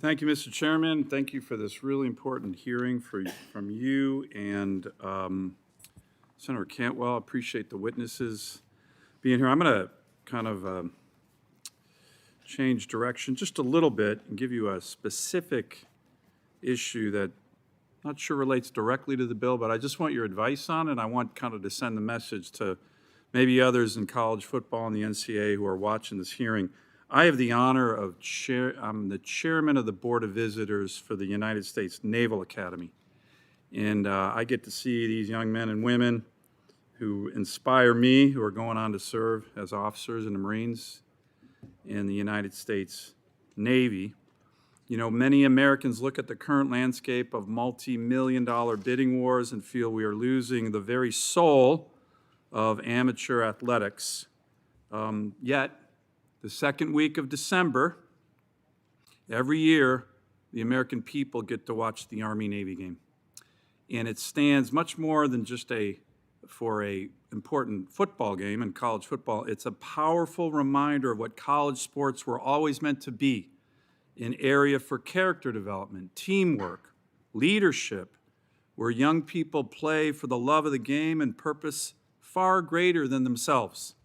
Thank you, Mr. Chairman. Thank you for this really important hearing from you and Senator Cantwell. I appreciate the witnesses being here. I'm going to kind of change direction just a little bit and give you a specific issue that I'm not sure relates directly to the bill, but I just want your advice on it. I want kind of to send the message to maybe others in college football and the NCAA who are watching this hearing. I have the honor of I'm the chairman of the Board of Visitors for the United States Naval Academy. And I get to see these young men and women who inspire me, who are going on to serve as officers in the Marines in the United States Navy. You know, many Americans look at the current landscape of multi-million-dollar bidding wars and feel we are losing the very soul of amateur athletics. Yet, the second week of December, every year, the American people get to watch the Army-Navy game. And it stands much more than just for a important football game and college football. It's a powerful reminder of what college sports were always meant to be, an area for character development, teamwork, leadership, where young people play for the love of the game and purpose far greater than themselves.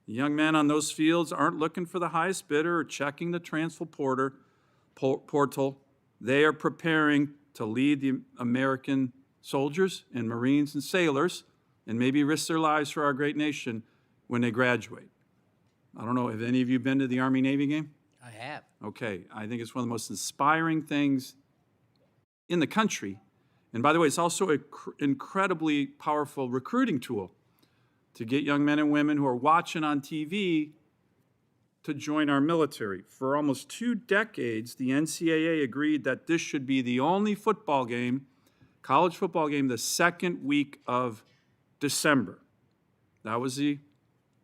The young men on those fields aren't looking for the highest bidder or checking the transfer portal. They are preparing to lead the American soldiers and Marines and sailors and maybe risk their lives for our great nation when they graduate. I don't know, have any of you been to the Army-Navy game? I have. Okay, I think it's one of the most inspiring things in the country. And by the way, it's also an incredibly powerful recruiting tool to get young men and women who are watching on TV to join our military. For almost 2 decades, the NCAA agreed that this should be the only football game, college football game, the second week of December. That was the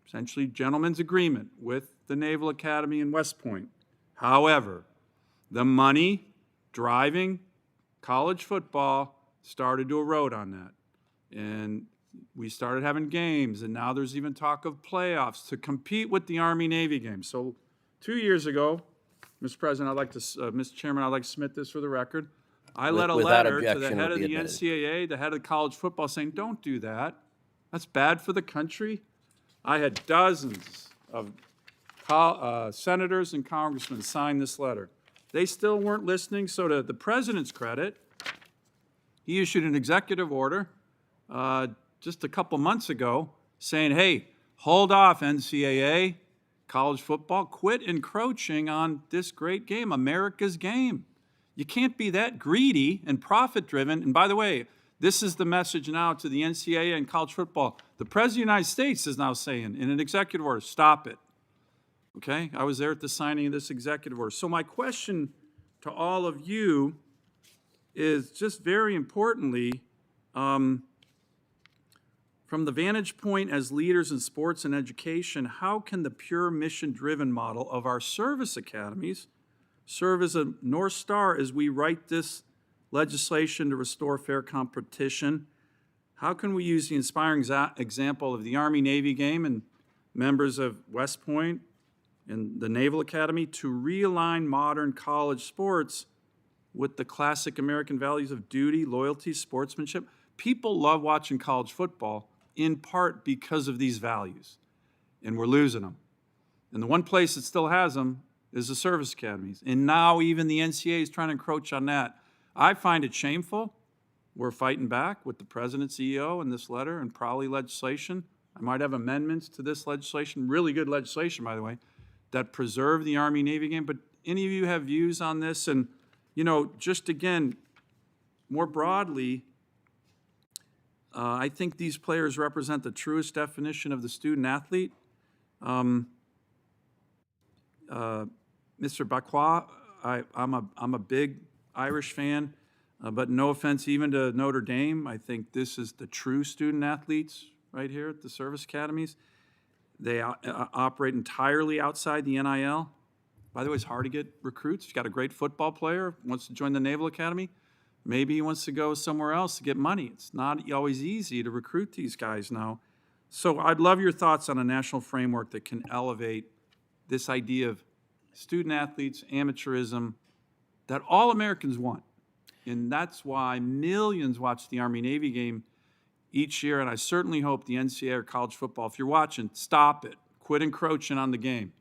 essentially gentleman's agreement with the Naval Academy in West Point. However, the money driving college football started to erode on that. And we started having games, and now there's even talk of playoffs to compete with the Army-Navy game. So 2 years ago, Mr. President, Mr. Chairman, I'd like to submit this for the record. I led a Without letter to the objection, head it'll of be the admitted. NCAA, the head of college football, saying, don't do that. That's bad for the country. I had dozens of senators and congressmen sign this letter. They still weren't listening, so to the president's credit, he issued an executive order just a couple months ago saying, hey, hold off, NCAA, college football, quit encroaching on this great game, America's game. You can't be that greedy and profit-driven. And by the way, this is the message now to the NCAA and college football. The President of the United States is now saying in an executive order, stop it. Okay? I was there at the signing of this executive order. So my question to all of you is just very importantly, from the vantage point as leaders in sports and education, how can the pure mission-driven model of our service academies serve as a North Star as we write this legislation to restore fair competition? How can we use the inspiring example of the Army-Navy game and members of West Point and the Naval Academy to realign modern college sports with the classic American values of duty, loyalty, sportsmanship? People love watching college football in part because of these values, and we're losing them. And the one place that still has them is the service academies. And now even the NCAA is trying to encroach on that. I find it shameful. We're fighting back with the President, CEO, in this letter and probably legislation. I might have amendments to this legislation, really good legislation, by the way, that preserve the Army-Navy game. But any of you have views on this? And, you know, just again, more broadly, I think these players represent the truest definition of the student athlete. Mr. Bakwa, I'm a big Irish fan, but no offense even to Notre Dame. I think this is the true student athletes right here at the service academies. They operate entirely outside the NIL. By the way, it's hard to get recruits. You've got a great football player, wants to join the Naval Academy. Maybe he wants to go somewhere else to get money. It's not always easy to recruit these guys now. So I'd love your thoughts on a national framework that can elevate this idea of student athletes, amateurism, that all Americans want. And that's why millions watch the Army-Navy game each year, and I certainly hope the NCAA or college football, if you're watching, stop it. Quit encroaching on the game.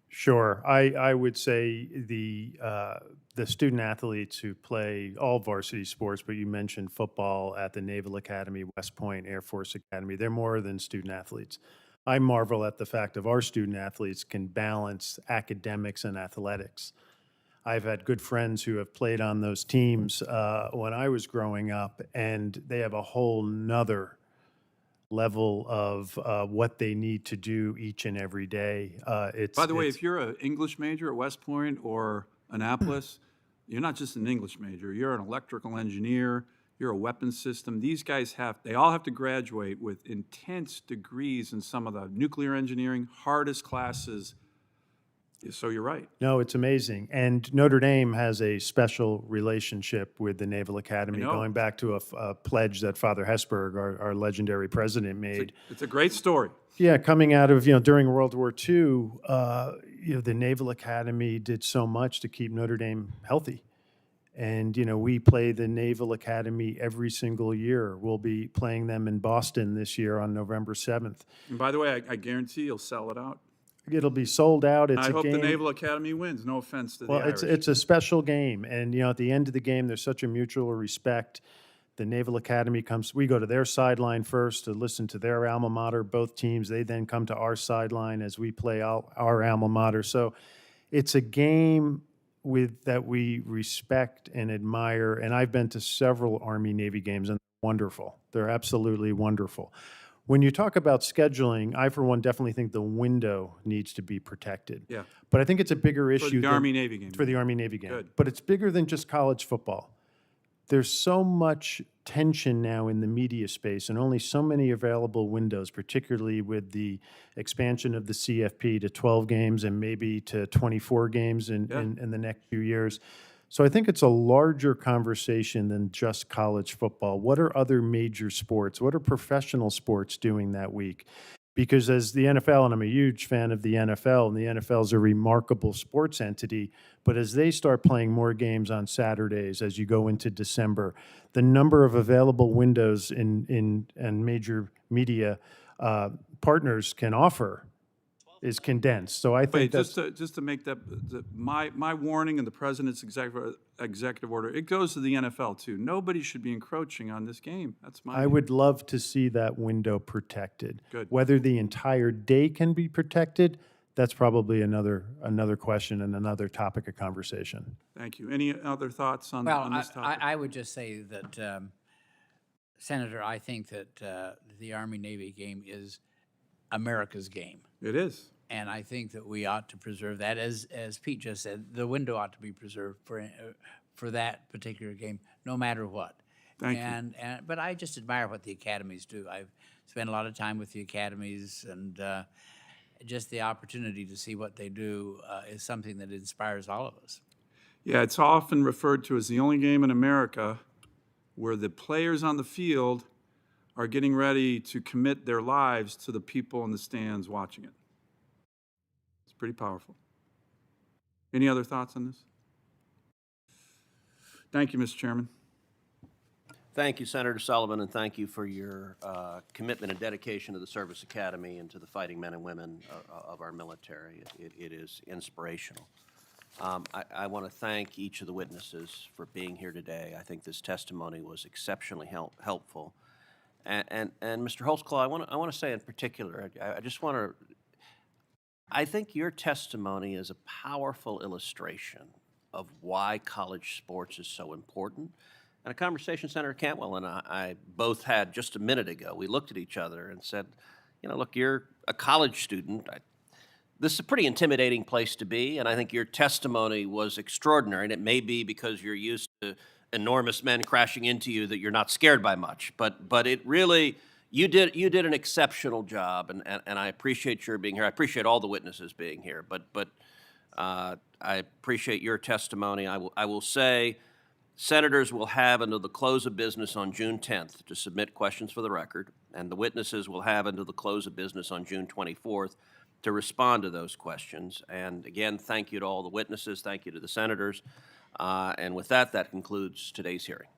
Sure. I would say the student athletes who play all varsity sports, but you mentioned football at the Naval Academy, West Point, Air Force Academy, they're more than student athletes. I marvel at the fact of our student athletes can balance academics and athletics. I've had good friends who have played on those teams when I was growing up, and they have a whole nother level of what they need to do each and every day. By the way, if you're an English major at West Point or Annapolis, you're not just an English major, you're an electrical engineer, you're a weapons system. These guys they all have to graduate with intense degrees in some of the nuclear engineering, hardest classes. So you're right. No, it's amazing. And Notre Dame has a special relationship with the Naval Academy, know. going back to a pledge that Father Hesburgh, our legendary president, made. It's a great story. Yeah, coming out of, during World War II, the Naval Academy did so much to keep Notre Dame healthy. And, we play the Naval Academy every single year. We'll be playing them in Boston this year on November 7th. And by the way, I guarantee you'll sell it out. It'll be sold out. It's I a hope game. the Naval Academy wins. No offense to the Well, Irish. it's a special game, and at the end of the game, there's such a mutual respect. The Naval Academy comes. We go to their sideline first to listen to their alma mater. Both teams. They then come to our sideline as we play our alma mater. So, it's a game that we respect and admire. And I've been to several Army Navy games, and they're wonderful. They're absolutely wonderful. When you talk about scheduling, I, for one, definitely think the window needs to be protected. Yeah. But I think it's a bigger issue. the Army-Navy game. For the Army-Navy game. Good. But it's bigger than just college football. There's so much tension now in the media space and only so many available windows, particularly with the expansion of the CFP to 12 games and maybe to 24 games in the next few years. So I think it's a larger conversation than just college football. What are other major sports? What are professional sports doing that week? Because as the NFL, and I'm a huge fan of the NFL, and the NFL is a remarkable sports entity, but as they start playing more games on Saturdays, as you go into December, the number of available windows and major media partners can offer is condensed. So I think just to make that my warning and the president's executive order, it goes to the NFL too. Nobody should be encroaching on this game. That's my. I would love to see that window protected. Good. Whether the entire day can be protected, that's probably another question and another topic of conversation. Thank you. Any other thoughts on this topic? I would just say that, Senator, I think that the Army-Navy game is America's game. It is. And I think that we ought to preserve that. As Pete just said, the window ought to be preserved for that particular game, no matter what. Thank you. But I just admire what the academies do. I've spent a lot of time with the academies, and just the opportunity to see what they do is something that inspires all of us. Yeah, it's often referred to as the only game in America where the players on the field are getting ready to commit their lives to the people in the stands watching it. It's pretty powerful. Any other thoughts on this? Thank you, Mr. Chairman. Thank you, Senator Sullivan, and thank you for your commitment and dedication to the Service Academy and to the fighting men and women of our military. It is inspirational. I want to thank each of the witnesses for being here today. I think this testimony was exceptionally helpful. And Mr. Holtzclaw, I want to say in particular, I just want to, I think your testimony is a powerful illustration of why college sports is so important. And a conversation Senator Cantwell and I both had just a minute ago. We looked at each other and said, look, you're a college student. This is a pretty intimidating place to be, and I think your testimony was extraordinary. And it may be because you're used to enormous men crashing into you that you're not scared by much, but it really, you did an exceptional job, and I appreciate your being here. I appreciate all the witnesses being here, but I appreciate your testimony. I will say, senators will have until the close of business on June 10th to submit questions for the record, and the witnesses will have until the close of business on June 24th to respond to those questions. And again, thank you to all the witnesses. Thank you to the senators. And with that, that concludes today's hearing.